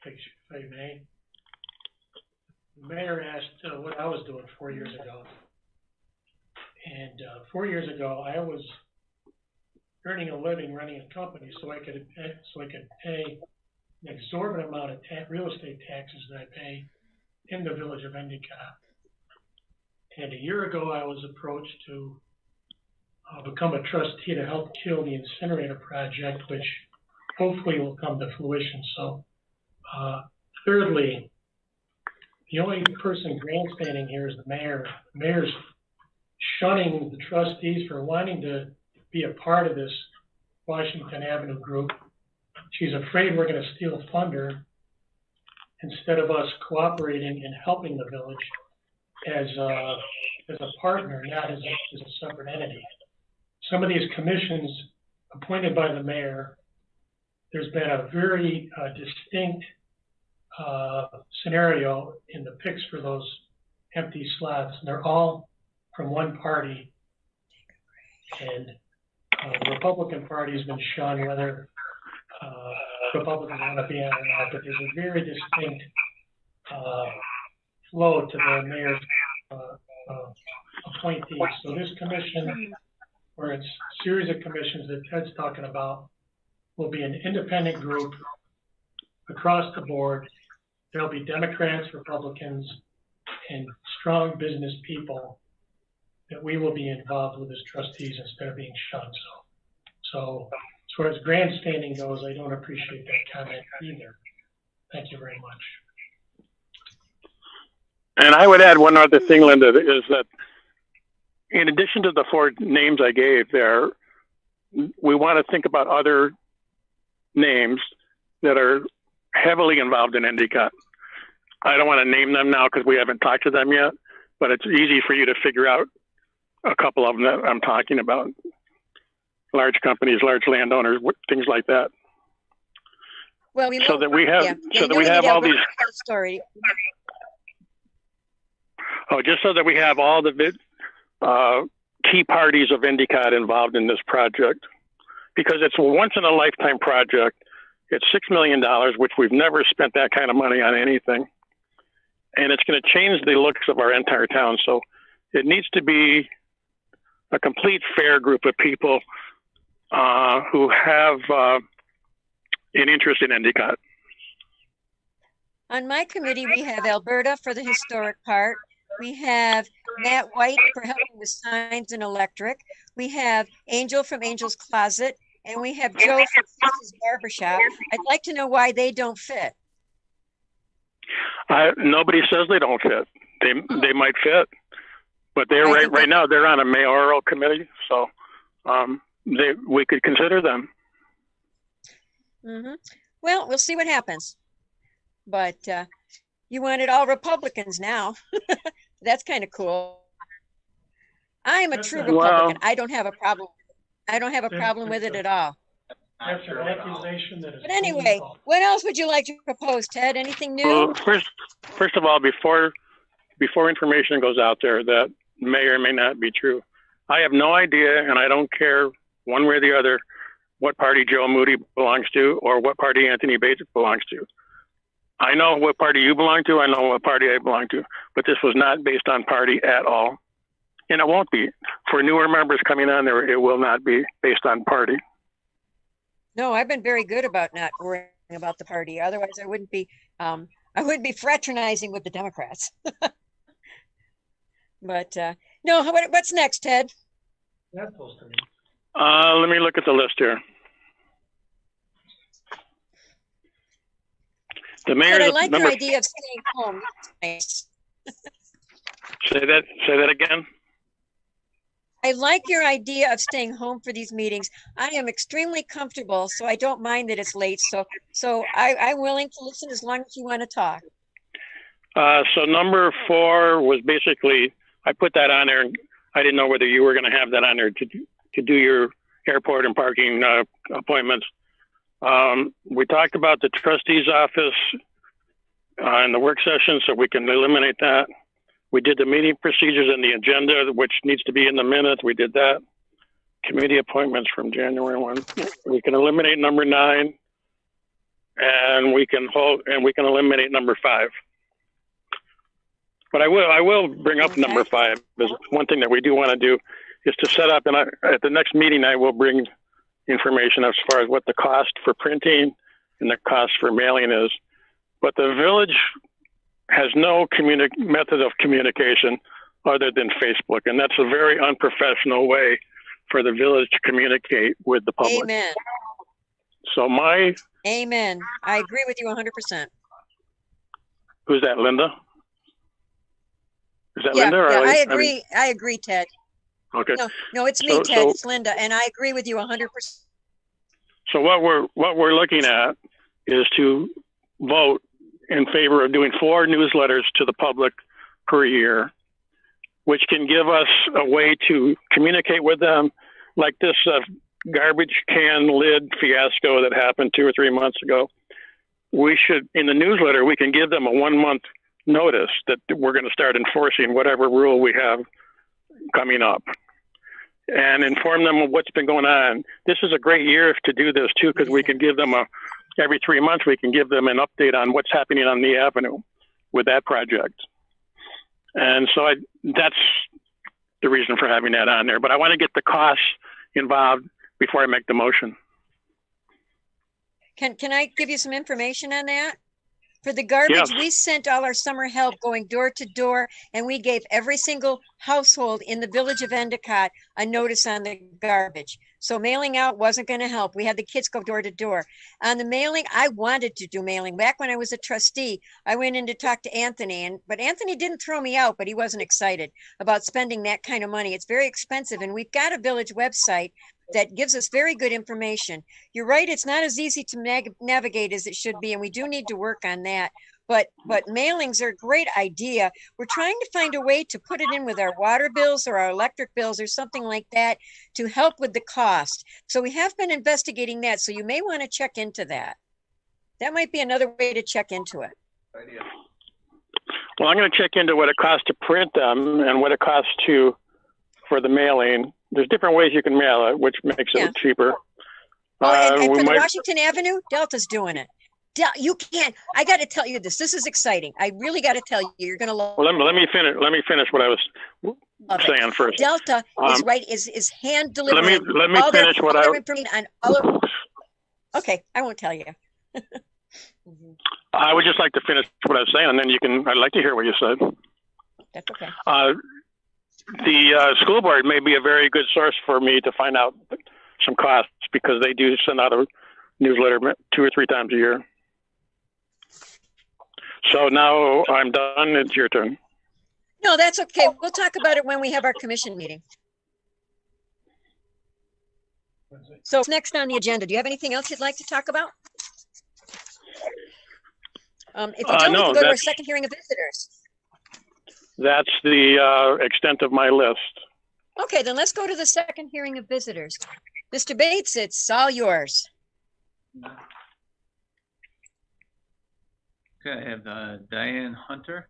if I may. The mayor asked what I was doing 4 years ago. And 4 years ago, I was earning a living running a company so I could pay an exorbitant amount of real estate taxes that I pay in the village of Endicott. And a year ago, I was approached to become a trustee to help kill the Incinerator project, which hopefully will come to fruition. So, thirdly, the only person grandstanding here is the mayor. The mayor's shunning the trustees for wanting to be a part of this Washington Avenue group. She's afraid we're going to steal thunder instead of us cooperating and helping the village as a partner, not as a separate entity. Some of these commissions appointed by the mayor, there's been a very distinct scenario in the picks for those empty slots. And they're all from one party. And the Republican Party has been shunned, whether Republicans want to be on or not. But there's a very distinct flow to the mayor's appointees. So this commission, or its series of commissions that Ted's talking about, will be an independent group across the board. There'll be Democrats, Republicans, and strong business people that we will be involved with as trustees instead of being shunned. So as far as grandstanding goes, I don't appreciate that comment either. Thank you very much. And I would add one other thing, Linda, is that in addition to the four names I gave there, we want to think about other names that are heavily involved in Endicott. I don't want to name them now because we haven't talked to them yet, but it's easy for you to figure out a couple of them that I'm talking about. Large companies, large landowners, things like that. Well, we know, so that we have, yeah. so that we have all these. Story. Oh, just so that we have all the key parties of Endicott involved in this project, because it's a once in a lifetime project. It's $6 million, which we've never spent that kind of money on anything. And it's going to change the looks of our entire town. So it needs to be a complete fair group of people who have an interest in Endicott. On my committee, we have Alberta for the historic part. We have Matt White for helping with signs and electric. We have Angel from Angel's Closet. And we have Joe from Chris's Barbershop. I'd like to know why they don't fit. Nobody says they don't fit. They might fit, but they're right now they're on a mayoral committee, so we could consider them. Mm-hmm. Well, we'll see what happens. But you wanted all Republicans now. That's kind of cool. I am a true Republican. I don't have a problem. I don't have a problem with it at all. That's an accusation that is. But anyway, what else would you like to propose, Ted? Anything new? Well, first of all, before information goes out there that may or may not be true, I have no idea, and I don't care one way or the other what party Joe Moody belongs to or what party Anthony Bates belongs to. I know what party you belong to. I know what party I belong to. But this was not based on party at all. And it won't be. For newer members coming on there, it will not be based on party. No, I've been very good about not worrying about the party. Otherwise, I wouldn't be fraternizing with the Democrats. But no, what's next, Ted? That's supposed to be. Let me look at the list here. The mayor. But I like your idea of staying home. Nice. Say that again. I like your idea of staying home for these meetings. I am extremely comfortable, so I don't mind that it's late. So I'm willing to listen as long as you want to talk. So number 4 was basically, I put that on there, and I didn't know whether you were going to have that on there to do your airport and parking appointments. We talked about the trustee's office in the work session, so we can eliminate that. We did the meeting procedures and the agenda, which needs to be in the minutes. We did that. Committee appointments from January 1. We can eliminate number 9, and we can eliminate number 5. But I will bring up number 5. There's one thing that we do want to do is to set up, and at the next meeting I will bring information as far as what the cost for printing and the cost for mailing is. But the village has no method of communication other than Facebook, and that's a very unprofessional way for the village to communicate with the public. Amen. So Amen. I agree with you 100%. Who's that, Linda? Is that Linda? Or I agree. I agree, Ted. Okay. No, it's me, Ted. It's Linda, and I agree with you 100%. So what we're looking at is to vote in favor of doing 4 newsletters to the public per year, which can give us a way to communicate with them, like this garbage can lid fiasco that happened 2 or 3 months ago. We should, in the newsletter, we can give them a 1-month notice that we're going to start enforcing whatever rule we have coming up, and inform them of what's been going on. This is a great year to do this too, because we can give them every 3 months, we can give them an update on what's happening on the avenue with that project. And so that's the reason for having that on there. But I want to get the costs involved before I make the motion. Can I give you some information on that? For the garbage, Yes. We sent all our summer help going door to door, and we gave every single household in the village of Endicott a notice on the garbage. So mailing out wasn't going to help. We had the kids go door to door. On the mailing, I wanted to do mailing. Back when I was a trustee, I went in to talk to Anthony, but Anthony didn't throw me out, but he wasn't excited about spending that kind of money. It's very expensive, and we've got a village website that gives us very good information. You're right, it's not as easy to navigate as it should be, and we do need to work on that. But mailings are a great idea. We're trying to find a way to put it in with our water bills or our electric bills or something like that to help with the cost. So we have been investigating that, so you may want to check into that. That might be another way to check into it. Well, I'm going to check into what it costs to print them and what it costs for the mailing. There's different ways you can mail it, which makes it cheaper. And for the Washington Avenue, Delta's doing it. You can't. I got to tell you this. This is exciting. I really got to tell you. You're going to love. Well, let me finish. Let me finish what I was saying first. Delta is right. Is hand delivering. Let me finish what I. Okay, I won't tell you. I would just like to finish what I was saying, and then you can. I'd like to hear what you said. That's okay. The school board may be a very good source for me to find out some costs, because they do send out a newsletter 2 or 3 times a year. So now I'm done. It's your turn. No, that's okay. We'll talk about it when we have our commission meeting. So what's next on the agenda? Do you have anything else you'd like to talk about? If you don't, we can go to our second hearing of visitors. That's the extent of my list. Okay, then let's go to the second hearing of visitors. Mr. Bates, it's all yours. Okay, I have Diane Hunter.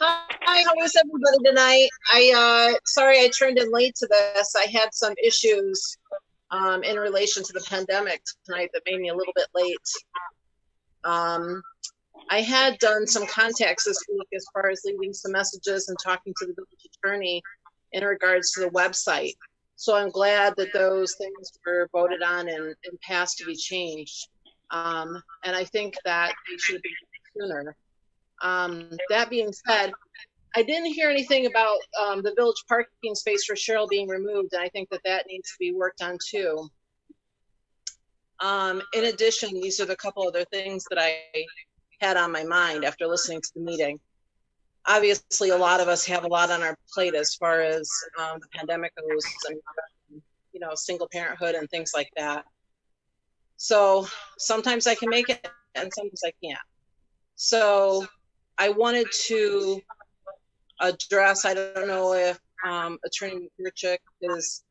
Hi, how is everybody tonight? Sorry I turned in late to this. I had some issues in relation to the pandemic tonight that made me a little bit late. I had done some contacts this week as far as leaving some messages and talking to the village attorney in regards to the website. So I'm glad that those things were voted on and passed to be changed. And I think that they should be sooner. That being said, I didn't hear anything about the village parking space for Cheryl being removed, and I think that that needs to be worked on too. In addition, these are the couple other things that I had on my mind after listening to the meeting. Obviously, a lot of us have a lot on our plate as far as the pandemic goes, and you know, single parenthood and things like that. So sometimes I can make it, and sometimes I can't. So I wanted to address, I don't know if Attorney Kirchhoff has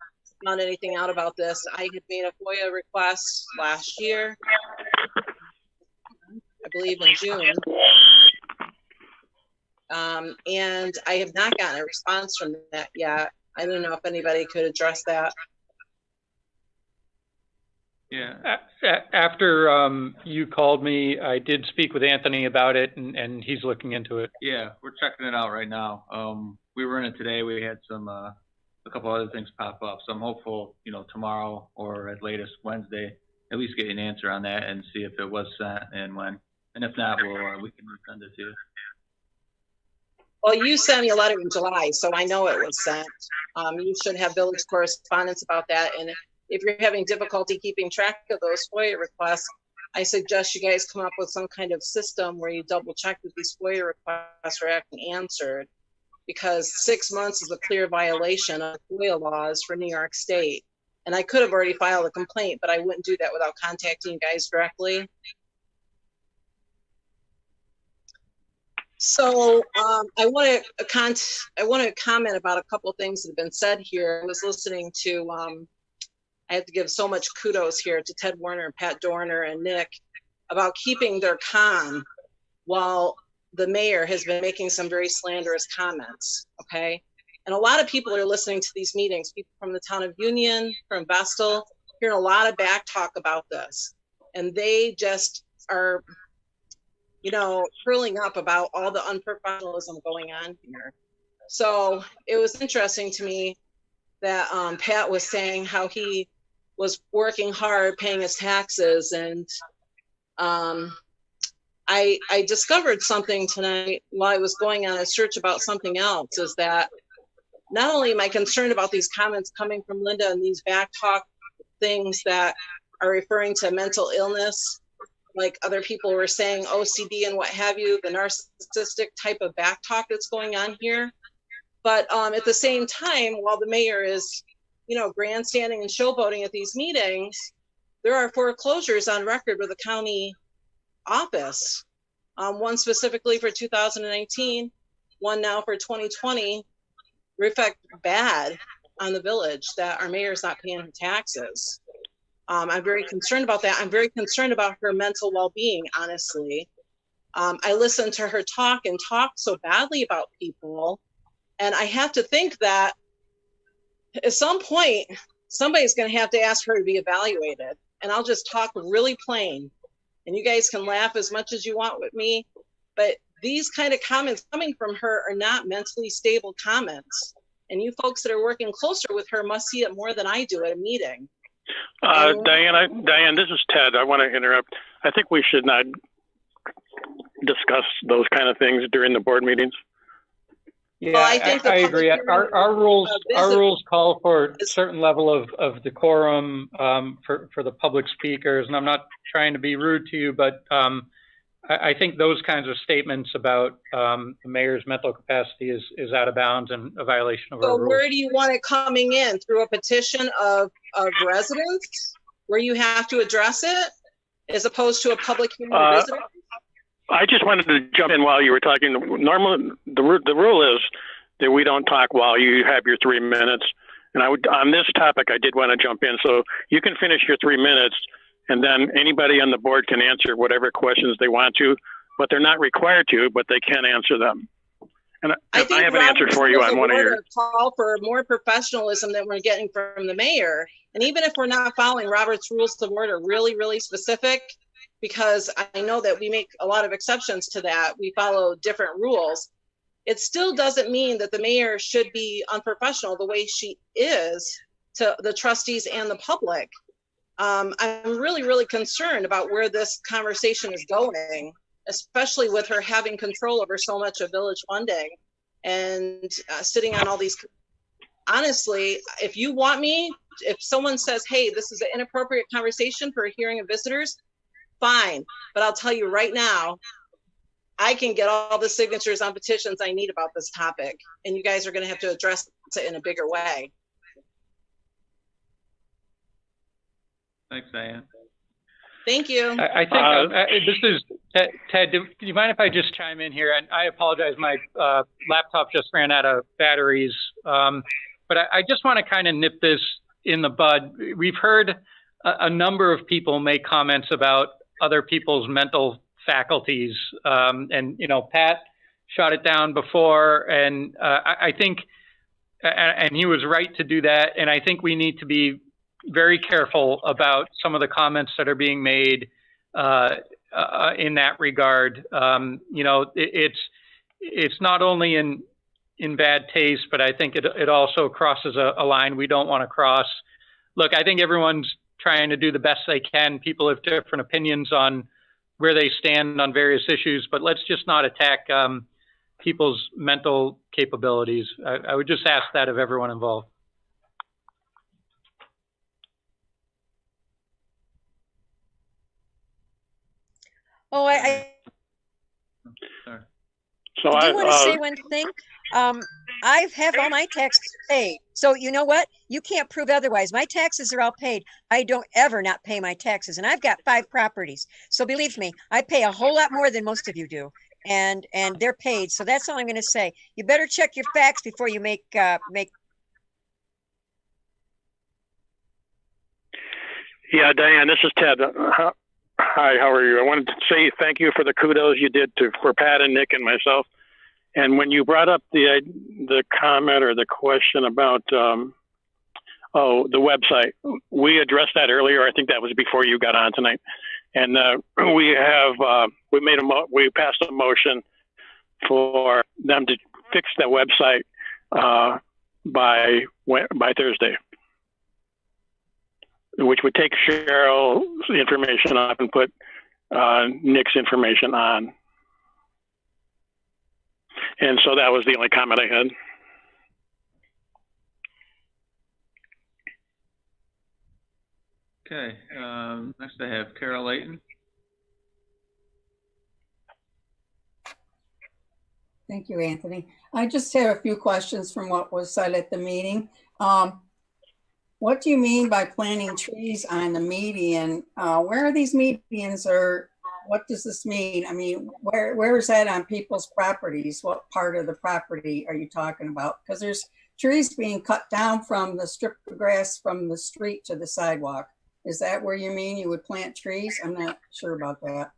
found anything out about this. I had made a FOIA request last year, I believe in June. And I have not gotten a response from that yet. I don't know if anybody could address that. Yeah. After you called me, I did speak with Anthony about it, and he's looking into it. Yeah, we're checking it out right now. We were in it today. We had some a couple other things pop up, so I'm hopeful, you know, tomorrow or at latest Wednesday, at least get an answer on that and see if it was sent and when. And if not, we can resend it to you. Well, you sent me a letter in July, so I know it was sent. You should have village correspondence about that. And if you're having difficulty keeping track of those FOIA requests, I suggest you guys come up with some kind of system where you double check that these FOIA requests are actually answered, because 6 months is a clear violation of FOIA laws for New York State. And I could have already filed a complaint, but I wouldn't do that without contacting you guys directly. So I want to comment about a couple of things that have been said here. I was listening to, I have to give so much kudos here to Ted Warner, Pat Dorner, and Nick about keeping their calm while the mayor has been making some very slanderous comments, okay? And a lot of people are listening to these meetings, people from the town of Union, from Vestal, hearing a lot of back talk about this. And they just are, you know, curling up about all the unprofessionalism going on here. So it was interesting to me that Pat was saying how he was working hard, paying his taxes, and I discovered something tonight while I was going on a search about something else, is that not only am I concerned about these comments coming from Linda and these back talk things that are referring to mental illness, like other people were saying OCD and what have you, the narcissistic type of back talk that's going on here. But at the same time, while the mayor is, you know, grandstanding and showboating at these meetings, there are foreclosures on record with the county office. One specifically for 2019, one now for 2020, reflect bad on the village that our mayor's not paying her taxes. I'm very concerned about that. I'm very concerned about her mental well-being, honestly. I listened to her talk and talk so badly about people, and I have to think that at some point, somebody's going to have to ask her to be evaluated. And I'll just talk really plain, and you guys can laugh as much as you want with me, but these kind of comments coming from her are not mentally stable comments. And you folks that are working closer with her must see it more than I do at a meeting. Diane, this is Ted. I want to interrupt. I think we should not discuss those kind of things during the board meetings. Yeah, well, I agree. Our rules call for a certain level of decorum for the public speakers, and I'm not trying to be rude to you, but I think those kinds of statements about the mayor's mental capacity is out of bounds and a violation of our rules. So where do you want it coming in? Through a petition of residents where you have to address it as opposed to a public hearing of visitors? I just wanted to jump in while you were talking. Normally, the rule is that we don't talk while you have your 3 minutes. And on this topic, I did want to jump in. So you can finish your 3 minutes, and then anybody on the board can answer whatever questions they want to, but they're not required to, but they can answer them. And I have an answer for you on one of your call for more professionalism than we're getting from the mayor. And even if we're not following Robert's rules of order really, really specific, because I know that we make a lot of exceptions to that, we follow different rules, it still doesn't mean that the mayor should be unprofessional the way she is to the trustees and the public. I'm really, really concerned about where this conversation is going, especially with her having control over so much of village funding. and sitting on all these. Honestly, if you want me, if someone says, hey, this is an inappropriate conversation for a hearing of visitors, fine. But I'll tell you right now, I can get all the signatures on petitions I need about this topic, and you guys are going to have to address it in a bigger way. Thanks, Diane. Thank you. I think this is Ted. Do you mind if I just chime in here? And I apologize, my laptop just ran out of batteries. But I just want to kind of nip this in the bud. We've heard a number of people make comments about other people's mental faculties, and Pat shot it down before, and I think, and he was right to do that. And I think we need to be very careful about some of the comments that are being made in that regard. It's not only in bad taste, but I think it also crosses a line we don't want to cross. Look, I think everyone's trying to do the best they can. People have different opinions on where they stand on various issues, but let's just not attack people's mental capabilities. I would just ask that of everyone involved. Oh, I So do I want to say one thing. I have all my taxes paid. So you know what? You can't prove otherwise. My taxes are all paid. I don't ever not pay my taxes. And I've got 5 properties. So believe me, I pay a whole lot more than most of you do. And they're paid. So that's all I'm going to say. You better check your facts before you make. Yeah, Diane, this is Ted. Hi, how are you? I wanted to say thank you for the kudos you did for Pat and Nick and myself. And when you brought up the comment or the question about the website, we addressed that earlier. I think that was before you got on tonight. And we passed a motion for them to fix that website by Thursday, which would take Cheryl's information off and put Nick's information on. And so that was the only comment I had. Okay, next I have Carol Layton. Thank you, Anthony. I just have a few questions from what was said at the meeting. What do you mean by planting trees on the median? Where are these medians, or what does this mean? I mean, where is that on people's properties? What part of the property are you talking about? Because there's trees being cut down from the strip of grass from the street to the sidewalk. Is that where you mean you would plant trees? I'm not sure about that.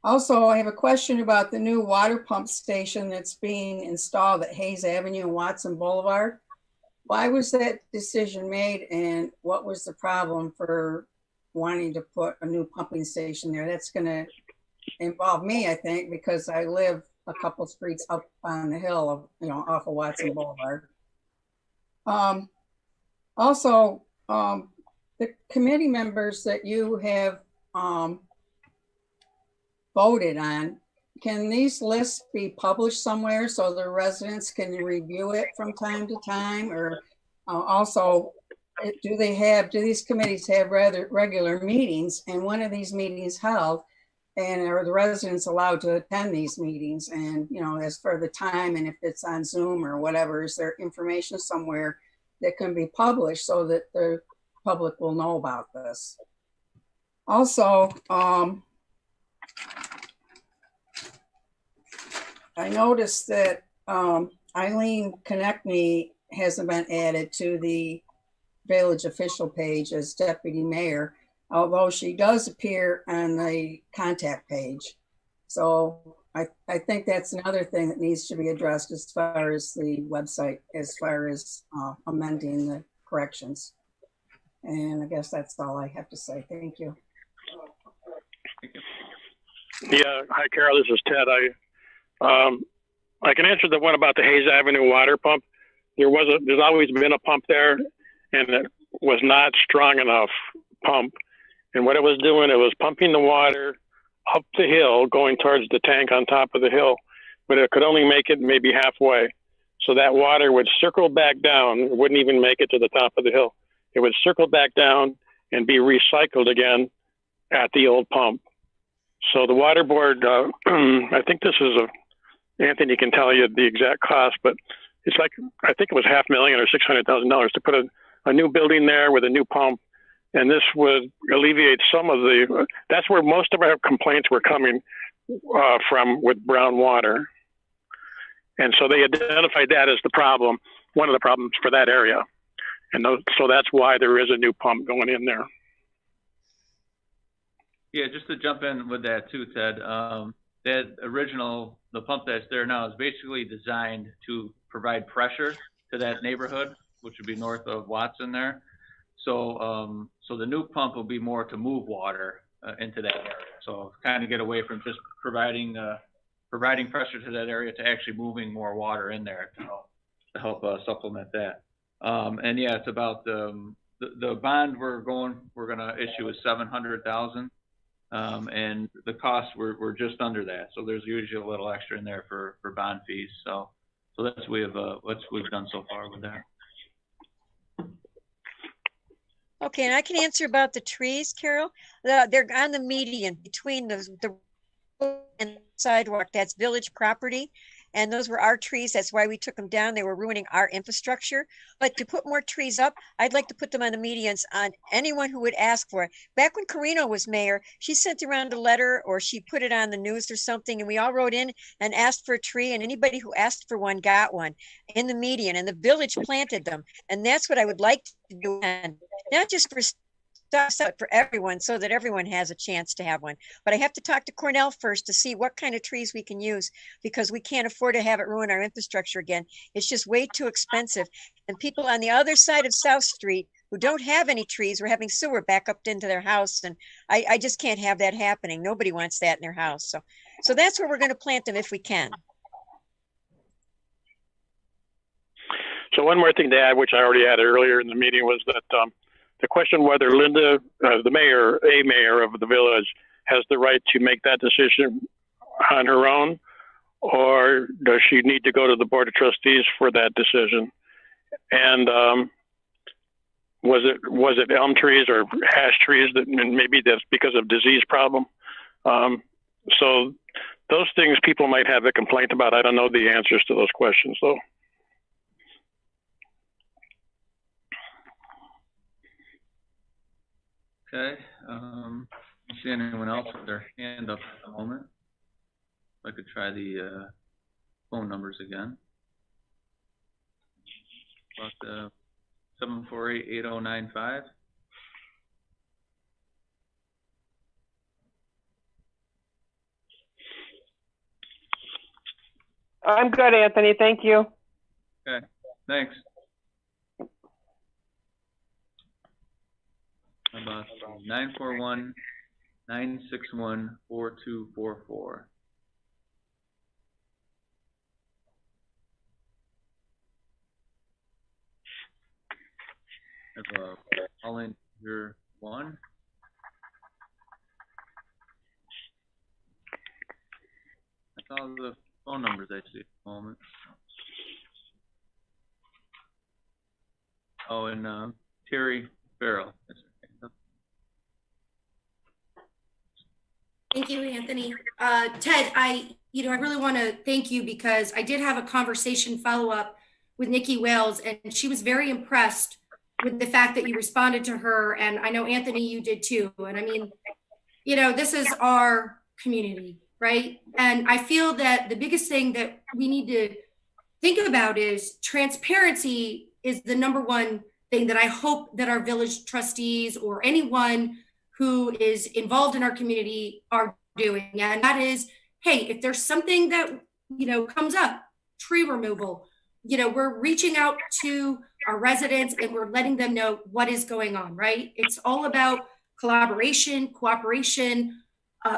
Also, I have a question about the new water pump station that's being installed at Hayes Avenue and Watson Boulevard. Why was that decision made, and what was the problem for wanting to put a new pumping station there? That's going to involve me, I think, because I live a couple streets up on the hill, off of Watson Boulevard. Also, the committee members that you have voted on, can these lists be published somewhere so the residents can review it from time to time? Or also, do these committees have regular meetings, and when are these meetings held, and are the residents allowed to attend these meetings? And as for the time, and if it's on Zoom or whatever, is there information somewhere that can be published so that the public will know about this? Also, I noticed that Eileen Konechny hasn't been added to the village official page as deputy mayor, although she does appear on the contact page. So I think that's another thing that needs to be addressed as far as the website, as far as amending the corrections. And I guess that's all I have to say. Thank you. Yeah, hi Carol, this is Ted. I can answer the one about the Hayes Avenue water pump. There's always been a pump there, and it was not strong enough pump. And what it was doing, it was pumping the water up the hill going towards the tank on top of the hill, but it could only make it maybe halfway. So that water would circle back down. It wouldn't even make it to the top of the hill. It would circle back down and be recycled again at the old pump. So the water board, I think this is Anthony can tell you the exact cost, but it's like, I think it was $500,000 or $600,000 to put a new building there with a new pump. And this would alleviate some of that's where most of our complaints were coming from with brown water. And so they identified that as the problem, one of the problems for that area. And so that's why there is a new pump going in there. Yeah, just to jump in with that too, Ted, the pump that's there now is basically designed to provide pressure to that neighborhood, which would be north of Watson there. So, so the new pump will be more to move water into that area. So kind of get away from just providing pressure to that area to actually moving more water in there to help supplement that. And yeah, it's about the bond we're gonna issue is $700,000. And the costs were just under that. So there's usually a little extra in there for bond fees. So that's what we've done so far with that. Okay, and I can answer about the trees, Carol. They're on the median between the road and sidewalk. That's village property. And those were our trees. That's why we took them down. They were ruining our infrastructure. But to put more trees up, I'd like to put them on the medians on anyone who would ask for it. Back when Carino was mayor, she sent around a letter or she put it on the news or something, and we all wrote in and asked for a tree, and anybody who asked for one got one in the median, and the village planted them. And that's what I would like to do, and not just for but for everyone, so that everyone has a chance to have one. But I have to talk to Cornell first to see what kind of trees we can use, because we can't afford to have it ruin our infrastructure again. It's just way too expensive. And people on the other side of South Street who don't have any trees were having sewer back up into their house. And I just can't have that happening. Nobody wants that in their house. So that's where we're going to plant them if we can. So one more thing to add, which I already added earlier in the meeting, was that the question whether Linda, the mayor of the village, has the right to make that decision on her own, or does she need to go to the Board of Trustees for that decision? And was it elm trees or ash trees that, and maybe that's because of disease problem? So those things people might have a complaint about. I don't know the answers to those questions though. Okay, don't see anyone else with their hand up at the moment. I could try the phone numbers again. About 748-8095. I'm good, Anthony. Thank you. Okay, thanks. About 941-961-4244. Have a call in here one. That's all the phone numbers I see at the moment. Oh, and Terry Farrell. Thank you, Anthony. Ted, I really want to thank you, because I did have a conversation follow-up with Nikki Wales, and she was very impressed with the fact that you responded to her. And I know, Anthony, you did too. And I mean, this is our community, right? And I feel that the biggest thing that we need to think about is transparency is the number one thing that I hope that our village trustees or anyone who is involved in our community are doing. And that is, hey, if there's something that, comes up, tree removal, we're reaching out to our residents and we're letting them know what is going on, right? It's all about collaboration, cooperation,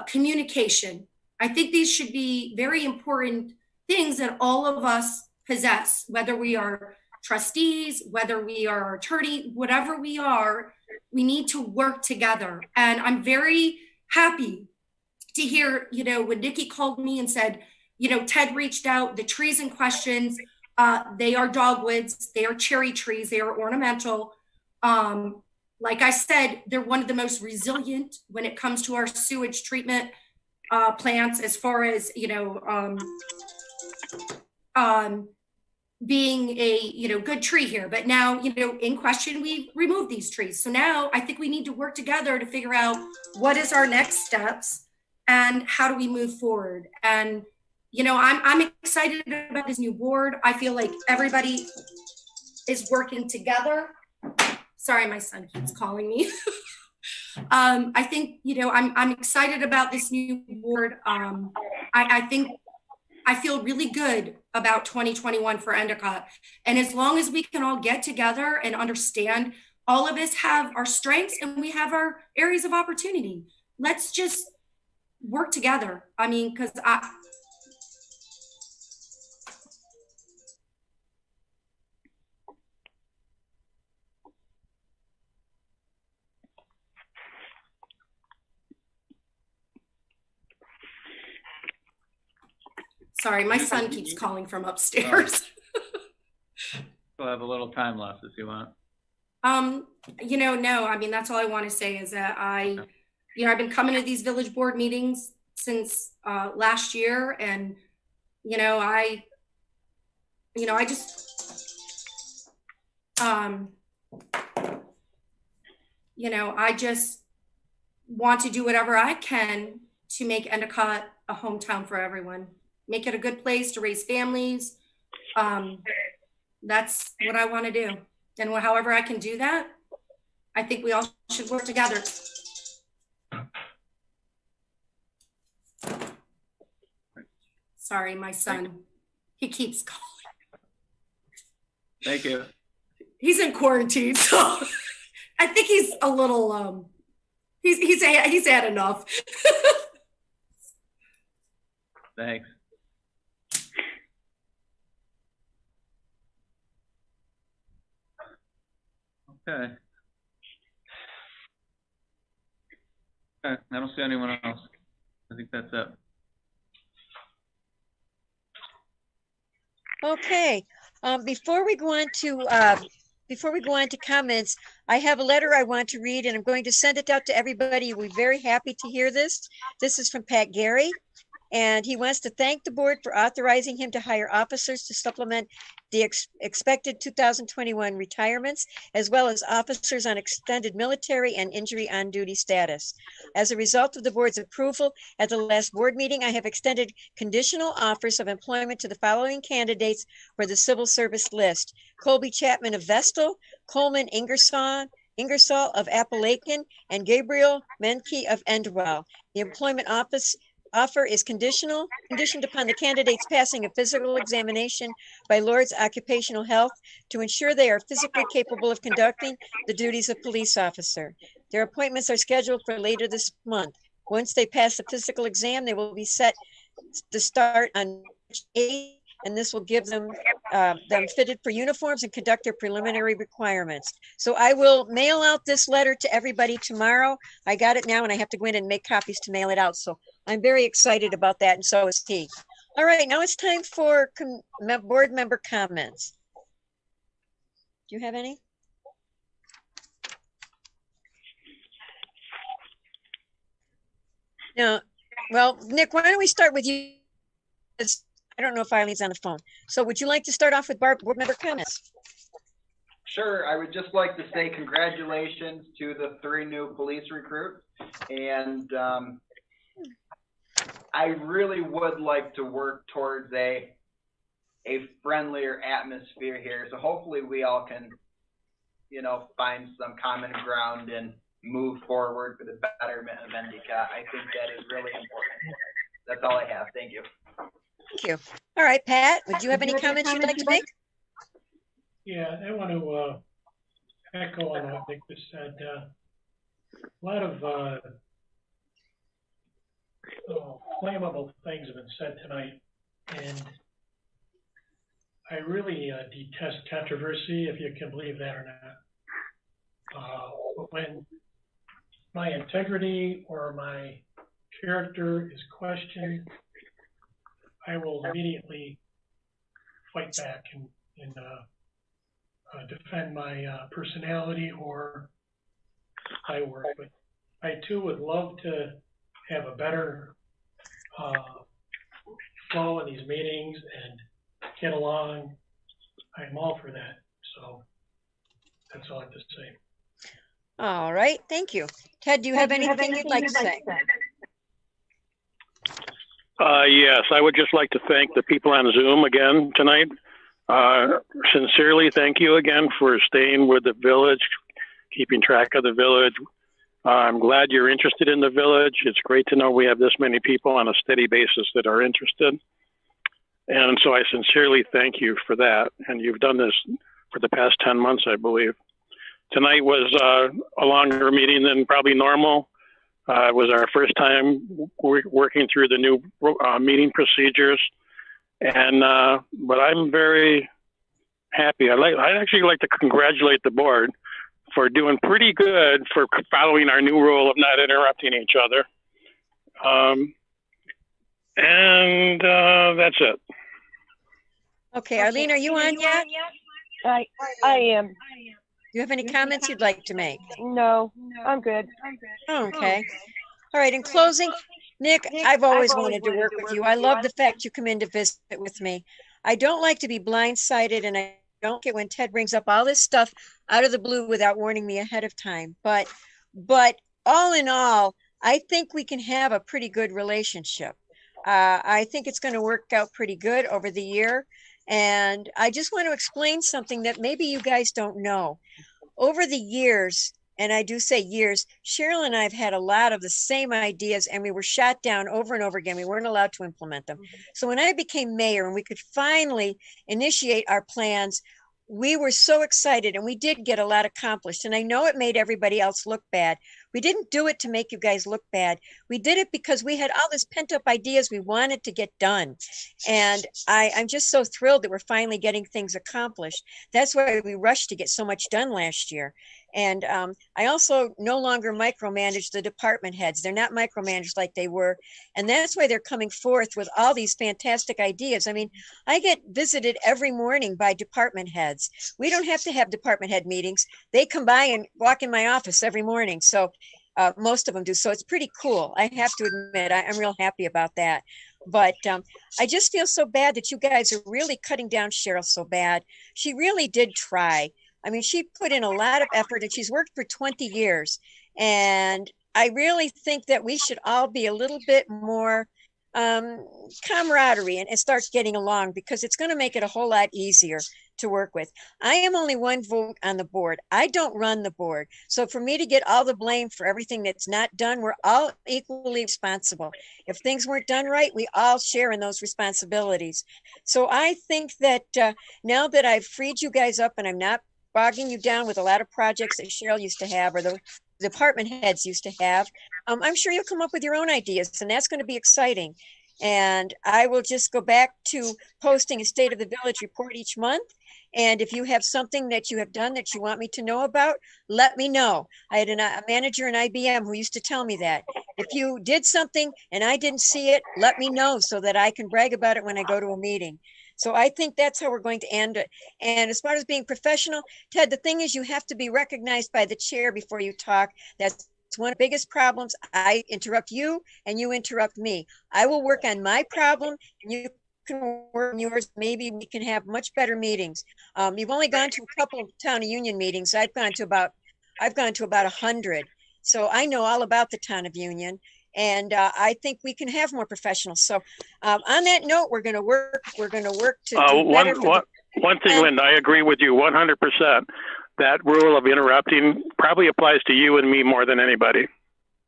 communication. I think these should be very important things that all of us possess, whether we are trustees, whether we are attorney, whatever we are, we need to work together. And I'm very happy to hear, you know, when Nikki called me and said, you know, Ted reached out, the trees in questions, they are dogwoods, they are cherry trees, they are ornamental. Like I said, they're one of the most resilient when it comes to our sewage treatment plants, as far as, you know, being a, you know, good tree here. But now, you know, in question, we removed these trees. So now I think we need to work together to figure out what is our next steps and how do we move forward. And, you know, I'm excited about this new board. I feel like everybody is working together. Sorry, my son keeps calling me. I think, you know, I'm excited about this new board. I think I feel really good about 2021 for Endicott. And as long as we can all get together and understand all of us have our strengths and we have our areas of opportunity, let's just work together. I mean, because sorry, my son keeps calling from upstairs. We'll have a little time left if you want. You know, no, I mean, that's all I want to say is that you know, I've been coming to these village board meetings since last year, and you know, I just you know, I just want to do whatever I can to make Endicott a hometown for everyone. Make it a good place to raise families. That's what I want to do. And however I can do that, I think we all should work together. Sorry, my son, he keeps calling. Thank you. He's in quarantine, so I think he's a little, he's had enough. Thanks. Okay. Okay, I don't see anyone else. I think that's it. Okay, before we go on to comments, I have a letter I want to read, and I'm going to send it out to everybody. We're very happy to hear this. This is from Pat Gary, and he wants to thank the board for authorizing him to hire officers to supplement the expected 2021 retirements, as well as officers on extended military and injury on duty status. As a result of the board's approval at the last board meeting, I have extended conditional offers of employment to the following candidates for the civil service list: Colby Chapman of Vestal, Coleman Ingersoll of Appalachian, and Gabriel Menke of Endwell. The employment offer is conditioned upon the candidates passing a physical examination by Lord's Occupational Health to ensure they are physically capable of conducting the duties of police officer. Their appointments are scheduled for later this month. Once they pass the physical exam, they will be set to start on March 8th, and this will give them fitted for uniforms and conduct their preliminary requirements. So I will mail out this letter to everybody tomorrow. I got it now, and I have to go in and make copies to mail it out. So I'm very excited about that, and so is he. All right, now it's time for board member comments. Do you have any? No. Well, Nick, why don't we start with you? I don't know if Eileen's on the phone. So would you like to start off with board member comments? Sure. I would just like to say congratulations to the 3 new police recruits. And I really would like to work towards a friendlier atmosphere here. So hopefully we all can, you know, find some common ground and move forward for the betterment of Endicott. I think that is really important. That's all I have. Thank you. Thank you. All right, Pat, would you have any comments you'd like to make? Yeah, I want to echo on what Nick just said. A lot of flammable things have been said tonight, and I really detest controversy, if you can believe that or not. But when my integrity or my character is questioned, I will immediately fight back and defend my personality or my work. But I too would love to have a better flow in these meetings and get along. I'm all for that. So that's all I have to say. All right, thank you. Ted, do you have anything you'd like to say? Yes, I would just like to thank the people on Zoom again tonight. Sincerely, thank you again for staying with the village, keeping track of the village. I'm glad you're interested in the village. It's great to know we have this many people on a steady basis that are interested. And so I sincerely thank you for that. And you've done this for the past 10 months, I believe. Tonight was a longer meeting than probably normal. It was our first time working through the new meeting procedures. And but I'm very happy. I'd actually like to congratulate the board for doing pretty good for following our new rule of not interrupting each other. And that's it. Okay, Arlene, are you on yet? I am. Do you have any comments you'd like to make? No, I'm good. Okay. All right, in closing, Nick, I've always wanted to work with you. I love the fact you come in to visit with me. I don't like to be blindsided, and I don't get when Ted brings up all this stuff out of the blue without warning me ahead of time. But all in all, I think we can have a pretty good relationship. I think it's going to work out pretty good over the year. And I just want to explain something that maybe you guys don't know. Over the years, and I do say years, Cheryl and I have had a lot of the same ideas, and we were shot down over and over again. We weren't allowed to implement them. So when I became mayor and we could finally initiate our plans, we were so excited, and we did get a lot accomplished. And I know it made everybody else look bad. We didn't do it to make you guys look bad. We did it because we had all these pent up ideas we wanted to get done. And I'm just so thrilled that we're finally getting things accomplished. That's why we rushed to get so much done last year. And I also no longer micromanage the department heads. They're not micromanaged like they were. And that's why they're coming forth with all these fantastic ideas. I mean, I get visited every morning by department heads. We don't have to have department head meetings. They come by and walk in my office every morning. So most of them do. So it's pretty cool. I have to admit, I'm real happy about that. But I just feel so bad that you guys are really cutting down Cheryl so bad. She really did try. I mean, she put in a lot of effort, and she's worked for 20 years. And I really think that we should all be a little bit more camaraderie and start getting along, because it's going to make it a whole lot easier to work with. I am only one vote on the board. I don't run the board. So for me to get all the blame for everything that's not done, we're all equally responsible. If things weren't done right, we all share in those responsibilities. So I think that now that I've freed you guys up and I'm not bogging you down with a lot of projects that Cheryl used to have, or the department heads used to have, I'm sure you'll come up with your own ideas, and that's going to be exciting. And I will just go back to posting a State of the Village report each month. And if you have something that you have done that you want me to know about, let me know. I had a manager in IBM who used to tell me that. If you did something and I didn't see it, let me know so that I can brag about it when I go to a meeting. So I think that's how we're going to end it. And as far as being professional, Ted, the thing is you have to be recognized by the chair before you talk. That's one of the biggest problems. I interrupt you and you interrupt me. I will work on my problem and you can work on yours. Maybe we can have much better meetings. You've only gone to a couple of Town of Union meetings. I've gone to about 100. So I know all about the Town of Union. And I think we can have more professionals. So on that note, we're going to work. We're going to work to do better. One thing, Linda, I agree with you 100%. That rule of interrupting probably applies to you and me more than anybody.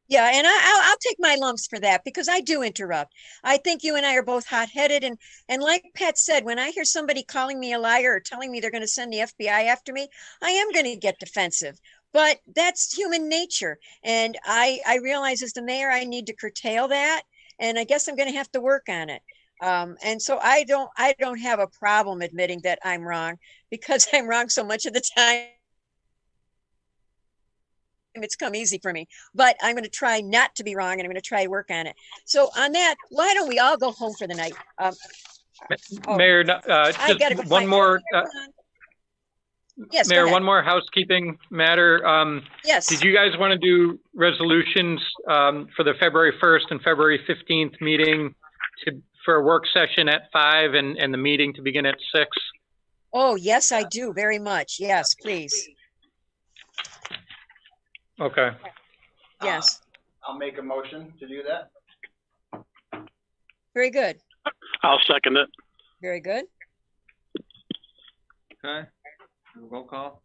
Yeah, and I'll take my lumps for that, because I do interrupt. I think you and I are both hot-headed. And like Pat said, when I hear somebody calling me a liar or telling me they're going to send the FBI after me, I am going to get defensive. But that's human nature. And I realize as the mayor, I need to curtail that. And I guess I'm going to have to work on it. And so I don't have a problem admitting that I'm wrong, because I'm wrong so much of the time. it's come easy for me, but I'm going to try not to be wrong, and I'm going to try to work on it. So on that, why don't we all go home for the night? Mayor, just one more. Yes, Mayor, one more housekeeping matter. Yes. Did you guys want to do resolutions for the February 1st and February 15th meeting for a work session at 5 and the meeting to begin at 6? Oh, yes, I do very much. Yes, please. Okay. Yes. I'll make a motion to do that. Very good. I'll second it. Very good. Okay. Roll call.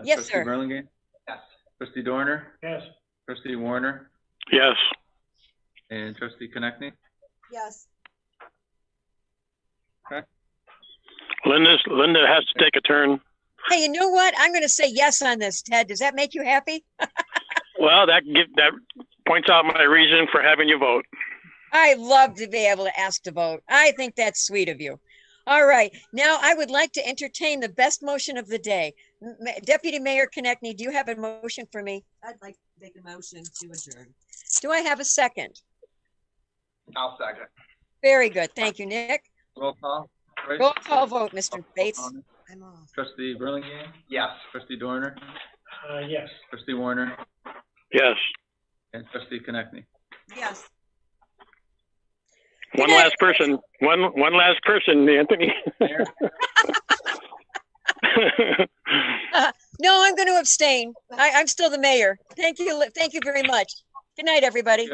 Yes, Trustee sir. Burlingame. Yes. Trustee Dorner. Yes. Trustee Warner. Yes. And Trustee Connectney. Yes. Okay. Linda has to take a turn. Hey, you know what? I'm going to say yes on this, Ted. Does that make you happy? Well, that points out my reason for having you vote. I love to be able to ask to vote. I think that's sweet of you. All right. Now I would like to entertain the best motion of the day. Deputy Mayor Connectney, do you have a motion for me? I'd like to make a motion to adjourn. Do I have a second? I'll second. Very good. Thank you, Nick. Roll call. Joyce? Roll call vote, Mr. Bates. I'm off. Trustee Burlingame. Yes. Trustee Dorner. Yes. Trustee Warner. Yes. And Trustee Connectney. Yes. One last person, Anthony. No, I'm going to abstain. I'm still the mayor. Thank you. Thank you very much. Good night, everybody.